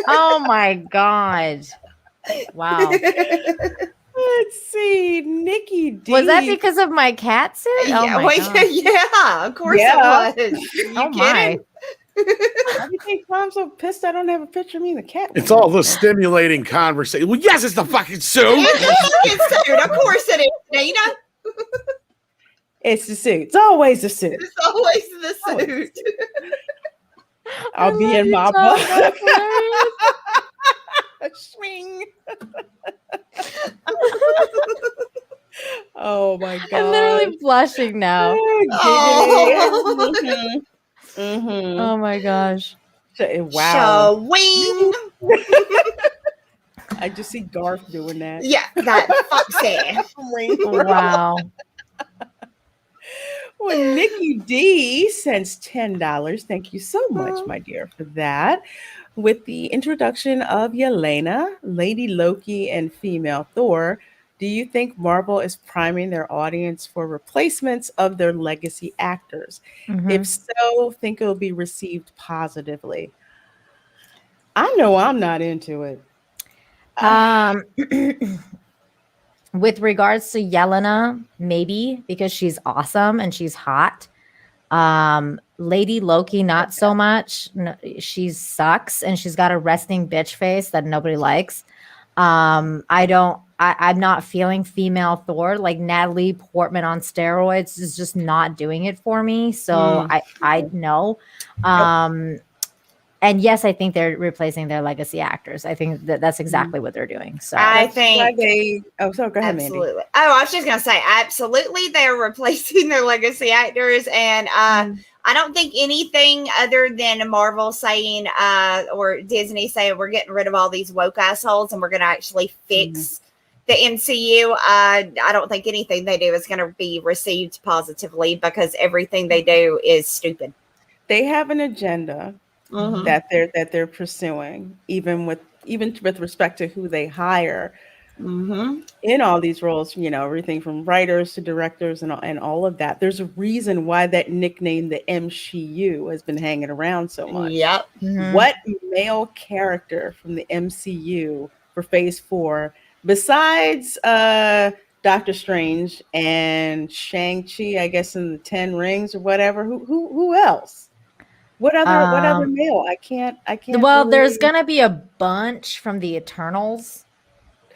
Oh my God. Wow. Let's see, Nikki D. Was that because of my cat suit? Oh Yeah, my wait, God. yeah, of course Yeah. it was. You Oh kidding? my. Why do you think I'm so pissed I don't have a picture of me in the cat? It's all the stimulating conversation. Well, yes, it's the fucking suit. It's a fucking suit. Of course it is, Nina. It's the suit. It's always the suit. It's always the suit. I'll be in my butt. swing. Oh my god! I'm literally blushing now. Oh. Mhm. Oh my gosh. Wow! Showing. I just see Garth doing that. Yeah, that foxy. Wow. Well, Nikki D sends $10. Thank you so much, my dear, for that. With the introduction of Yelena, Lady Loki, and female Thor, do you think Marvel is priming their audience for replacements of their legacy actors? Mhm. If so, think it will be received positively. I know I'm not into it. With regards to Yelena, maybe because she's awesome and she's hot. Lady Loki, not so much. No, she sucks and she's got a resting bitch face that nobody likes. I'm not feeling female Thor. Like Natalie Portman on steroids is just not doing it for me. So I know. And yes, I think they're replacing their legacy actors. I think that's exactly what they're doing. So I think go ahead, absolutely. Mandy. Oh, I was just gonna say absolutely. They're replacing their legacy actors, and I don't think anything other than Marvel saying or Disney saying we're getting rid of all these woke assholes and we're going to actually fix the MCU. I don't think anything they do is going to be received positively because everything they do is stupid. They have an agenda that they're pursuing, even with respect to who they hire in all these roles. You know, everything from writers to directors and all of that. There's a reason why that nickname, the MCU, has been hanging around so much. Yep. What male character from the MCU for Phase 4, besides Doctor Strange and Shang-Chi, I guess in the 10 Rings or whatever, who else? What other male? I can't. Well, really... there's gonna be a bunch from the Eternals.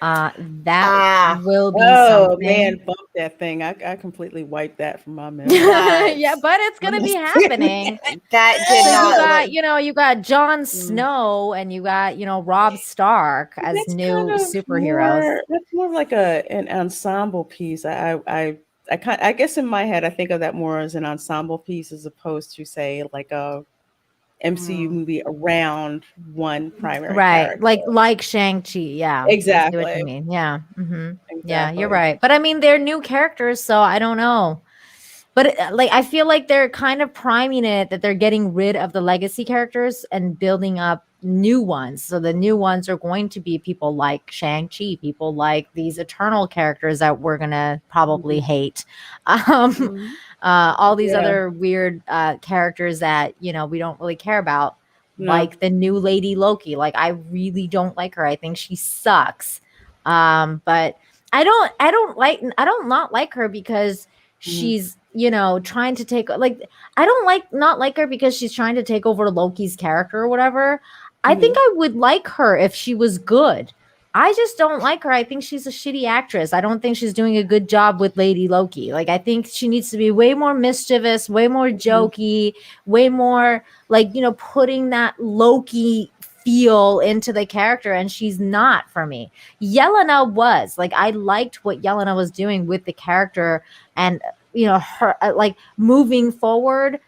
That will be something. Man, bump that thing. I completely wiped that from my memory. Yeah, but it's gonna be happening. That did not. You got Jon Snow and you got Robb Stark as new superheroes. That's more like an ensemble piece. I guess in my head I think of that more as an ensemble piece as opposed to say like a MCU movie around one primary character. like Shang-Chi. Yeah, exactly. I see what you mean. Yeah, exactly. Yeah, you're right. But I mean, they're new characters, so I don't know. But I feel like they're kind of priming it that they're getting rid of the legacy characters and building up new ones. So the new ones are going to be people like Shang-Chi, people like these Eternal characters that we're gonna probably hate. All these other weird characters that we don't really care about, like the new Lady Loki. Like I really don't like her. I think she sucks. But I don't not like her because she's trying to take I don't not like her because she's trying to take over Loki's character or whatever. I think I would like her if she was good. I just don't like her. I think she's a shitty actress. I don't think she's doing a good job with Lady Loki. Like, I think she needs to be way more mischievous, way more jokey, way more putting that Loki feel into the character, and she's not for me. Yelena was I liked what Yelena was doing with the character, and her moving forward.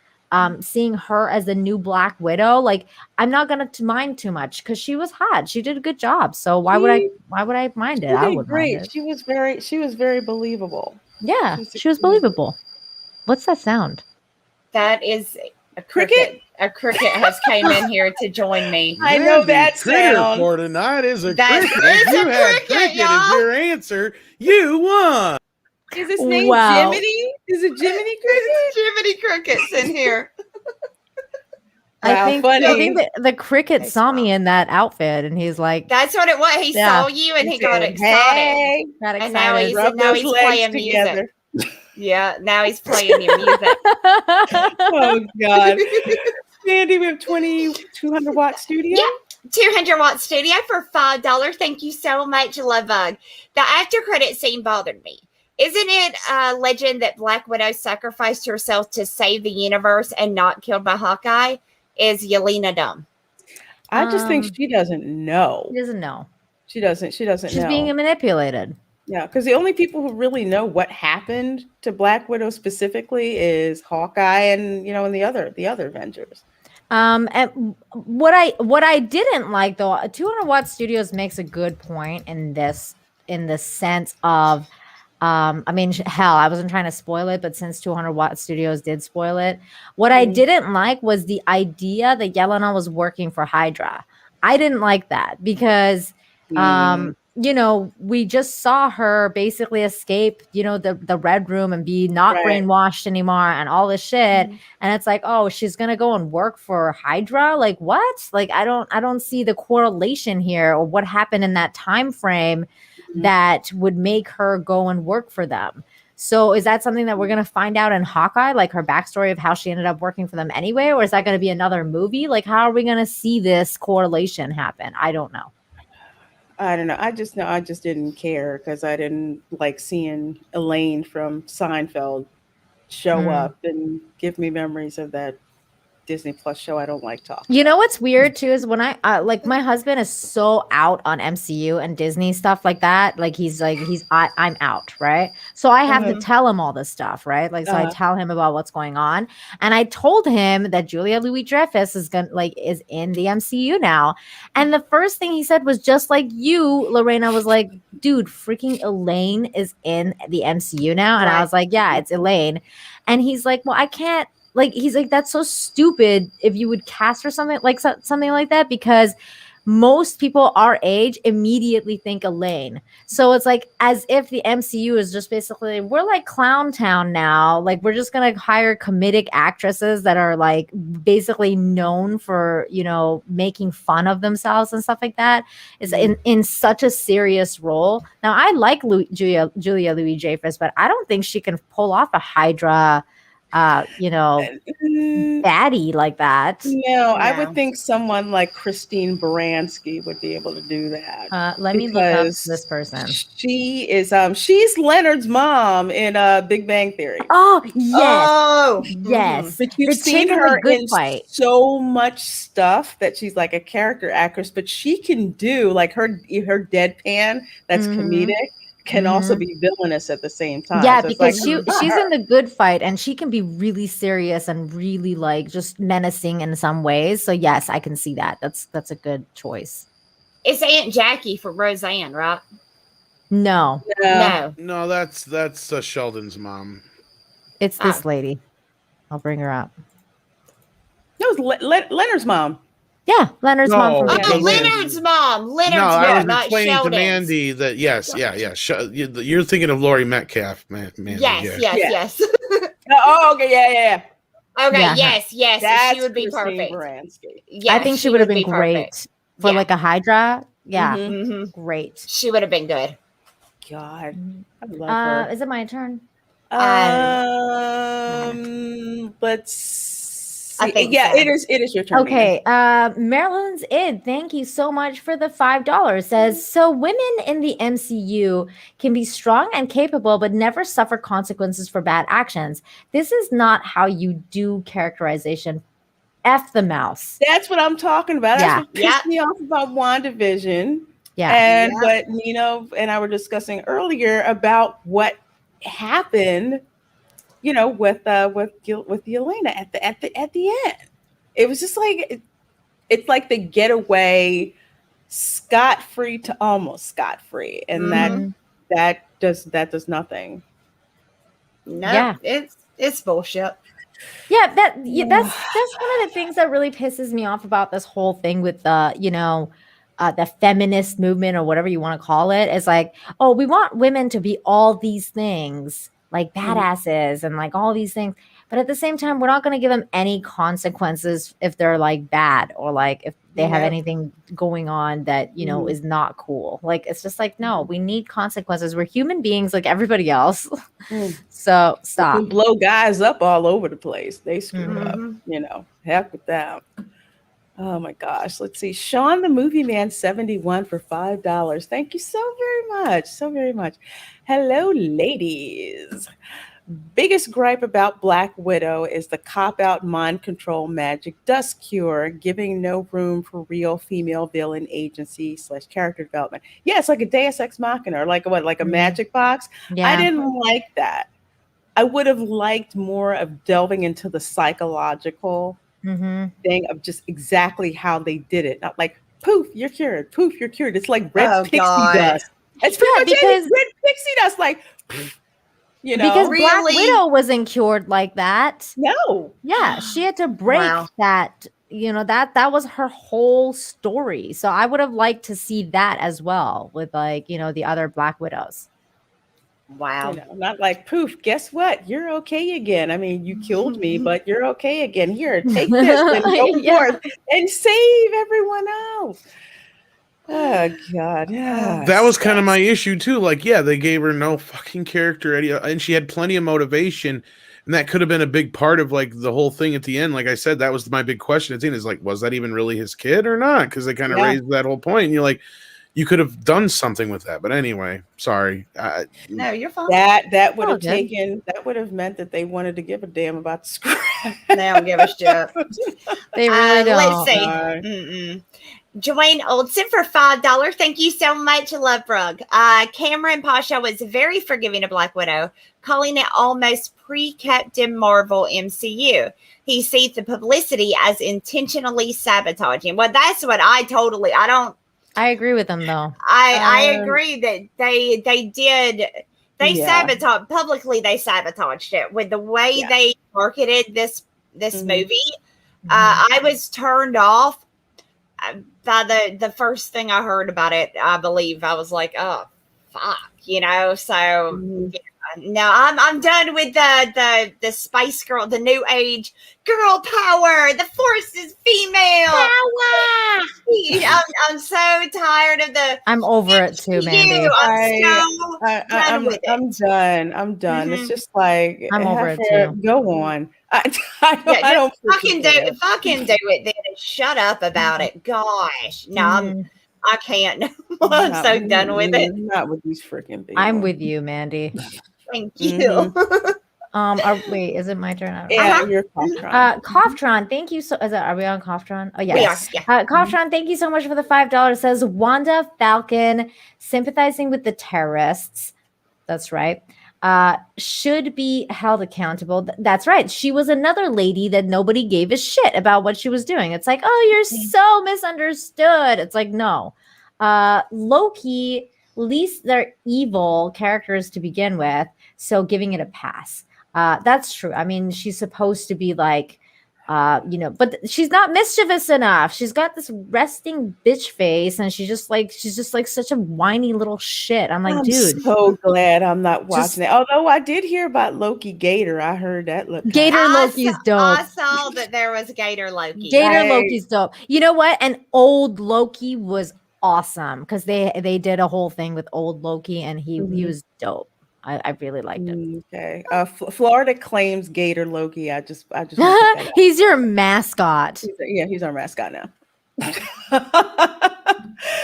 Seeing her as the new Black Widow, I'm not gonna mind too much because she was hot. She did a good job. So why would I mind it? I would mind it. She was very believable. Yeah, she was believable. What's that sound? That is a cricket. A cricket has came in here to join me. I know that sound. For tonight is a That cricket. is If a you had cricket, cricket y'all. as your answer, you won. Is his name Wow. Jiminy? Is it Jiminy Cricket? Jiminy Cricket's in here. Wow, I think the cricket saw me in that outfit, and he's like, That's what it was. He saw you and he got excited. Hey, got And excited. now he's playing music. Yeah, now he's playing your music. Oh God. Sandy, we have 200 watt studio. Yeah, 200 watt studio for $5. Thank you so much, Love Bug. The after credit scene bothered me. Isn't it a legend that Black Widow sacrificed herself to save the universe and not killed by Hawkeye? Is Yelena dumb? I just think she doesn't know. He doesn't know. She doesn't know. She's being manipulated. Yeah, because the only people who really know what happened to Black Widow specifically is Hawkeye and and the other Avengers. And what I didn't like though, 200 Watt Studios makes a good point in the sense of I mean, hell, I wasn't trying to spoil it, but since 200 Watt Studios did spoil it, what I didn't like was the idea that Yelena was working for Hydra. I didn't like that because, we just saw her basically escape, the Red Room and be not brainwashed anymore and all this shit. And it's like, oh, she's going to go and work for Hydra. Like what? I don't see the correlation here or what happened in that time frame that would make her go and work for them. So is that something that we're going to find out in Hawkeye, like her backstory of how she ended up working for them anyway? Or is that going to be another movie? How are we going to see this correlation happen? I don't know. I don't know. I just know I just didn't care because I didn't like seeing Elaine from Seinfeld show up and give me memories of that Disney Plus show I don't like talking You know about. what's weird too is when I like my husband is so out on MCU and Disney stuff like that. Like I'm out, right? So I have to tell him all this stuff, right? Like so I tell him about what's going on, and I told him that Julia Louis-Dreyfus is in the MCU now, and the first thing he said was just like you, Lorena, was like, "Dude, freaking Elaine is in the MCU now," and I was like, "Yeah, it's Elaine," and he's like, "Well, I can't." Like he's like, that's so stupid if you would cast her something like something like that, because most people our age immediately think Elaine. So it's like as if the MCU is just basically, we're like Clown Town now. Like we're just gonna hire comedic actresses that are like basically known for, you know, making fun of themselves and stuff like that. It's in such a serious role. Now I like Julia Louis-Dreyfus, but I don't think she can pull off a Hydra you know, baddie like that. No, I would think someone like Christine Baranski would be able to do that. Let me look up this person. She is she's Leonard's mom in Big Bang Theory. Oh yes, yes. But you've seen her in so much stuff that she's like a character actress, but she can do like her deadpan that's comedic can also be villainous at the same time. Yeah, so because she's in The Good Fight and she can be really serious and really like just menacing in some ways. So yes, I can see that. That's a good choice. It's Aunt Jackie for Roseanne, right? No, that's Sheldon's mom. It's this lady. I'll bring her up. No, it's Leonard's mom. Yeah, Leonard's mom. From Leonard's mom. Leonard's mom, not explaining Sheldon's. to Mandy that you're thinking of Laurie Metcalf, Mandy. Yes. Oh, okay, yeah. Okay, yes. That's she would be Christine perfect. Yes, I think she would have been great for like a Hydra. Yeah, great. She would have been good. God, I love her. Is it my turn? Let's. I think it is your turn. Okay. Marilyn's Id, thank you so much for the $5. Says, so women in the MCU can be strong and capable, but never suffer consequences for bad actions. This is not how you do characterization. F the mouse. That's what I'm talking about. That's what pissed me off about WandaVision. Yeah. And what Nino and I were discussing earlier about what happened, you know, with Yelena at the end. It was just like it's like they get away scot-free to almost scot-free, and that does nothing. No, it's bullshit. Yeah, that's one of the things that really pisses me off about this whole thing with the feminist movement or whatever you want to call it. Is like, oh, we want women to be all these things, like badasses and like all these things. But at the same time, we're not going to give them any consequences if they're like bad or like if they have anything going on that, you know, is not cool. Like, it's just like, no, we need consequences. We're human beings like everybody else. So stop. We blow guys up all over the place. They screw up, you know, heck with that. Oh my gosh. Let's see. Sean the Movie Man 71 for $5. Thank you so very much. So very much. Hello, ladies. Biggest gripe about Black Widow is the cop-out mind control magic dust cure, giving no room for real female villain agency / character development. Yeah, it's like a Deus Ex Machina, or like a magic box. Yeah. I didn't like that. I would have liked more of delving into the psychological thing of just exactly how they did it. Not like, poof, you're cured. Poof, you're cured. It's like red pixie dust. It's pretty much because red pixie dust, like, you know. Because Black Widow wasn't cured like that. No. Yeah, she had to break that. You know, that was her whole story. So I would have liked to see that as well with like, you know, the other Black Widows. Wow. You know, not like, poof, guess what? You're okay again. I mean, you killed me, but you're okay again. Here, take this and go forth and save everyone else. Oh, God. Yeah, that was kind of my issue, too. Like, yeah, they gave her no fucking character, and she had plenty of motivation, and that could have been a big part of, like, the whole thing at the end. Like I said, that was my big question at the end, is, like, was that even really his kid or not? Because they kind of raised that whole point, and you're like, you could have done something with that. But anyway, sorry. No, you're fine. That would Oh, have good. that would have meant that they wanted to give a damn about the script. They don't give a shit. They really don't. Let's see. Sorry. Dwayne Oldson for $5. Thank you so much, Love Rug. Cameron Pasha was very forgiving of Black Widow, calling it almost pre-Captain Marvel MCU. He sees the publicity as intentionally sabotaging. Well, that's what I don't. I agree with them though. I agree that they did. They Yeah. publicly. They sabotaged it with the way they marketed this movie. I was turned off by the first thing I heard about it. I believe I was like, oh fuck, So no, I'm done with the Spice Girl, the new age girl power. The Force is female power. I'm so tired of the. I'm over it too, Mandy. I'm done. I'm done. It's just like I'm over it too. Go on. I don't fucking do it. Fucking do it. Then shut up about it. Gosh, no, I can't. I'm so done with it. Not with these freaking people. I'm with you, Mandy. Thank you. Wait, is it my turn? Yeah, you're Coughtron. Coughtron, thank you so. Are we on Coughtron? Oh yes. We are, Coughtron, thank you so much for the $5. Says Wanda Falcon sympathizing with the terrorists. That's right. Should be held accountable. That's right. She was another lady that nobody gave a shit about what she was doing. It's like, oh, you're so misunderstood. It's like, no. Loki, at least they're evil characters to begin with, so giving it a pass. That's true. I mean, she's supposed to be like, but she's not mischievous enough. She's got this resting bitch face, and she's just like such a whiny little shit. I'm like, dude. So glad I'm not watching it. Although I did hear about Loki Gator. I heard that Gator Loki's dope. I saw that there was Gator Loki. Gator Loki's dope. You know what? And old Loki was awesome because they did a whole thing with old Loki, and he was dope. I really liked it. Okay. Florida claims Gator Loki. I just he's your mascot. He's our mascot now.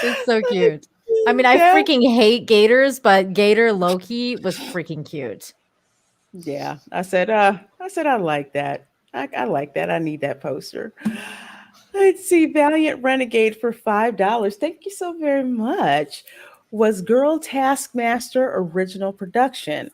It's so cute. I mean, I freaking hate gators, but Gator Loki was freaking cute. Yeah. I said I like that. I like that. I need that poster. Let's see. Valiant Renegade for $5. Thank you so very much. Was Girl Taskmaster original production?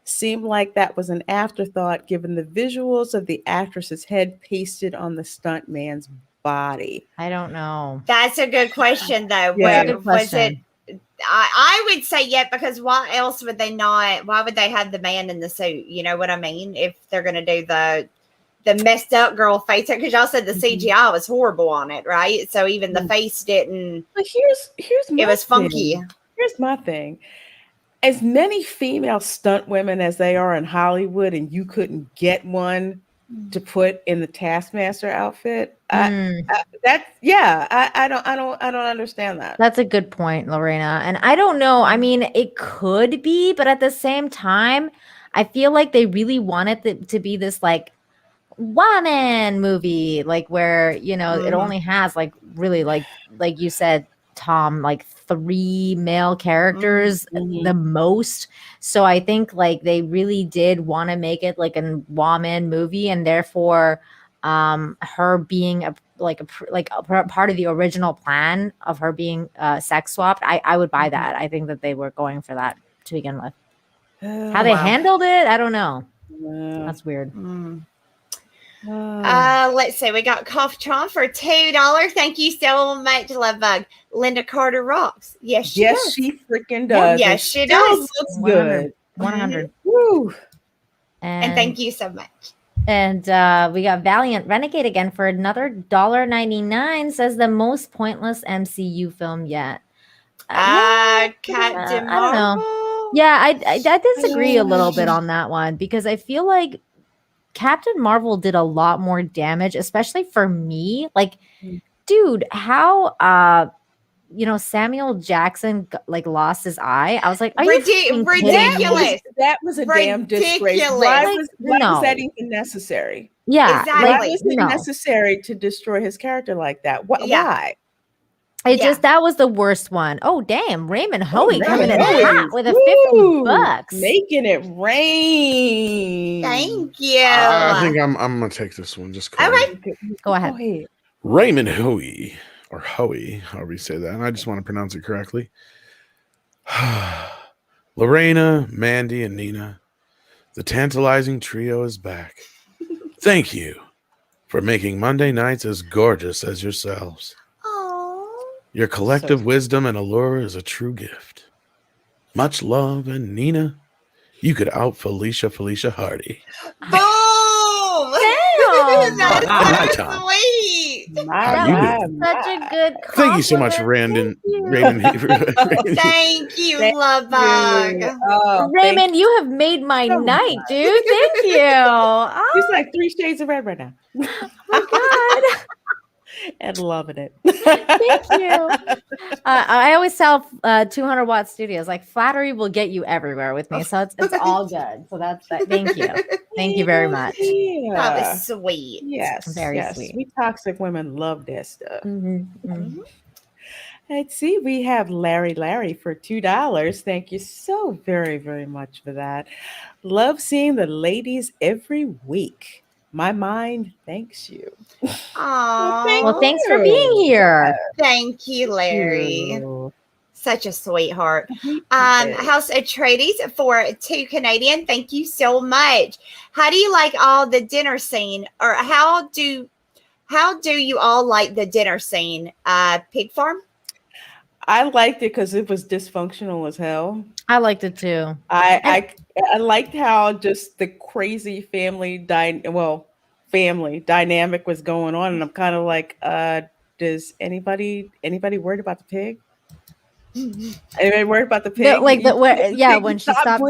Seemed like that was an afterthought given the visuals of the actress's head pasted on the stuntman's body. I don't know. That's a good question, though. Yeah, Was it? I would say because why else would they not? Why would they have the man in the suit? You know what I mean? If they're going to do the messed up girl face, because y'all said the CGI was horrible on it, right? So even the face didn't. But here's my it was funky. thing. Here's my thing. As many female stunt women as they are in Hollywood, and you couldn't get one to put in the Taskmaster outfit. I don't understand that. That's a good point, Lorena. And I don't know. I mean, it could be, but at the same time, I feel like they really wanted it to be this like woman movie, like where it only has like really like you said, Tom, like 3 male characters the most. So I think like they really did want to make it like a woman movie, and therefore her being a part of the original plan of her being sex swapped, I would buy that. I think that they were going for that to begin with. How they handled it, I don't know. That's weird. Let's see. We got Cough Tron for $2. Thank you so much, Love Bug. Linda Carter rocks. Yes, she does. She freaking does. Yes, she does. Looks good. 100. Woo. And thank you so much. And we got Valiant Renegade again for another $1.99. Says the most pointless MCU film yet. Captain Marvel. I don't know. Yeah, I disagree a little bit on that one because I feel like Captain Marvel did a lot more damage, especially for me. Like, dude, how Samuel Jackson like lost his eye. I was like, are you ridiculous? That was a damn disgrace. Why was that even necessary? Yeah, exactly. Why was it necessary to destroy his character like that? Why? That was the worst one. Oh, damn. Raymond Hoey coming in Hoey. hot with a Woo! $50. Making it rain. Thank you. I think I'm gonna take this one. Just call Okay. Go ahead. Raymond Hoey, or Hoey, however you say that. And I just want to pronounce it correctly. Lorena, Mandy, and Nina, the tantalizing trio is back. Thank you for making Monday nights as gorgeous as yourselves. Aww. Your collective wisdom and allure is a true gift. Much love, and Nina, you could out Felicia Hardy. Boom! Damn. That's so Tom. sweet. How you doing? Such a good Thank you so much, compliment. Raymond. Thank you, Thank love bug. Oh, Raymond, you have made my so night, much. dude. Thank you. Oh, It's like 3 shades of red right now. my God. And loving it. Thank you. I always tell 200-watt studios, like, flattery will get you everywhere with me. So it's all good. So that's that. Thank you. Thank you very much. That was sweet. Yes. Very yes. sweet. We toxic women love that stuff. Mm-hmm. Let's see. We have Larry for $2. Thank you so very, very much for that. Love seeing the ladies every week. My mind thanks you. Aww. Well, thanks for being here. Thank you, Larry. You. Such a sweetheart. Yes. House Atreides for $2 Canadian. Thank you so much. How do you like all the dinner scene, or how do you all like the dinner scene? Pig farm. I liked it because it was dysfunctional as hell. I liked it too. I liked how just the crazy family dynamic was going on, and I'm kind of like, does anybody worried about the pig? Anybody worried about the pig? When he stops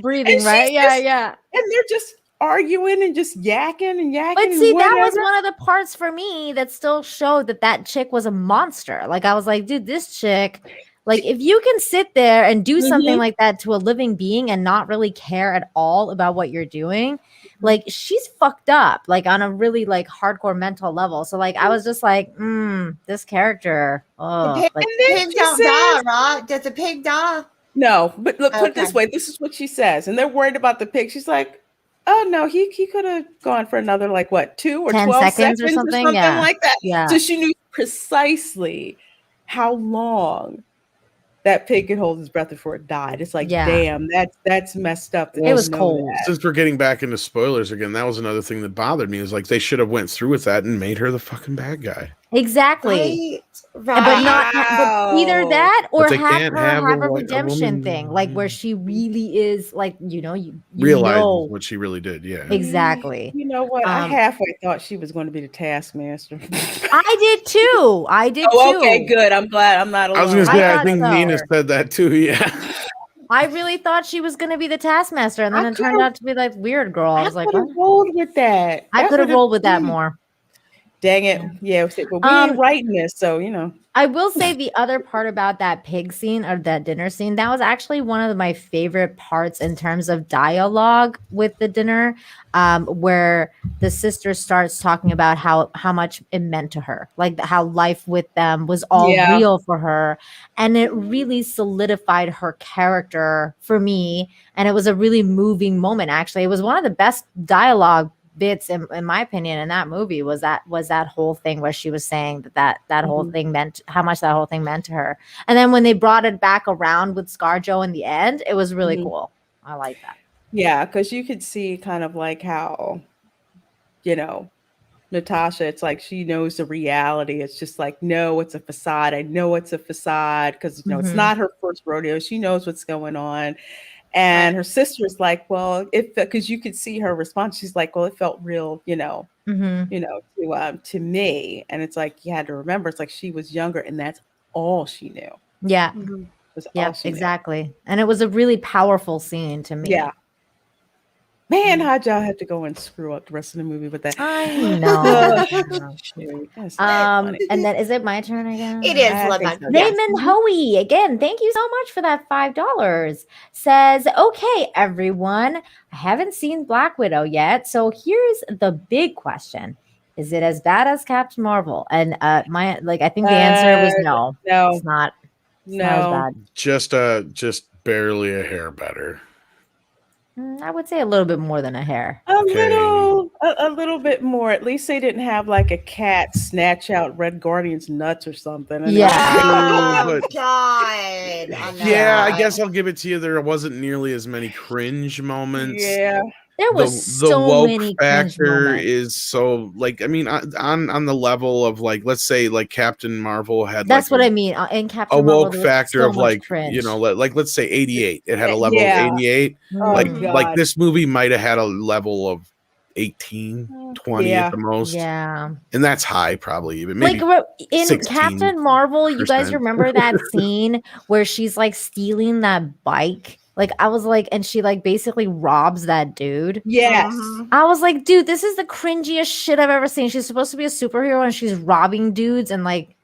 breathing, and right? she's and they're just arguing and just yakking. But see, that was one of the parts for me that still showed that chick was a monster. Like, I was like, dude, this chick, like, if you can sit there and do something like that to a living being and not really care at all about what you're doing, like, she's fucked up, like, on a really, like, hardcore mental level. So, like, I was just like, this character. Oh, The like, pig don't die, right? Does the pig die? No, but look, put it this way. This is what she says. And they're worried about the pig. She's like, oh no, he could have gone for another, like, what, 2 or 12 seconds or something like that. Yeah. So she knew precisely how long that pig could hold his breath before it died. It's like, damn, that's messed up. It was cold. Since we're getting back into spoilers again, that was another thing that bothered me, is like they should have went through with that and made her the fucking bad guy. Exactly. Right. But not either that or have her have a like, redemption thing, like where she really is, like, you realize know what she really did. Yeah, exactly. You know what? I halfway thought she was going to be the taskmaster. I did too. Okay, good. I'm glad I'm not alone. I was going to say, I think so. Nina said that too. Yeah. I really thought she was going to be the taskmaster, and then it turned out to be like weird girl. I was like, could have rolled with that. I could have rolled with that more. Dang it. Yeah, but we ain't writing this, so, you know. I will say the other part about that pig scene, or that dinner scene, that was actually one of my favorite parts in terms of dialogue with the dinner, where the sister starts talking about how much it meant to her, like how life with them was all real for her. And it really solidified her character for me. And it was a really moving moment, actually. It was one of the best dialogue bits in my opinion in that movie, was that whole thing where she was saying that whole thing meant, how much that whole thing meant to her. And then when they brought it back around with ScarJo in the end, it was really cool. I like that. Yeah, because you could see kind of like how, you know, Natasha, it's like she knows the reality. It's just like, no, it's a facade. I know it's a facade because, you know, it's not her first rodeo. She knows what's going on. And her sister's like, well, because you could see her response. She's like, well, it felt real, you know, to me. And it's like, you had to remember, it's like she was younger and that's all she knew. Yeah. Yeah, exactly. And it was a really powerful scene to me. Yeah. Man, how'd y'all have to go and screw up the rest of the movie with that? I know. And then is it my turn again? It is. Raymond Hoey, again, thank you so much for that $5. Says, okay, everyone, I haven't seen Black Widow yet. So here's the big question. is it as bad as Captain Marvel? And I think the answer was no. No. It's not. It's No. not as bad. Just barely a hair better. I would say a little bit more than a hair. A little bit more. At least they didn't have like a cat snatch out Red Guardian's nuts or something. Yeah. Oh, But- God. Yeah, I guess I'll give it to you. There wasn't nearly as many cringe moments. Yeah. There was the so woke many cringe factor moments. is so like I mean on the level of like let's say like Captain Marvel had That's like what I mean. In Captain a Marvel, woke there was factor so of much like cringe. you know like let's say 88 it had a level Yeah. of 88 Oh, like God. this movie might have had a level of 18 20 Yeah. at the most Yeah. and that's high probably even maybe Like in 16%. Captain Marvel, you guys remember that scene where she's like stealing that bike? Like I was like, and she like basically robs that dude. Yes. I was like, dude, this is the cringiest shit I've ever seen. She's supposed to be a superhero and she's robbing dudes and like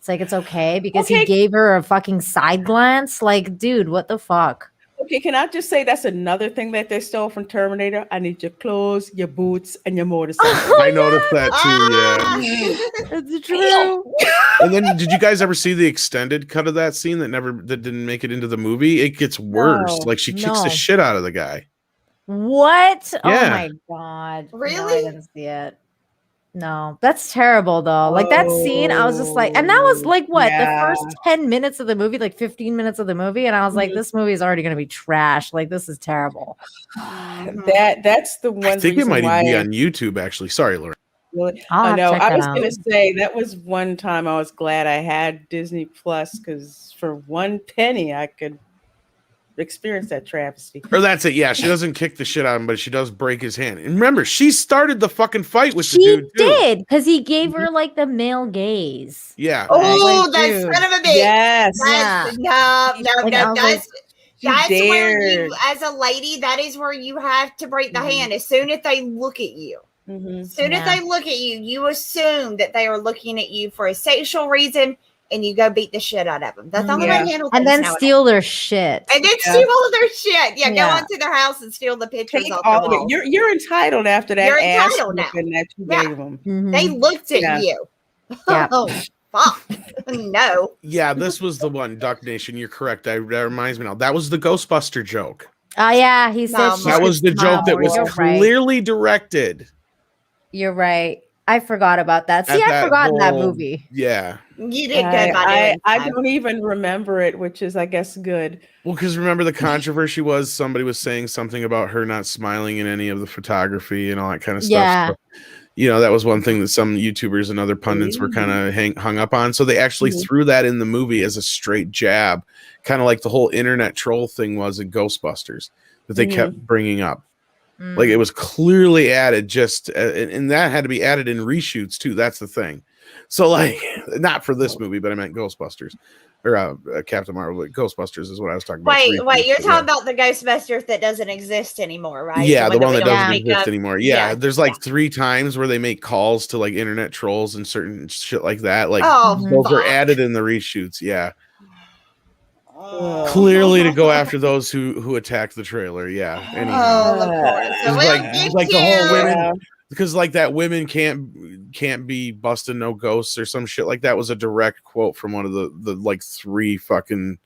it's okay because he gave her a fucking side glance. Like, dude, what the fuck? Okay, can I just say that's another thing that they stole from Terminator? I need your clothes, your boots, and your motorcycle. I noticed that too It's true. and then did you guys ever see the extended cut of that scene that didn't make it into the movie? It gets worse. No. Like she kicks the shit out of the guy. What? Yeah. Oh my god. Really? No, I didn't see it. No, that's terrible though. Like that scene, I was just like, and that was like what the first 10 minutes of the movie, like 15 minutes of the movie, and I was like, this movie is already gonna be trash. Like this is terrible. That's the one. I think it reason might why even be on YouTube actually. Sorry, Laura. I'll I know. check I that was out. gonna say that was one time I was glad I had Disney Plus because for one penny I could experience that travesty. Or that's it. Yeah, she doesn't kick the shit out of him, but she does break his hand. And remember, she started the fucking fight with the She dude too. did because he gave her like the male gaze. Yeah. Oh, Like, that dude. son of a bitch. Yes. That's, no, Like, I was like, that's where dared. you, as a lady, that is where you have to break the hand. As soon as they look at you, as soon as they look at you, you assume that they are looking at you for a sexual reason, and you go beat the shit out of them. That's the only way to handle and things then nowadays. steal their shit. And then steal all of their shit. Yeah, Yeah. go onto their house and steal the pictures Take off all the of it. wall. You're entitled after that. You're ass entitled now. whooping that you Yeah. gave them. They looked at Yeah. you. Yeah. Oh, fuck. No. Yeah, this was the one, Duck Nation. You're correct. That reminds me now. That was the Ghostbuster joke. Oh yeah, he said No, she That could was the smile joke that more. was You're right. clearly directed. You're right. I forgot about that. See, at I that forgot that whole- movie. Yeah. You did good by doing I so. don't even remember it, which is, I guess, good. Well, because remember the controversy was somebody was saying something about her not smiling in any of the photography and all that kind of stuff. Yeah. So, you know, that was one thing that some YouTubers and other pundits were kind of hung up on. So they actually threw that in the movie as a straight jab, kind of like the whole internet troll thing was in Ghostbusters that they kept bringing up. Like it was clearly added just, and that had to be added in reshoots too. That's the thing. So like, not for this movie, but I meant Ghostbusters or Captain Marvel. But Ghostbusters is what I was talking about. Wait, you're Reshoots, talking about the Ghostbusters that doesn't exist anymore, right? Yeah, the one we that don't doesn't make exist up- anymore. Yeah, there's like 3 times where they make calls to like internet trolls and certain shit like that. Like those are added in the reshoots. Yeah, clearly to go after those who attacked the trailer. Yeah. Anyhow. Oh, of course. So It's like the whole women because like that women can't be busting no ghosts or some shit like that was a direct quote from one of the like 3 fucking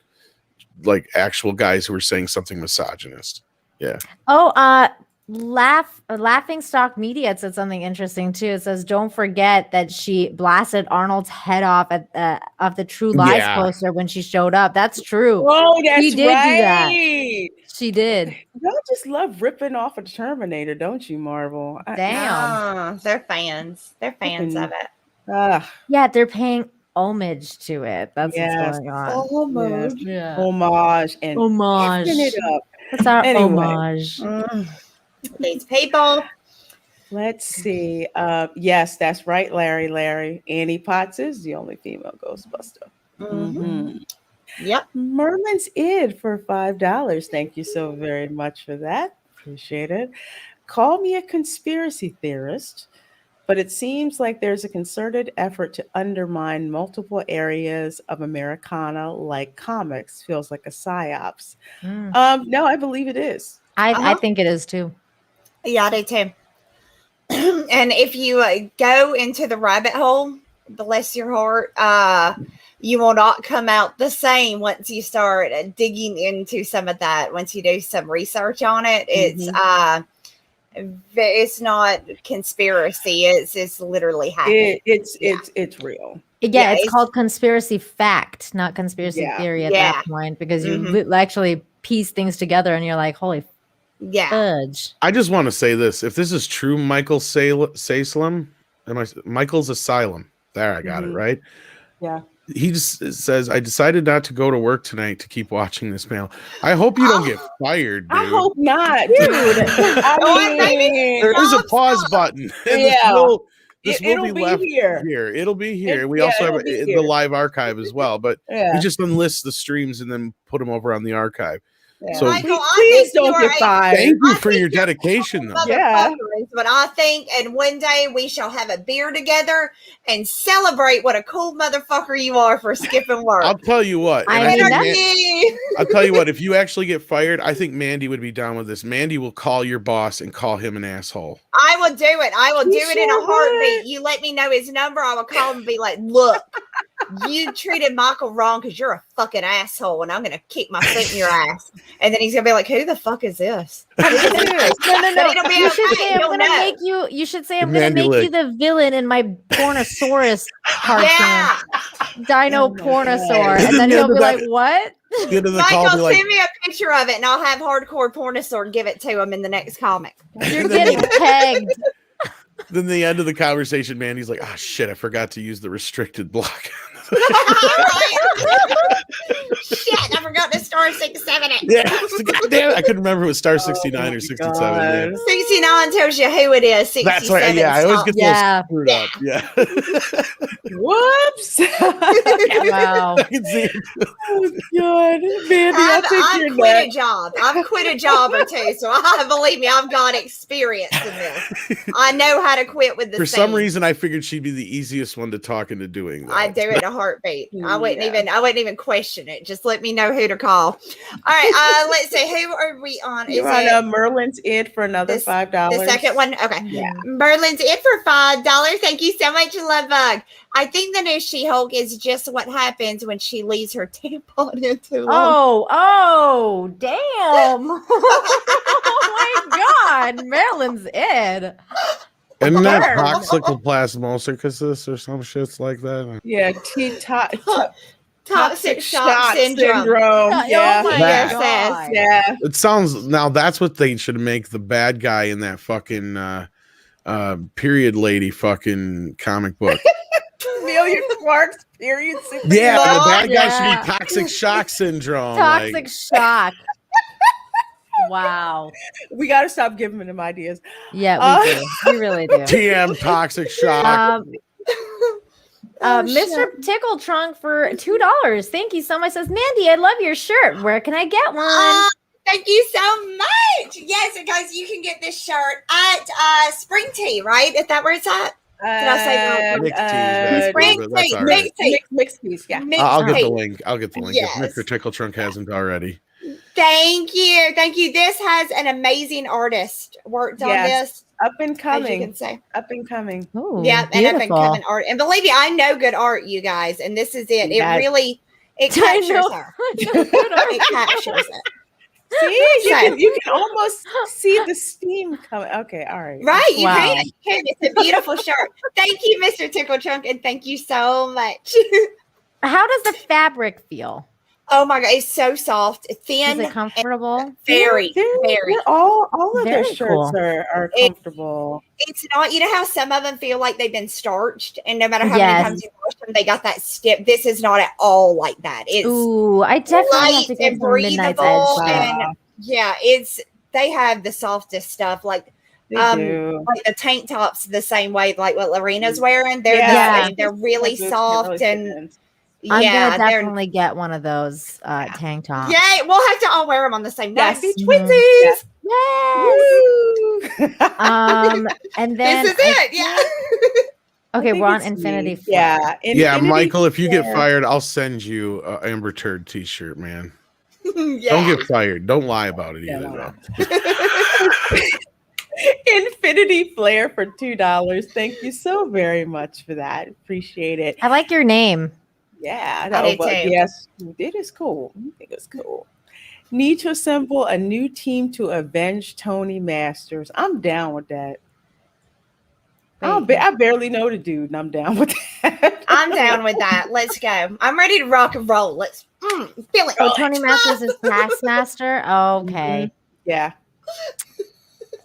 like actual guys who were saying something misogynist. Yeah. Oh, Laughing Stock Media said something interesting too. It says, "Don't forget that she blasted Arnold's head off at of the True Lies poster when she showed up." That's true. Oh, that's She did do that. right. She did. Y'all just love ripping off a Terminator, don't you, Marvel? Damn. They're fans. They're fans of it. Yeah, they're paying homage to it. That's Yes. what's going on. Homage. Yeah. Homage and Homage. effing it up. That's our Anyway. homage. These people. Let's see. Yes, that's right, Larry. Annie Potts is the only female Ghostbuster. Yep. Merman's Id for $5. Thank you so very much for that. Appreciate it. Call me a conspiracy theorist, but it seems like there's a concerted effort to undermine multiple areas of Americana, like comics. Feels like a psyops. No, I believe it is. I think it is too. Yeah, I do too. And if you go into the rabbit hole, bless your heart, you will not come out the same once you start digging into some of that. Once you do some research on it, it's not conspiracy. It's literally happening. It's real. Yeah, it's called conspiracy fact, not conspiracy theory at that point, because you actually piece things together and you're like, holy fudge. I just want to say this. If this is true, Michael Salem, Michael's Asylum. There, I got it, right? Yeah. He just says, I decided not to go to work tonight to keep watching this mail. I hope you don't get fired, dude. I hope not, dude. There is a pause button. And this will be left here. It'll be here. We also have the live archive as well, but we just unlist the streams and then put them over on the archive. Yeah. So Michael, please don't get fired. Thank you for your dedication, though. Yeah, but I think, and one day we shall have a beer together and celebrate what a cool motherfucker you are for skipping work. I'll tell you what. I'll tell you what. If you actually get fired, I think Mandy would be down with this. Mandy will call your boss and call him an asshole. I will do it. I will do it in a heartbeat. You let me know his number. I will call him and be like, look, you treated Michael wrong because you're a fucking asshole, and I'm going to kick my foot in your ass. And then he's going to be like, who the fuck is this? No. You should say, I'm going to make you, you should say, I'm going to make you the villain in my Pornosaurus cartoon. Dino Pornosaur. And then he'll be like, what? Michael, send me a picture of it, and I'll have Hardcore Pornosaur give it to him in the next comic. You're getting pegged. Then the end of the conversation, Mandy's like, shit, I forgot to use the restricted block. Shit, I forgot to star 67 it. Yeah, damn it, I couldn't remember if it was star 69 or 67. Yeah. 69 tells you who it is. 67. That's right. Yeah, I always get those screwed up. Yeah. Whoops. Wow. I can see it. Oh, God. Mandy, I've quit a job. I've quit a job or two, so believe me, I've got experience in this. I know how to quit with the For some reason, I figured she'd be the easiest one to talk into doing that. I'd do it in a heartbeat. I wouldn't even question it. Just let me know who to call. All right, let's see. Who are we on? You're on Merlin's Id for another $5. The second one? Okay. Yeah. Merlin's Id for $5. Thank you so much, Lovebug. I think the new She-Hulk is just what happens when she leaves her tampon in too long. Oh, damn. Oh my God. Marilyn's Id. Isn't that toxicoplasmosis or some shits like that? Yeah, toxic shock syndrome. Yeah. Oh my God. Yeah. It sounds, now that's what they should make the bad guy in that fucking period lady fucking comic book. Amelia Clark's period syndrome. Yeah, the bad guy should be toxic shock syndrome. Toxic shock. Wow. We got to stop giving them ideas. Yeah, we do. We really do. TM toxic shock. Mr. Tickle Trunk for $2. Thank you so much. Says, Mandy, I love your shirt. Where can I get one? Thank you so much. Yes, guys, you can get this shirt at Spring Tea, right? Is that where it's at? Did I say that? Mixed teas. Yeah. I'll get the link. Yes. If Mr. Tickle Trunk hasn't already. Thank you. This has an amazing artist worked on this. Up and coming. As you can say. Up and coming. Ooh, yeah, beautiful. and up and coming art. And believe me, I know good art, you guys. And this is it. It captures her. It captures it. See, you can almost see the steam coming. Okay, all right. Right, you can. It's a beautiful shirt. Thank you, Mr. Tickle Trunk, and thank you so much. How does the fabric feel? Oh my God, it's so soft, thin. Is it comfortable? Very. All of their Very shirts cool. are comfortable. It's not, you know how some of them feel like they've been starched, and no matter how many times you wash them, they got that stiff. This is not at all like that. It's I definitely have light to get and some Midnight's breathable, Edge. and yeah, they have the softest stuff. Like like the tank tops the same way, like what Lorena's wearing. They're the same. They're really soft and. I'm gonna definitely get one of those tank tops. Yay! We'll have to all wear them on the same night. Yes. Twinsies. Yes. And then this is it. Yeah. Okay, we're on Infinity. Yeah. Michael, if you get fired, I'll send you a Amber Turd t-shirt, man. Don't get fired. Don't lie about it either, though. Infinity Flare for $2. Thank you so very much for that. Appreciate it. I like your name. Yeah, I do too. yes, it is cool. I think it's cool. Need to assemble a new team to avenge Tony Masters. I'm down with that. I barely know the dude, and I'm down with that. I'm down with that. Let's go. I'm ready to rock and roll. Let's feel it. Oh, Tony Masters is Taskmaster. Oh, okay. Yeah.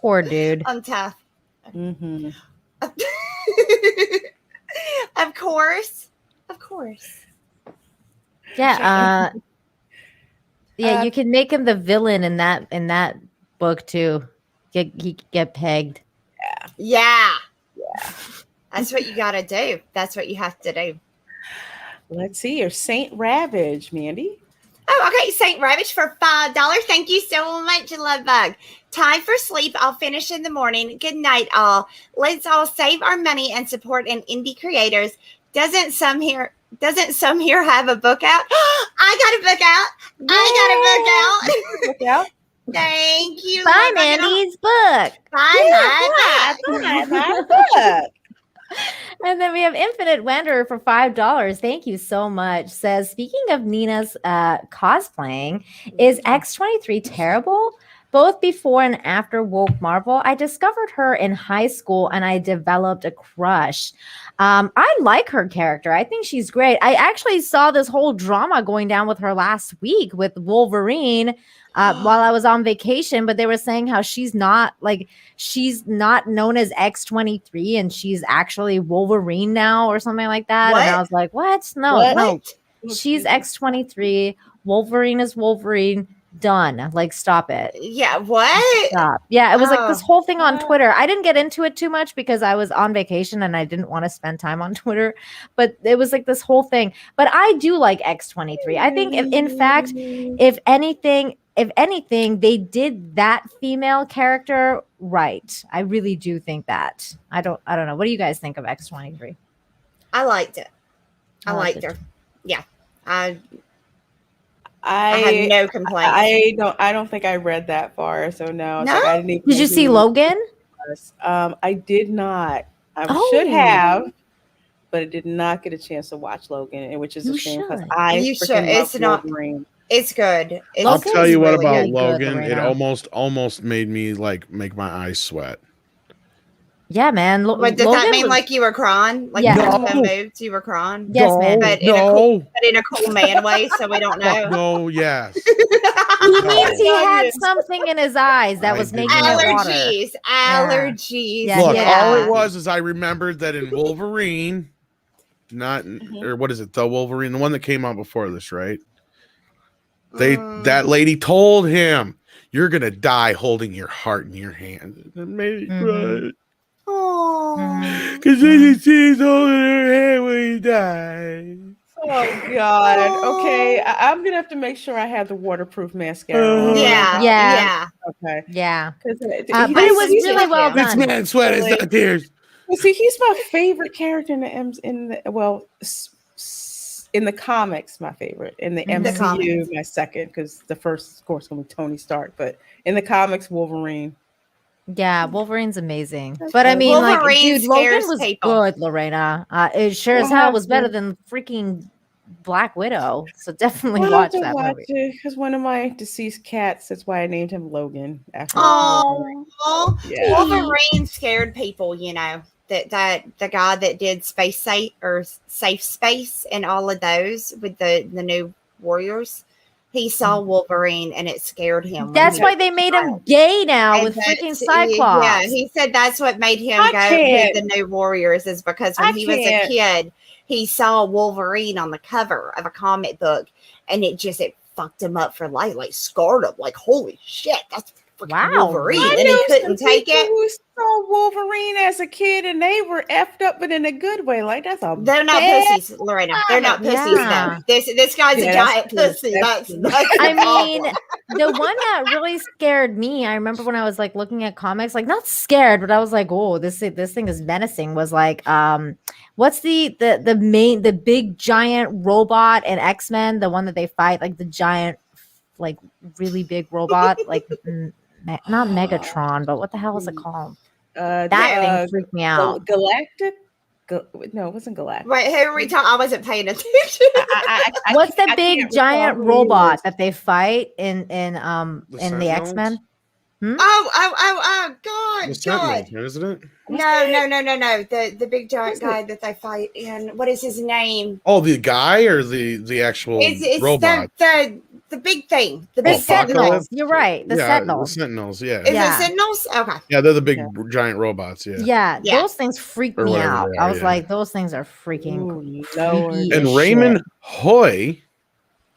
Poor dude. I'm tough. Mm-hmm. Of course. Yeah. You can make him the villain in that book too. He could get pegged. Yeah. That's what you got to do. That's what you have to do. Let's see here. Saint Ravage, Mandy. Oh, okay. Saint Ravage for $5. Thank you so much, Love Bug. Time for sleep. I'll finish in the morning. Good night, all. Let's all save our money and support an indie creators. Doesn't some here have a book out? I got a book out. Look out. Thank you. Bye, Love Bug. Mandy's book. Bye. Bye. And then we have Infinite Wanderer for $5. Thank you so much. Says, speaking of Nina's cosplaying, is X-23 terrible? Both before and after Woke Marvel, I discovered her in high school and I developed a crush. I like her character. I think she's great. I actually saw this whole drama going down with her last week with Wolverine while I was on vacation, but they were saying how she's not known as X-23 and she's actually Wolverine now or something like that. What? And I was like, what? No. She's X-23. Wolverine is Wolverine. Done. Like, stop it. Yeah, what? Stop. Yeah, it was like this whole thing on Twitter. I didn't get into it too much because I was on vacation and I didn't want to spend time on Twitter, but it was like this whole thing. But I do like X-23. I think if anything, they did that female character right. I really do think that. I don't know. What do you guys think of X-23? I liked it. I liked her. Yeah. I have no complaints. I don't think I read that far, so no. No? Like I didn't even Did you see Logan? I did not. I should have, but I did not get a chance to watch Logan, which is a shame because You should. It's not. Wolverine. It's good. I'll tell you what about good, Logan. Lorena. It almost made me make my eyes sweat. Yeah, man. But does that mean like you were crying? Like Yeah. you moved, you were crying? Yes, man. But in a cool man way, so we don't know. No, yes. He means he had something in his eyes that was making it water. Allergies. Yeah. Look, Yeah. all it was is I remembered that in Wolverine, or what is it? The Wolverine, the one that came out before this, right? That lady told him, "You're gonna die holding your heart in your hand." It made me cry. Oh. Because then she's holding her hand when he dies. Oh God. Okay, I'm gonna have to make sure I have the waterproof mascara. on. Yeah. Okay. Yeah. But it was really well done. This man's sweat is not tears. Well, see, he's my favorite character in the comics, my favorite. In the MCU, my second, because the first, of course, gonna be Tony Stark. But in the comics, Wolverine. Yeah, Wolverine's amazing. But I mean, Wolverine Logan was good, Lorena. It sure as hell was better than freaking Black Widow. So definitely watch that movie. Because one of my deceased cats, that's why I named him Logan. After Wolverine scared people, you know. That the guy that did Safe Space and all of those with the new Warriors. He saw Wolverine and it scared him. That's why they made him gay now with freaking Cyclops. Yeah, he said that's what made him go with the new Warriors is because when he was a kid, he saw Wolverine on the cover of a comic book and it fucked him up for life, like scarred him. Like, holy shit, that's Wolverine. And he couldn't take it. Who saw Wolverine as a kid and they were effed up, but in a good way. Like they're not pussies, Lorena. They're not pussies though. This guy's a giant pussy. That's I mean, the one that really scared me, I remember when I was like looking at comics, like not scared, but I was like, oh, this thing is menacing. Was like, what's the big giant robot in X-Men, the one that they fight, like the giant, like really big robot, like not Megatron, but what the hell is it called? That thing freaked me out. Galactic. No, it wasn't Galactic. Wait, who are we talking? I wasn't paying attention. What's the I big can't giant recall who he robot is. that they fight in the Sentinels? X-Men? Oh, The God. Sentinel, isn't it? No. The big giant guy that they fight in. What is his name? Oh, the guy or the actual It's robot? the big thing. The The big Sentinel. Sentinels. You're right. The The Sentinels. Sentinels, yeah. Is Yeah. it Sentinels? Okay. Yeah, they're the big giant robots, yeah. Yeah, Yeah. those things freaked Or me whatever out. they I are, was yeah. like, those things are freaking Ooh, Lord. creepy. And as Raymond shit. Hoy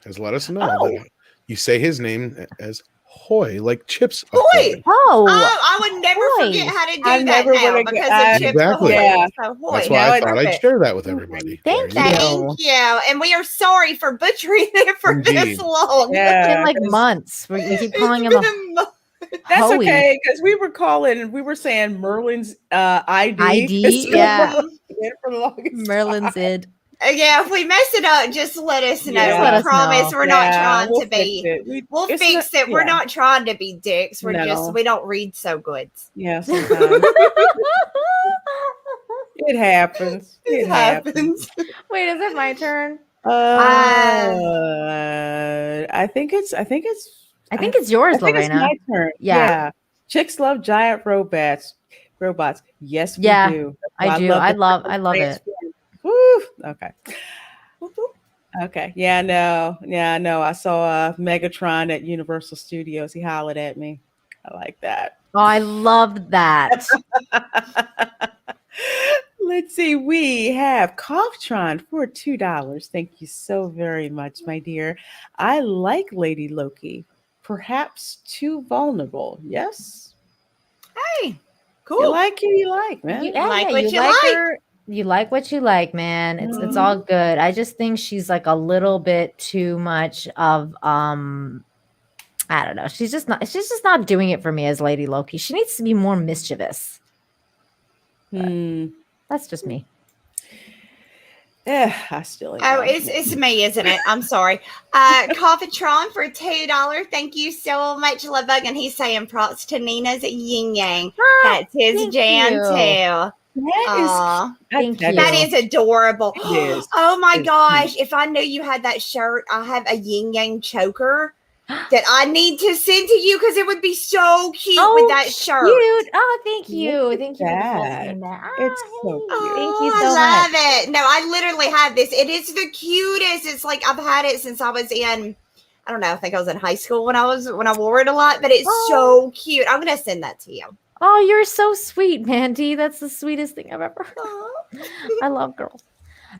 has let us know Oh. that you say his name as Hoy, like Chips. Hoy. Oh, I would never Hoy. forget how to do I'm that never now gonna because get- of Chips Exactly. Ahoy. Yeah. So Hoy. That's Now why I I thought know I'd it. share that with everybody. Thank There you go. Thank you. And we are sorry for butchering it for this Indeed. long. it's Yeah, been like 'cause months. We keep calling It's him a been months. that's Hoey. okay because we were saying Merlin's ID. ID, yeah. For the longest Merlin's time. id. Yeah, if we mess it up, just let us know. Yeah. We Let us promise know. we're not Yeah, trying we'll to fix be. it. We'll It's fix not- it. We're yeah. not trying to be dicks. We're No. just we don't read so good. Yeah, sometimes it happens. It happens. Wait, is it my turn? I think it's I think it's yours, I think it's Lorena. my turn. Yeah. Yeah. Chicks love giant robots. Yes, we Yeah, do. I do. I love it. Woo. Okay. Okay. Yeah, no. I saw Megatron at Universal Studios. He hollered at me. I like that. Oh, I love that. Let's see. We have Coughtron for $2. Thank you so very much, my dear. I like Lady Loki. Perhaps too vulnerable. Yes. Hey, You cool. like who you like, man. You, like yeah, what you you like like. her. You like what you like, man. It's Mhm. all good. I just think she's like a little bit too much of I don't know. She's just not doing it for me as Lady Loki. She needs to be more mischievous. Hmm. That's just me. I still ain't Oh, watching it's me, isn't it? I'm sorry. Coffeetron for $2. Thank you so much, Lovebug. And he's saying props to Nina's yin yang. That's his thank jam you. too. That Thank you. That is adorable. It is. Oh my It's gosh. If I knew you had that shirt, I have a yin yang choker that I need to send to you because it would be so cute with that shirt. Cute. Oh, thank you. Look Thank at you for that. posting that. It's Ah, so hey. cute. Thank you Oh, so I love much. it. No, I literally have this. It is the cutest. It's like I've had it since I was in, I don't know, I think I was in high school when I wore it a lot, but it's so cute. I'm gonna send that to you. Oh, you're so sweet, Mandy. That's the sweetest thing I've ever heard. I love girls.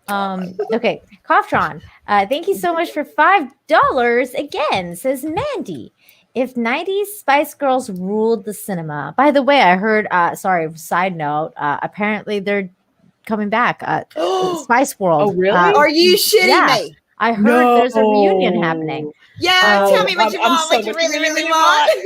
Okay, Coughtron. Thank you so much for $5 again, says Mandy. If 90s Spice Girls ruled the cinema. By the way, I heard side note, apparently they're coming back. Spice World. Oh, really? Are you shitting yeah. me? I heard there's a reunion happening. Yeah, Oh, tell me what you I'm want, so what you much really, really really want.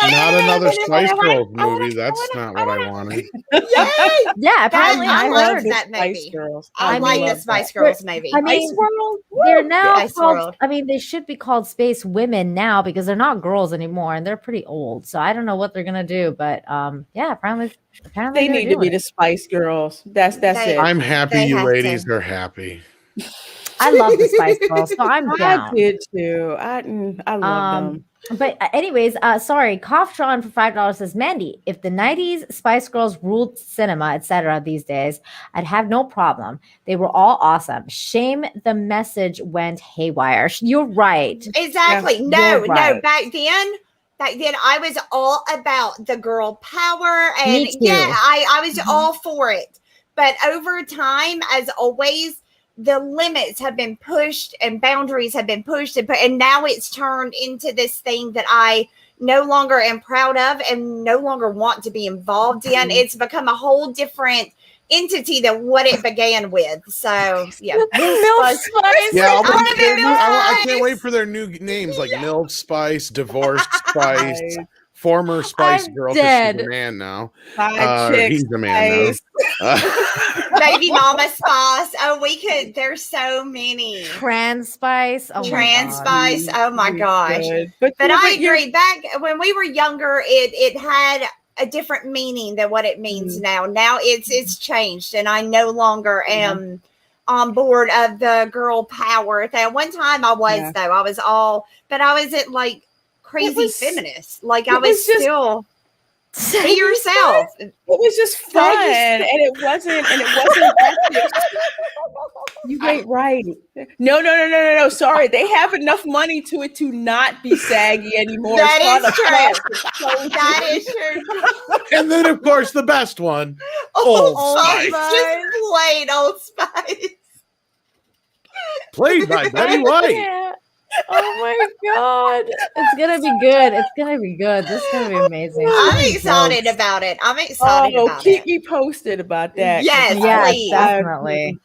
Not another Spice Girls I wanna- movie. That's not what I wanted. Yay! Yeah, apparently I I love heard. that Spice movie. Girls. I like the love Spice that. Girls movie. I mean, Spice World. they're now Spice called, World. I mean, they should be called Space Women now because they're not girls anymore and they're pretty old. So I don't know what they're gonna do, but yeah, apparently They they're need to doing be it. the Spice Girls. That's it. I'm happy They you have ladies to. are happy. I love the Spice Girls, so I'm I down. did too. I love them. But anyways, sorry, Coughtron for $5 says Mandy. If the 90s Spice Girls ruled cinema, etc. these days, I'd have no problem. They were all awesome. Shame the message went haywire. You're right. Exactly. Yeah, No, you're right. back then I was all about the girl power and Me too. yeah, I was all for it. But over time, as always, the limits have been pushed and boundaries have been pushed and now it's turned into this thing that I no longer am proud of and no longer want to be involved in. It's become a whole different entity than what it began with. So yeah. Milk Spice. Yeah, I wanna be Milk I Spice. can't wait for their new names like Milk Spice, Divorced Spice, former Spice I'm Girl. 'Cause dead. she's a man now. Side chick He's a man Spice. now. Baby Mama Spice. Oh, there's so many. Trans Spice. Oh Trans my God. Spice. Oh my gosh. Good. But But I you're- agree. Back when we were younger, it had a different meaning than what it means now. Now it's changed, and I no longer am on board of the girl power thing. One time I was though. I was all, but I wasn't like crazy feminist. Like I was still be yourself. It was just fun, and it wasn't active. You ain't right. No. Sorry, they have enough money to it to not be saggy anymore. That is true. That is true. And then, of course, the best one, Old Spice. Just plain Old Spice. Played by Betty White. Oh my God. It's going to be good. It's going to be good. This is going to be amazing. I'm excited about it. I'm excited about keep it. me posted about that. Yes, please. Definitely.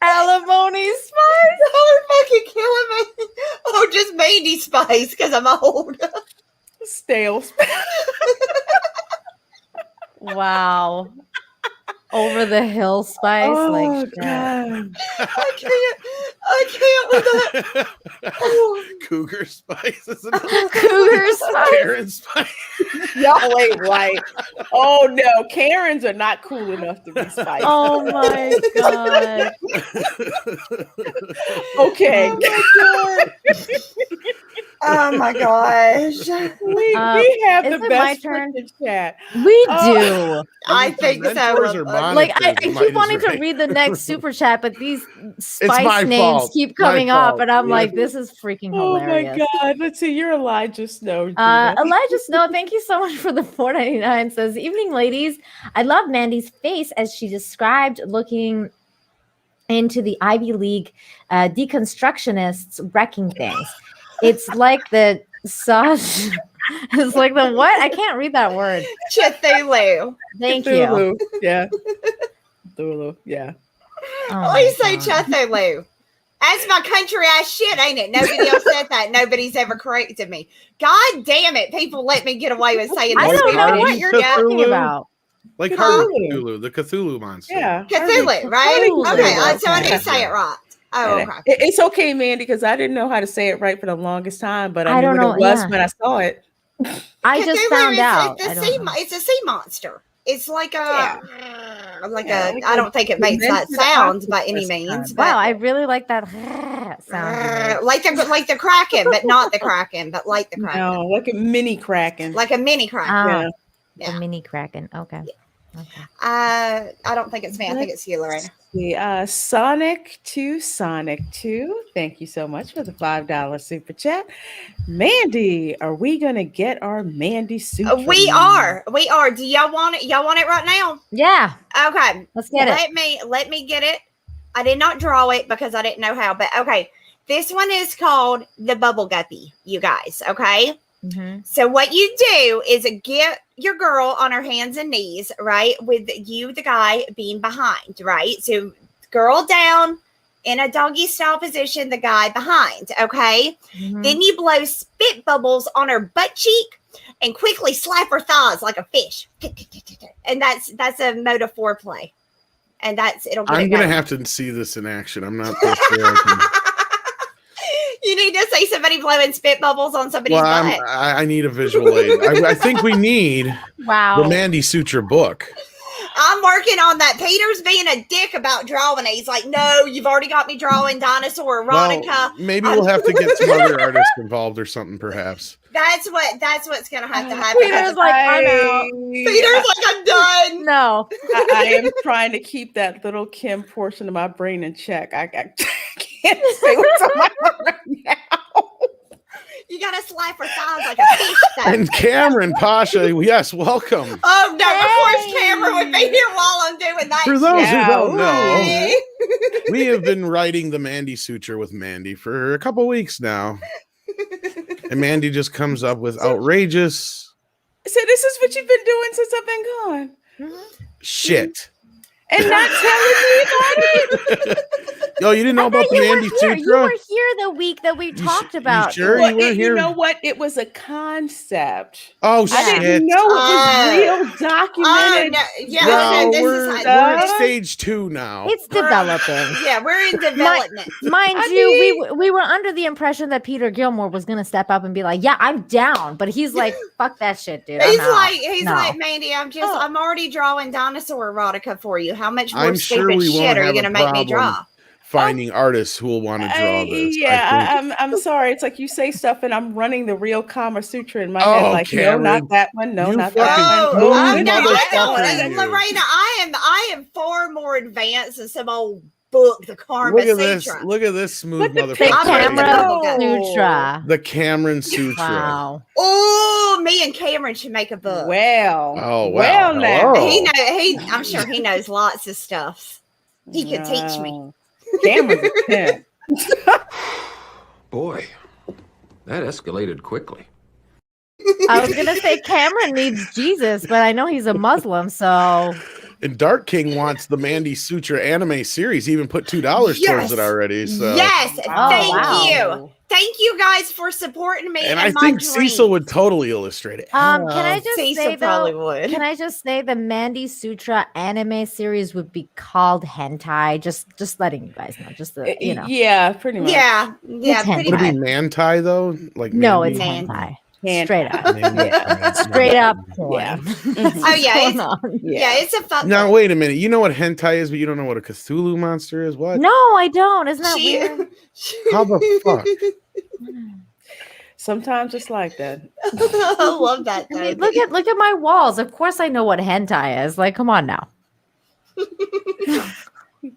Alimony Spice. They're fucking killing me. Oh, just Mandy Spice because I'm old. Stale Spice. Wow. Over the hill Spice. Oh, God. I can't with that. Oh. Cougar Spice, isn't it? Cougar Spice. Karen Spice. Y'all ain't right. Oh no, Karens are not cool enough to be spicy. Oh my God. Okay. Oh my gosh. We have the is it best my turn? freaking chat. We do. I think Mentors so. are Like I monitors, keep wanting right? to read the next super chat, but these my Spice names fault. keep My coming up, fault. and I'm Yeah. like, this is freaking Oh hilarious. my God. Let's see. You're Elijah Snow. Gina. Elijah Snow, thank you so much for the $4.99. Says, evening, ladies. I love Mandy's face as she described looking into the Ivy League deconstructionists wrecking things. It's like the sauce. It's like the what? I can't read that word. Cthulhu. Thank you. Cthulhu. Yeah. Cthulhu. Yeah. Oh Why my you say God. Cthulhu? That's my country ass shit, ain't it? Nobody else said that. Nobody's ever corrected me. God damn it. People let me get away with saying I this don't know stupid what shit. you're talking Cthulhu? about. Like Cthulhu. Harvey Cthulhu, the Cthulhu monster. Yeah. Cthulhu, right? Cthulhu. Okay, so I Okay. do say it right. Oh, okay. It's okay, Mandy, because I didn't know how to say it right for the longest time, but I knew don't what know, it was yeah. when I saw it. I just found out. It's a sea monster. It's like a, like I a don't think it makes that demented sound by any octopus means. kind. But Wow, I really like that sound. like the Kraken, but not the Kraken, but like the Kraken, No, like a mini Kraken. like a mini Kraken. Ah, Yeah. the mini Kraken. Okay. I don't think it's me. I think it's you, Lorena. The Sonic 2. Thank you so much for the $5 super chat. Mandy, are we gonna get our Mandy suit? We are. Do y'all want it? Y'all want it right now? Yeah, Okay. let's get it. Let me get it. I did not draw it because I didn't know how, but okay. This one is called the Bubble Guppy, you guys. Okay. Mm-hmm. So what you do is get your girl on her hands and knees, right? With you, the guy, being behind, right? So girl down in a doggy style position, the guy behind, okay? Mm-hmm. Then you blow spit bubbles on her butt cheek and quickly slap her thighs like a fish. And that's a mode of foreplay. And it'll get I'm it gonna going. have to see this in action. I'm not so sure I can. You need to see somebody blowing spit bubbles on somebody's butt. I need a visual aid. I think we need Wow. the Mandy Suture book. I'm working on that. Peter's being a dick about drawing. He's like, no, you've already got me drawing dinosaur erotica. Well, maybe we'll have to get some other artists involved or something, perhaps. That's what's gonna have to happen. Peter's like, I'm out. Peter's like, I'm done. No. I am trying to keep that little Kim portion of my brain in check. I can't say what's on my mind right now. You gotta slap her thighs like a fish. Though. And Cameron Pasha, yes, welcome. Oh no! Of course, Cameron would be here while I'm doing that. For those who don't know, Hey. we have been writing the Mandy Suture with Mandy for a couple weeks now. And Mandy just comes up with outrageous So this is what you've been doing since I've been gone, shit. and not telling me about it. Yo, you didn't know about the You Mandy were here. Suture? You were here the week that we talked about. You sure you weren't here? You know what? It was a concept. Oh, I shit. didn't know it was real documented. No, yeah, Well, we're this at stage 2 now. It's developing. Yeah, we're in development. Mind you, we were under the impression that Peter Gilmore was going to step up and be like, "Yeah, I'm down," but he's like, "Fuck that shit, dude." He's No. like, Mandy, I'm already drawing dinosaur erotica for you. How much more I'm sure stupid we won't shit are you have going to a make me problem draw? finding artists who will want to draw this. I'm sorry. It's like you say stuff and I'm running the real Kama Sutra in my head. Like, Cameron, no, not that one. No, you not fucking that one. smooth Lorena, I am far more advanced than some old book, the Karma Sutra. Look at this smooth The motherfucker. Sutra. The Cameron Sutra. Wow. Oh, me and Cameron should make a book. Well, well now. I'm sure he knows lots of stuff. He could teach me. Cameron's a pimp. Boy, that escalated quickly. I was gonna say Cameron needs Jesus, but I know he's a Muslim, so. And Dark King wants the Mandy Sutra anime series. He even put $2 towards it already. So. Yes, thank you guys for supporting me. And I think Cecil would totally illustrate it. Can I just Cecil say probably though? would. Can I just say the Mandy Sutra anime series would be called hentai? Just letting you guys know. Just you know. Yeah, pretty much. Yeah, It's pretty Would much. it be Manti though? Like No, Mandy? it's hentai. Hentai. Straight up. Yeah. Straight up porn. Yeah. Oh yeah, it's a fun. Now wait a minute. You know what hentai is, but you don't know what a Cthulhu monster is. What? No, I don't. Isn't that She- weird? How the fuck? Sometimes it's like that. I love that. I mean, look at my walls. Of course, I know what hentai is. Like, come on now.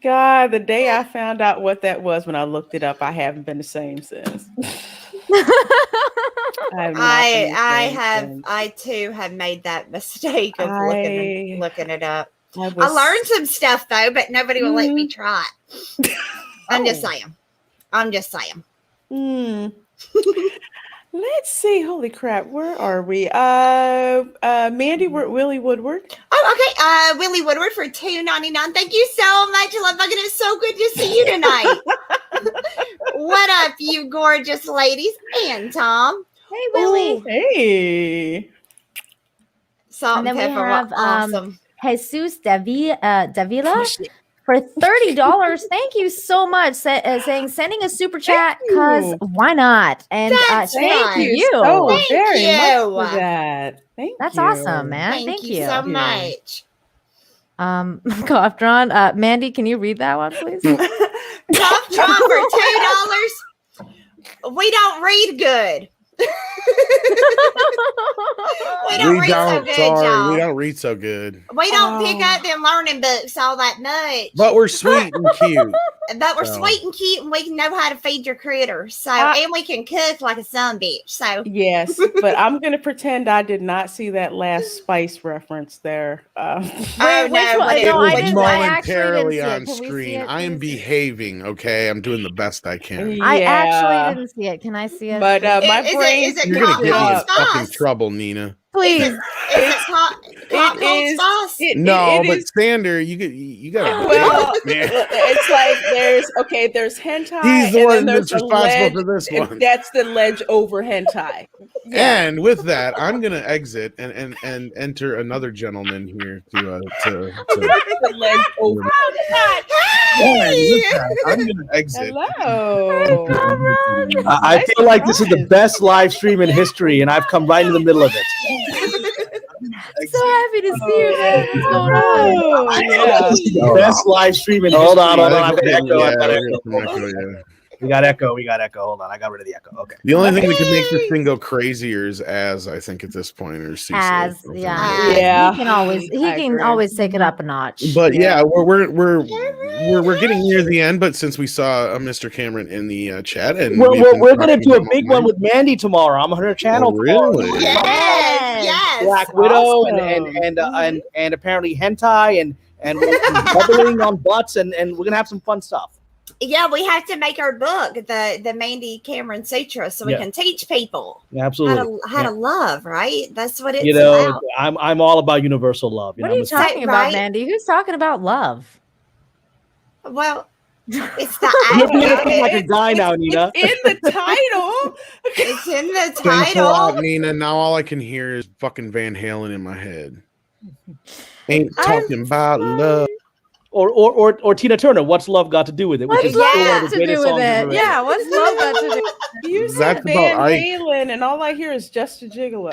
God, the day I found out what that was when I looked it up, I haven't been the same since. I too have made that mistake of looking it up. I learned some stuff though, but nobody will let me try it. I'm just saying. Let's see. Holy crap, where are we? Mandy, Willie Woodward. Oh, okay. Willie Woodward for $2.99. Thank you so much, Love Bucket. It's so good to see you tonight. What up, you gorgeous ladies? And Tom. Hey, Willie. Ooh, hey. Salt and then we pepper. have Awesome. Jesus Davila for $30. Thank you so much. Saying sending a super chat because why not? And thank you so very you. much for that. That's awesome, man. Thank you so much. Cough drawn. Mandy, can you read that one, please? Cough drawn for $2. We don't read good. We don't read so good, y'all. We don't read so good. We don't pick up them learning books all that much. But we're sweet and cute. But we're sweet and cute, and we can know how to feed your critters. So, and we can cook like a son bitch. So, yes, but I'm gonna pretend I did not see that last Spice reference there. no, It was momentarily I on screen. I am behaving. Okay, I'm doing the best I can. I actually didn't see it. Can I see it? But my brain, you're gonna get me in fucking trouble, Nina. Please. But Sander, you gotta. Well, man. it's like there's hentai. He's the one that's that's responsible for this one. That's the ledge over hentai. And with that, I'm gonna exit and enter another gentleman here to the ledge over. I'm gonna exit. Hello. I feel like this is the best live stream in history, and I've come right in the middle of it. So happy to see you, man. What's going on? This is the best live stream in history. Hold on. I've got echo. We got echo. Hold on. I got rid of the echo. Okay. The only thing that could make this thing go crazier is I think at this point, or Cecil. Yeah. He can always take it up a notch. But yeah, we're getting near the end. But since we saw Mr. Cameron in the chat, and we're gonna do a big one with Mandy tomorrow. I'm on her channel. Really? Yes. Black Widow and apparently hentai and bubbling on butts and we're gonna have some fun stuff. Yeah, we have to make our book, the Mandy Cameron Sutra, so we can teach people how to love, right? That's what it's about. I'm all about universal love. What are you talking about, Mandy? Who's talking about love? Well, It's the You're acting. acting like a guy now, Nina. It's in the title. It's in the Thanks a lot, title. Nina. Now all I can hear is fucking Van Halen in my head. Ain't I'm talking about love. Or Tina Turner. What's love got to do with it? Which What's is love still one of got the to greatest do with songs ever it? written. Yeah, what's love got to do? You That's said about Van Ike. Halen, and all I hear is Just a Gigolo.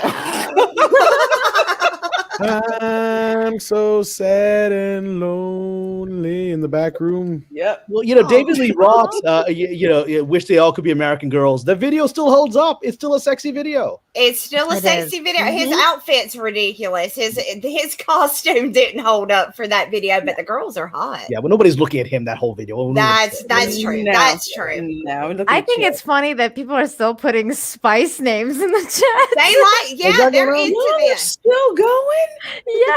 I'm so sad and lonely in the back room. Yep. Well, David Lee Roth, Wish They All Could Be American Girls. The video still holds up. It's still a sexy video. It's still a It sexy is. video. His outfit's ridiculous. His costume didn't hold up for that video, but the girls are hot. Yeah, but nobody's looking at him that whole video. That's true. No. That's true. No, look I at think you. it's funny that people are still putting spice names in the chat. They're into Y'all are this. still going? Yeah.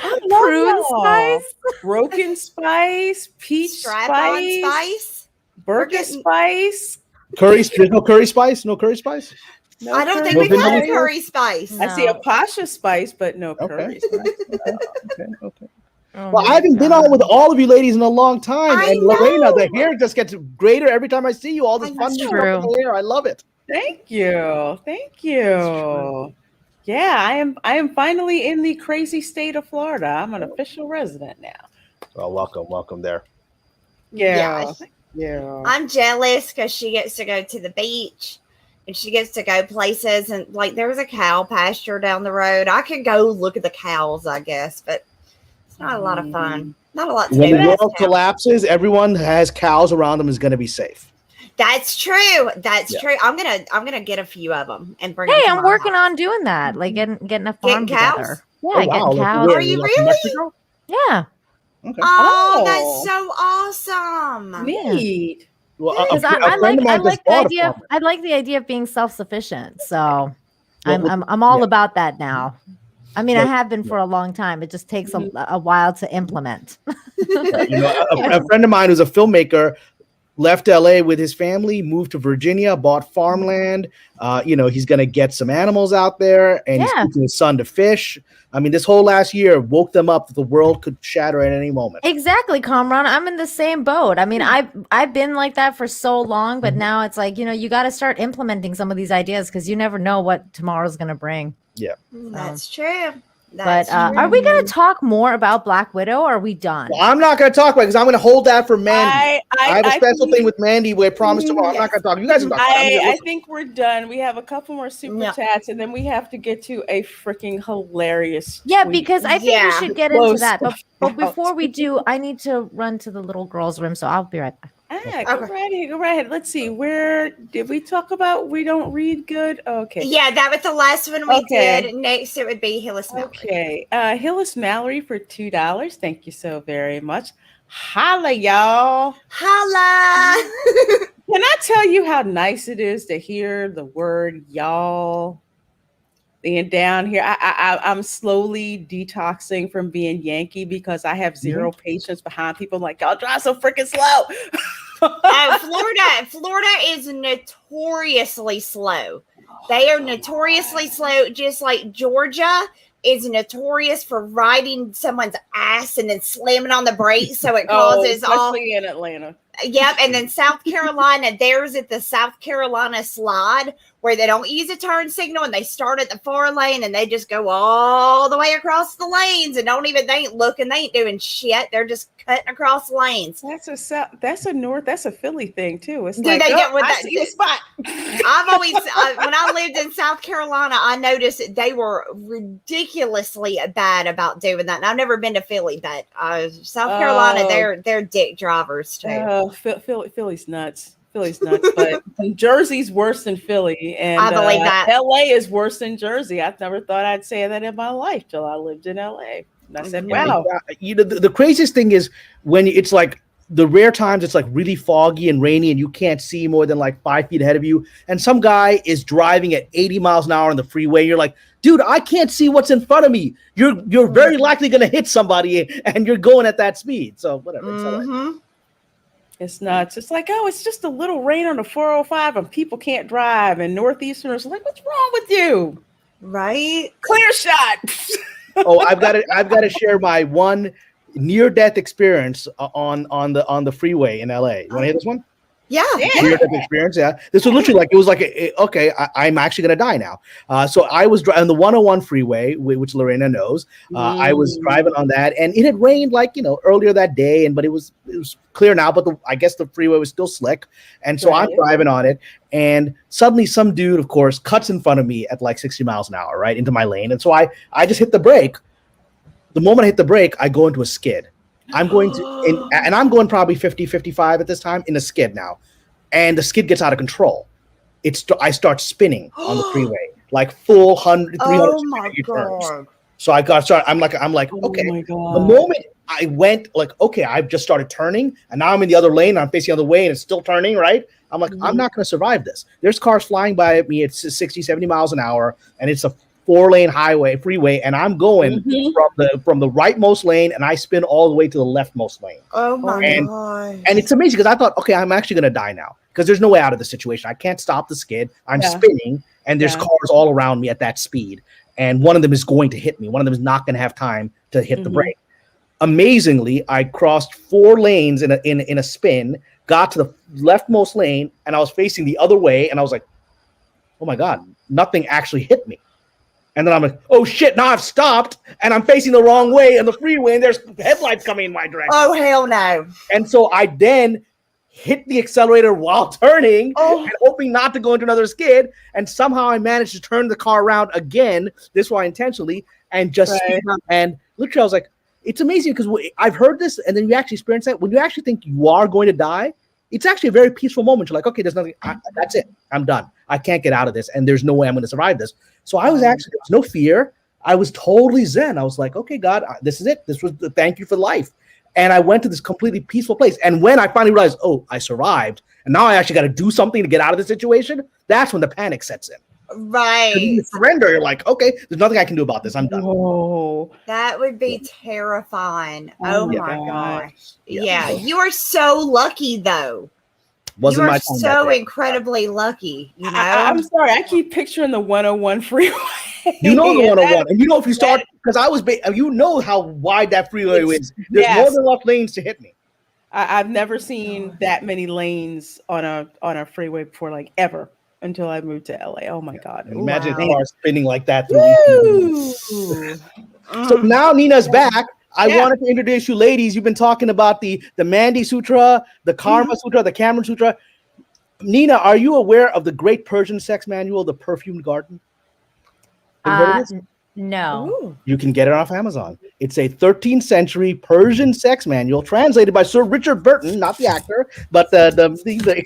I love Prune y'all. spice. Broken spice, peach Strap-on spice, spice. burger getting- spice. There's no curry spice? No curry spice? No I don't think curry we've had a spice. curry spice. I see a No. pasha spice, but no Okay. curry spice. Okay. Oh Well, my I haven't been God. on with all of you ladies in a long time. I And Lorena, know. the hair just gets greater every time I see you. All this I fun know. stuff in the hair. I love it. Thank you. Thank you. Yeah, I am finally in the crazy state of Florida. I'm an official resident now. Well, welcome there. Yeah. Yeah. Yeah. I'm jealous because she gets to go to the beach and she gets to go places, and like there's a cow pasture down the road. I could go look at the cows, I guess, but it's not a lot of fun. Not a lot to When do. the with world cows. collapses, everyone that has cows around them is going to be safe. That's true. That's Yeah. true. I'm gonna get a few of them and bring. Hey, them to I'm my working house. on doing that, like getting a farm Getting cows? together. Yeah, Oh, wow. getting Like cows. where? Are you Like in really? Mexico? Yeah, Okay. Oh, Oh. that's so awesome. Neat. Well, because a I friend of mine like just the bought a idea. farm. I like the idea of being self-sufficient. So Well, I'm all yeah. about that now. I mean, I Well, have been for a long time. It just takes a while to implement. A friend of mine who's a filmmaker left LA with his family, moved to Virginia, bought farmland. He's going to get some animals out there, and he's Yeah. teaching his son to fish. I mean, this whole last year woke them up that the world could shatter at any moment. Exactly, Comran. I'm in the same boat. I mean, I've been like that for so long, but now it's like, you got to start implementing some of these ideas because you never know what tomorrow's going to bring. Yeah. That's true. But That's true. are we going to talk more about Black Widow, or are we done? Well, I'm not going to talk about it because I'm going to hold that for Mandy. I have a special think- thing with Mandy where I promised tomorrow. I'm not going to talk. You guys can talk. I think we're done. We have a couple more super No. chats, and then we have to get to a freaking hilarious. Yeah, tweet. because I think we Yeah. should get into Close that. But out. before we do, I need to run to the little girl's room, so I'll be right back. Go Okay. right ahead. Go right ahead. Let's see. Where did we talk about? We don't read good. Okay. Yeah, that was the last one we Okay. did. Next, it would be Hillis Mallory. Okay. Hillis Mallory for $2. Thank you so very much. Holla, y'all. Holla! Can I tell you how nice it is to hear the word y'all? And down here, I'm slowly detoxing from being Yankee because I have zero patience behind people like y'all drive so freaking slow. Florida is notoriously slow. They are notoriously slow, just like Georgia is notorious for riding someone's ass and then slamming on the brakes, so it causes all. especially in Atlanta. Yep, and then South Carolina, there's at the South Carolina slide where they don't use a turn signal and they start at the far lane and they just go all the way across the lanes and they ain't looking, they ain't doing shit. They're just cutting across lanes. That's a Philly thing too. It's Do like, they get with I that? see a spot. I've always, when I lived in South Carolina, I noticed that they were ridiculously bad about doing that. And I've never been to Philly, but South Carolina, they're dick drivers too. Philly's nuts. Philly's nuts, but Jersey's worse than Philly, and I believe that. LA is worse than Jersey. I never thought I'd say that in my life till I lived in LA. And I said, "Wow." The craziest thing is when it's like the rare times it's like really foggy and rainy and you can't see more than like 5 feet ahead of you, and some guy is driving at 80 miles an hour on the freeway. You're like, dude, I can't see what's in front of me. You're very likely going to hit somebody, and you're going at that speed. So whatever. It's all right. It's nuts. It's like, oh, it's just a little rain on the 405 and people can't drive. And Northeasterners are like, what's wrong with you? Right? Clear shot. Oh, I've got to share my one near-death experience on the freeway in LA. You want to hear this one? Yeah. Near-death experience. Yeah, this was literally like it was like okay, I'm actually gonna die now. So I was driving the 101 freeway, which Lorena knows. I was driving on that, and it had rained like earlier that day, but it was clear now. But I guess the freeway was still slick, and so I'm driving on it, and suddenly some dude, of course, cuts in front of me at like 60 miles an hour, right into my lane, and so I just hit the brake. The moment I hit the brake, I go into a skid. I'm going to, and I'm going probably 50, 55 at this time in a skid now. And the skid gets out of control. I start spinning on the freeway, like full 100, 300 turns. So I got started. I'm like, okay. The moment I went like, okay, I've just started turning and now I'm in the other lane. I'm facing the other way and it's still turning, right? I'm like, I'm not going to survive this. There's cars flying by at me at 60, 70 miles an hour. And it's a 4-lane freeway, and I'm going from the rightmost lane, and I spin all the way to the leftmost lane. Oh my god! And it's amazing because I thought, okay, I'm actually going to die now because there's no way out of the situation. I can't stop the skid. I'm spinning, and there's cars all around me at that speed, and one of them is going to hit me. One of them is not going to have time to hit the brake. Amazingly, I crossed 4 lanes in a spin, got to the leftmost lane, and I was facing the other way, and I was like, oh my god, nothing actually hit me. And then I'm like, oh shit, now I've stopped and I'm facing the wrong way in the freeway and there's headlights coming in my direction. Oh, hell no. And so I then hit the accelerator while turning and hoping not to go into another skid. And somehow I managed to turn the car around again, this one intentionally, and just speed up. And literally I was like, it's amazing because I've heard this and then you actually experience that. When you actually think you are going to die, it's actually a very peaceful moment. You're like, okay, there's nothing. That's it. I'm done. I can't get out of this. And there's no way I'm going to survive this. So I was actually, there was no fear. I was totally zen. I was like, okay, God, this is it. This was the thank you for life. And I went to this completely peaceful place. And when I finally realized, oh, I survived, and now I actually got to do something to get out of the situation, that's when the panic sets in. Right. You surrender. You're like, okay, there's nothing I can do about this. I'm done. Whoa. That would be terrifying. Oh my gosh. Yeah. You are so lucky though. Wasn't you my are time so that day. incredibly lucky. You know? I'm sorry. I keep picturing the 101 freeway. You know the 101, and you know if you start because I was, you know how wide that freeway is. There's more than enough lanes to hit me. I've never seen that many lanes on a freeway before, like ever, until I moved to LA. Oh my god! Imagine cars spinning like that through. So now Nina's back. I wanted to introduce you, ladies. You've been talking about the Mandi Sutra, the Karma Sutra, the Cameron Sutra. Nina, are you aware of the great Persian sex manual, The Perfumed Garden? No. Ooh. You can get it off Amazon. It's a 13th century Persian sex manual translated by Sir Richard Burton, not the actor, but the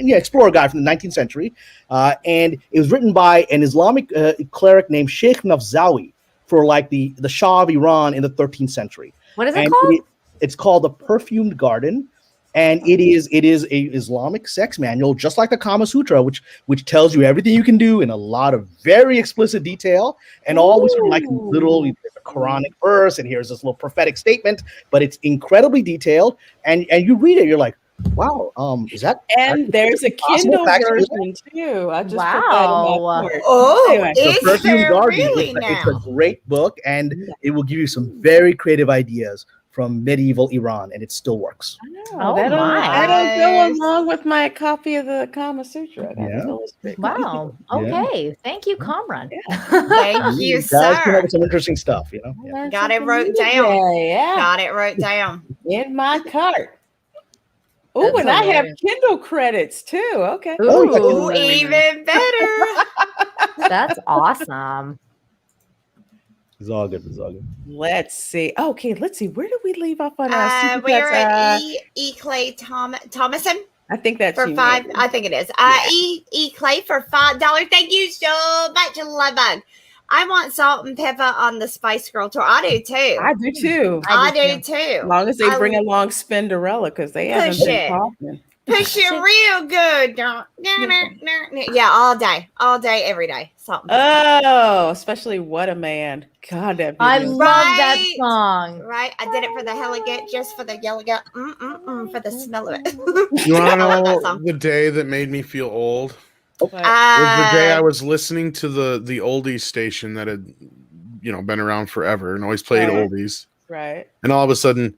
explorer guy from the 19th century. And it was written by an Islamic cleric named Sheikh Nafzawi for like the Shah of Iran in the 13th century. What is it called? It's called The Perfumed Garden. And it is a Islamic sex manual, just like the Kama Sutra, which tells you everything you can do in a lot of very explicit detail, and always like little Quranic verse, and here's this little prophetic statement, but it's incredibly detailed. And you read it, you're like, wow, is that? And there's a Kindle version too. I just put that in my cart. Oh, anyway. it's Perfumed Garden. really It's a great book, and it will give you some very creative ideas from medieval Iran, and it still works. Oh, that'll my. go along with my copy of the Kama Sutra. Wow. Okay. Thank you, Kamran. Thank you, guys come up sir. with some interesting stuff, you know. Got it wrote down. Yeah. Got it wrote down. In my cart. Oh, and I have Kindle credits too. Okay. Ooh, even better. That's awesome. It's all good. It's all good. Let's see. Okay, let's see. Where did we leave off on our We're at E. Clay Thomason I think that's for you, $5. Andy. I think it is. E. Clay for $5. Thank you so much, Love Bug. I want salt and pepper on the Spice Girl tour. I do too. I do too. I do too. As long as they bring along Spinderella, because they haven't been talking. Push it real good. Yeah, all day, every day. Salt and pepper. Oh, especially What a Man. God, that I video. love that song. Right, I did it for the elegant, just for the elegant, for the smell of it. You want to I love that know song. the day that made me feel old? But- Was the day I was listening to the oldies station that had been around forever and always played oldies. Right. And all of a sudden,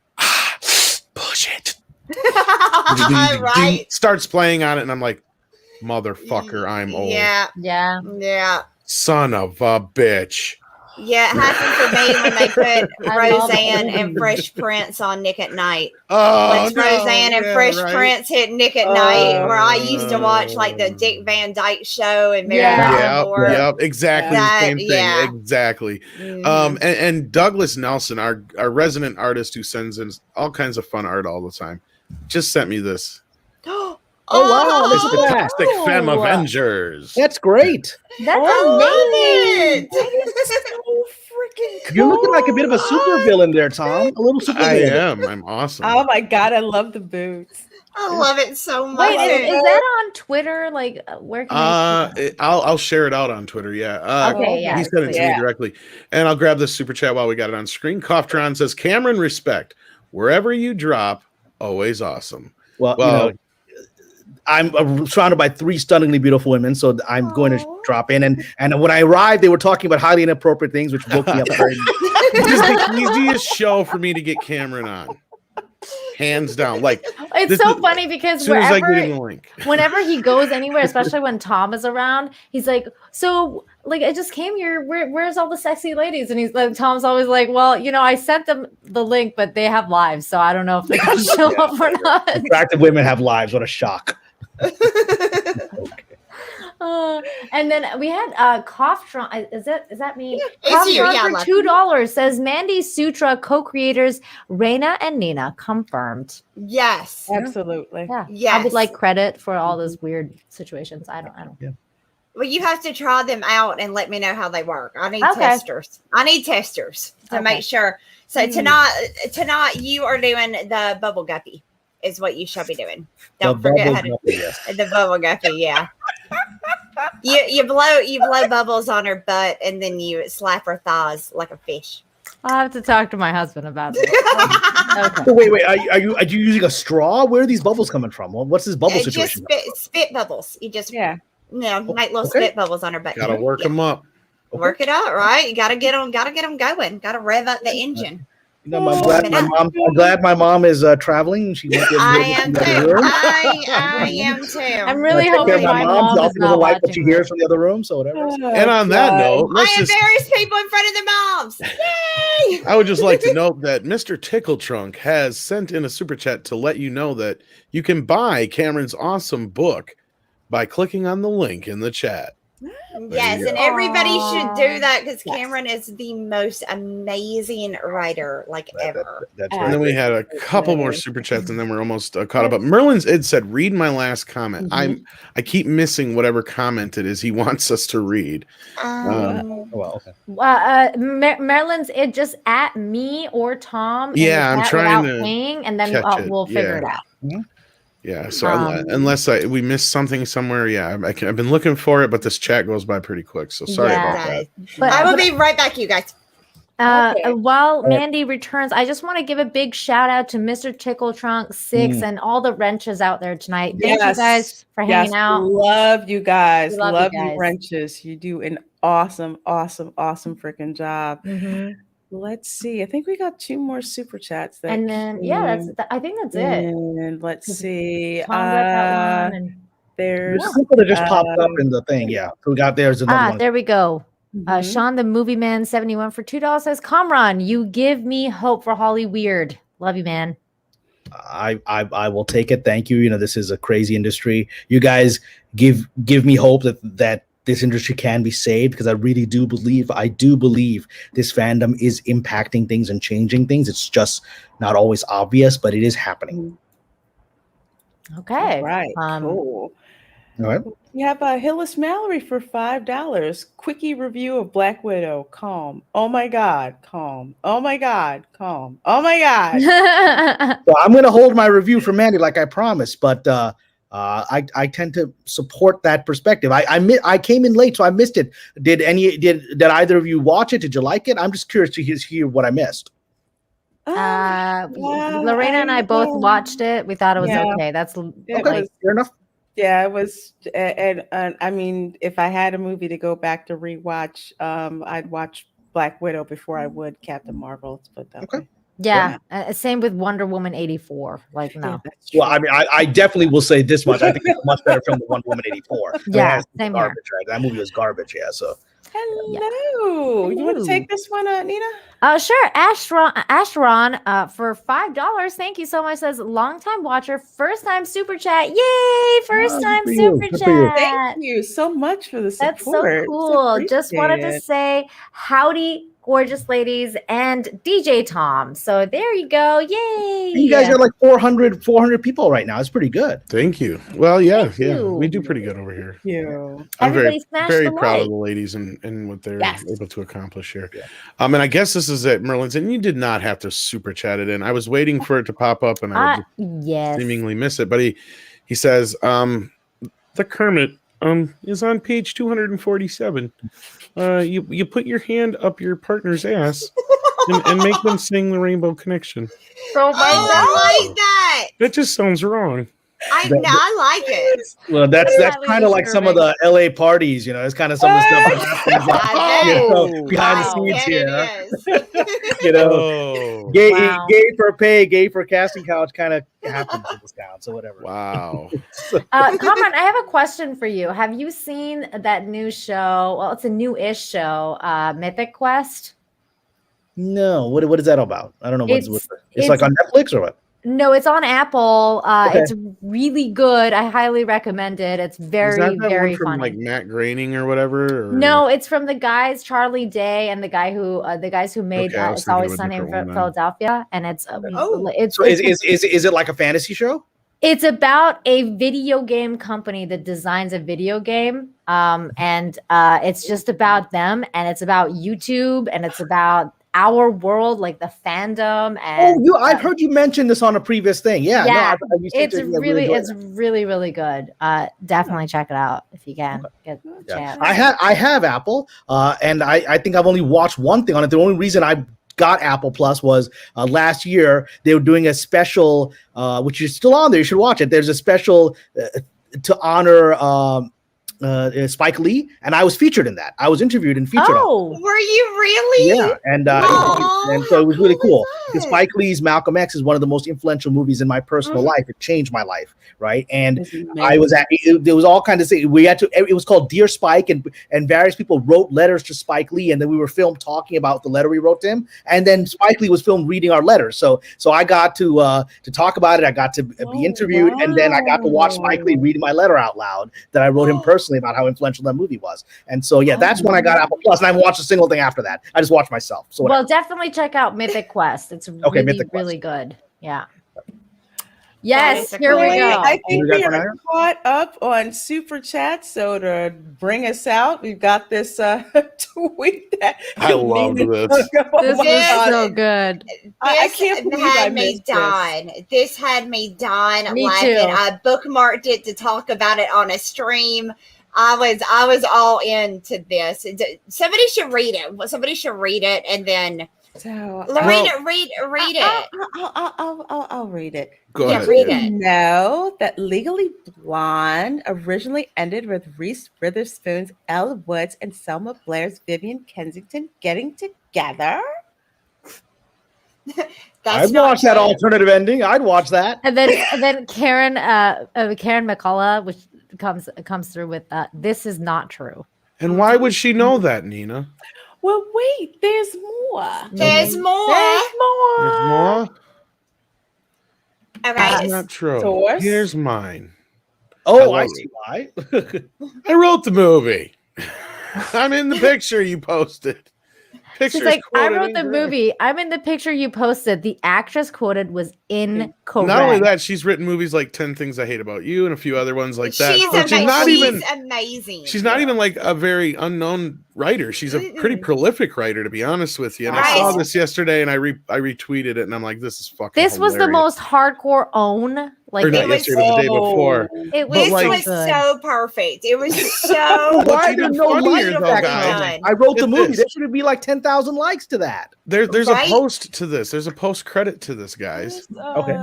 bullshit. Right. Starts playing on it, and I'm like, motherfucker, I'm old. Yeah. Yeah. Yeah. Son of a bitch. Yeah, it happened for me when they put I love Roseanne it. and Fresh Prince on Nick at Night. Oh, Once Roseanne and Fresh Prince hit Nick at Night, where I used to watch like the Dick Van Dyke Show and Mary Tyler Moore. Yep, exactly the same thing. Exactly. Mhm. And Douglas Nelson, our resident artist who sends in all kinds of fun art all the time, just sent me this. Oh wow, look at that. Fantastic Femme Avengers. That's great. That's I amazing. love it. So freaking cool. You're looking like a bit of a super villain there, Tom. A little super I villain. am. I'm awesome. Oh my god, I love the boots. I love it so much. Wait, is that on Twitter? Like, where can I see that? I'll share it out on Twitter. Yeah. Okay, yeah. He sent it to me directly, and I'll grab this super chat while we got it on screen. Coughtron says, "Cameron, respect wherever you drop, always awesome." Well, you know, I'm surrounded by 3 stunningly beautiful women, so I'm going to drop in. And when I arrived, they were talking about highly inappropriate things, which woke me up very much. This is the easiest show for me to get Cameron on, hands down. Like, It's so funny because as soon as I get in the link, whenever he goes anywhere, especially when Tom is around, he's like, "So, like, I just came here. Where's all the sexy ladies?" And he's like, Tom's always like, "Well, you know, I sent them the link, but they have lives, so I don't know if they can show up or not." Attractive women have lives. What a shock. And then we had Coughtron. Is that me? It's you, Coughtron for $2 says Mandy Sutra co-creators Raina and Nina confirmed. Yes. Absolutely. Yeah. Yes. I would like credit for all those weird situations. I don't. Yeah. Well, you have to try them out and let me know how they work. I need Okay. testers. I need testers to make sure. So tonight you are doing the bubble guppy is what you shall be doing. Don't forget how to the bubble guppy. Yeah. You blow bubbles on her butt and then you slap her thighs like a fish. I'll have to talk to my husband about this. Okay. So wait. Are you using a straw? Where are these bubbles coming from? Well, what's this bubble situation? Just spit bubbles. You just make little Okay. spit bubbles on her butt. gotta work them up. Work it out, right? You gotta get them going. Gotta rev up the engine. You know, I'm glad my mom is traveling. She won't be able to I hear am this from the too. other room. I am too. I'm really Take care hoping of my mom She is also not doesn't like what watching she this. hears from the other room. So whatever. And on that note, I embarrass people in front of their moms. Yay! I would just like to note that Mr. Tickle Trunk has sent in a super chat to let you know that you can buy Cameron's awesome book by clicking on the link in the chat. Yes, you and go. everybody should do that because Cameron is the most amazing writer ever. And then we had a couple more super chats, and then we're almost caught up. But Merlin's Id said, "Read my last comment." I keep missing whatever comment it is he wants us to read. Well, okay. Marilyn's it just at me or Tom. Yeah, I'm trying to paying, and then catch it. we'll figure it out. Yeah, so unless we missed something somewhere, I've been looking for it, but this chat goes by pretty quick. So sorry about that. But I will be right back, you guys. While Mandy returns, I just want to give a big shout out to Mr. Tickle Trunk 6 and all the wrenches out there tonight. Thank you guys for hanging out. Love you guys. We love Love you you, guys. wrenches. You do an awesome freaking job. Let's see. I think we got 2 more super chats. And then I think that's it. And let's see. Tom read that one, and there's People that just popped up in the thing. Yeah, so we got there's another one. there we go. Sean the Movie Man 71 for $2 says, Kamran, you give me hope for Holly Weird. Love you, man. I will take it. Thank you. You know, this is a crazy industry. You guys give me hope that this industry can be saved, because I really do believe this fandom is impacting things and changing things. It's just not always obvious, but it is happening. Okay. All right. Cool. All right. We have Hillis Mallory for $5. Quickie review of Black Widow. Calm. Oh my God. Calm. Oh my God. Calm. Oh my God. So I'm going to hold my review for Mandy like I promised, but I tend to support that perspective. I came in late, so I missed it. Did either of you watch it? Did you like it? I'm just curious to hear what I missed. Lorena and I both watched it. We thought it was okay. That's okay. Fair enough. Yeah, it was, and I mean, if I had a movie to go back to rewatch, I'd watch Black Widow before I would Captain Marvel. But okay. Yeah. Same with Wonder Woman 84. Like, no. Well, I mean, I definitely will say this much. I think it's a much better film than Wonder Woman 84. Yeah, same garbage, right? That movie was garbage, yeah. So Hello. You want to take this one, Nina? Sure. Ashron, for $5. Thank you so much. Says longtime watcher, first time super chat. Yay! First time super chat. Thank you so much for the support. That's so cool. Just wanted to say howdy, gorgeous ladies, and DJ Tom. So there you go. Yay! you guys got like 400 people right now. It's pretty good. Thank you. Well, yeah, you. we do pretty good over here. Thank you. I'm Everybody smash very the proud of like. the ladies and what they're Yes. able to accomplish here. And I guess this is it, Merlin's, and you did not have to super chat it in. I was waiting for it to pop up, and I would Yes. seemingly miss it. But he says, the Kermit is on page 247. You put your hand up your partner's ass and make them sing the Rainbow Connection. Oh my I like that. That just sounds wrong. I like it. Well, that's Really kind of like some of the LA parties, It's kind of some of the stuff that happens behind the scenes here. Gay for pay, gay for casting couch kind of happens in this town. So whatever. Wow. Cameron, I have a question for you. Have you seen that new show? Well, it's a new-ish show, Mythic Quest. No, what is that about? I don't know. It's like on Netflix or what? No, it's on Apple. Okay. It's really good. I highly recommend it. It's very, Is that very one from funny. like Matt Groening or whatever? Or? No, it's from the guys Charlie Day and the guys who made Okay, I was It's Always thinking of a Sunny in different one then. Philadelphia, and it's So is it like a fantasy show? It's about a video game company that designs a video game, and it's just about them, and it's about YouTube, and it's about our world, like the fandom. And I've heard you mention this on a previous thing. Yeah, it's really good. Definitely check it out if you can get a chance. I have Apple, and I think I've only watched one thing on it. The only reason I got Apple Plus was last year they were doing a special, which is still on there. You should watch it. There's a special to honor Spike Lee, and I was featured in that. I was interviewed and featured. Oh, were you really? Yeah, and so it was really cool. Because Spike Lee's Malcolm X is one of the most influential movies in my personal life. It changed my life, right? And I was there was all kinds of things. We had to. It was called Dear Spike, and various people wrote letters to Spike Lee, and then we were filmed talking about the letter we wrote to him, and then Spike Lee was filmed reading our letters. So I got to talk about it. I got to be interviewed, and then I got to watch Spike Lee reading my letter out loud that I wrote him personally about how influential that movie was. And so that's when I got Apple Plus, and I haven't watched a single thing after that. I just watched myself. So well, definitely check out Mythic Quest. It's really good. Yeah. Yes, here we go. I think we are caught up on super chat. So to bring us out, we've got this tweet that I love this. This is so good. I can't believe I missed This had me dying Me laughing. too. I bookmarked it to talk about it on a stream. I was all into this. Somebody should read it. Somebody should read it, and then Lorena, read it. I'll read it. Go ahead. Read it. Know that Legally Blonde originally ended with Reese Witherspoon's Elle Woods and Selma Blair's Vivian Kensington getting together. I'd watch that alternative ending. I'd watch that. And then Karen McCullough, which comes through with this is not true. And why would she know that, Nina? Well, wait, there's more. There's more. There's more? Okay. That's not true. Source? Here's mine. Oh, I see why. I wrote the movie. I'm in the picture you posted. She's like, I wrote the movie. I'm in the picture you posted. The actress quoted was incorrect. Not only that, she's written movies like 10 Things I Hate About You and a few other ones like that. She's amazing. She's not even like a very unknown writer. She's a pretty prolific writer, to be honest with you. And I saw this yesterday, and I retweeted it, and I'm like, this is fucking This was the most hardcore own. Like, or not yesterday, but the day before. This was so perfect. It was so. Why did no likes that? I wrote the movie. There should be like 10,000 likes to that. There's a post to this. There's a post credit to this, guys. Okay.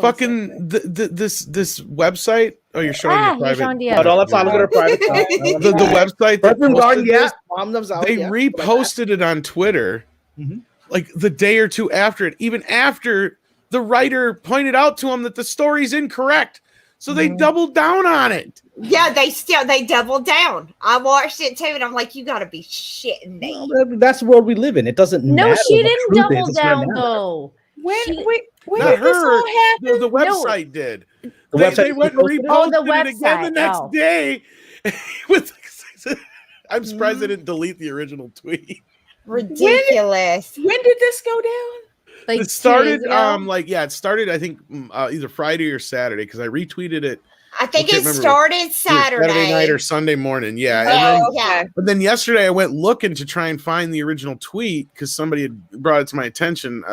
Fucking this website. Oh, you're showing your private. No, let's not look at her private. The website. That Garden, this, Mom knows out, they reposted it on Twitter. like the day or two after it, even after the writer pointed out to him that the story's incorrect. So they doubled down on it. Yeah, they doubled down. I watched it too, and I'm like, you gotta be shitting me. Well, that's the world we live in. It doesn't matter. No, she what didn't truth double is. It's gonna down matter. though. When Not did this all happen? The website did. The They website went and reposted it? reposted Oh, the it again the website. next Oh. day. I'm surprised they didn't delete the original tweet. Ridiculous. When did this go down? Like It started 2 days ago? it started I think either Friday or Saturday because I retweeted it. I think can't it remember. started Either Saturday night or Sunday morning. Yeah. Oh, yeah. But then yesterday I went looking to try and find the original tweet because somebody had brought it to my attention.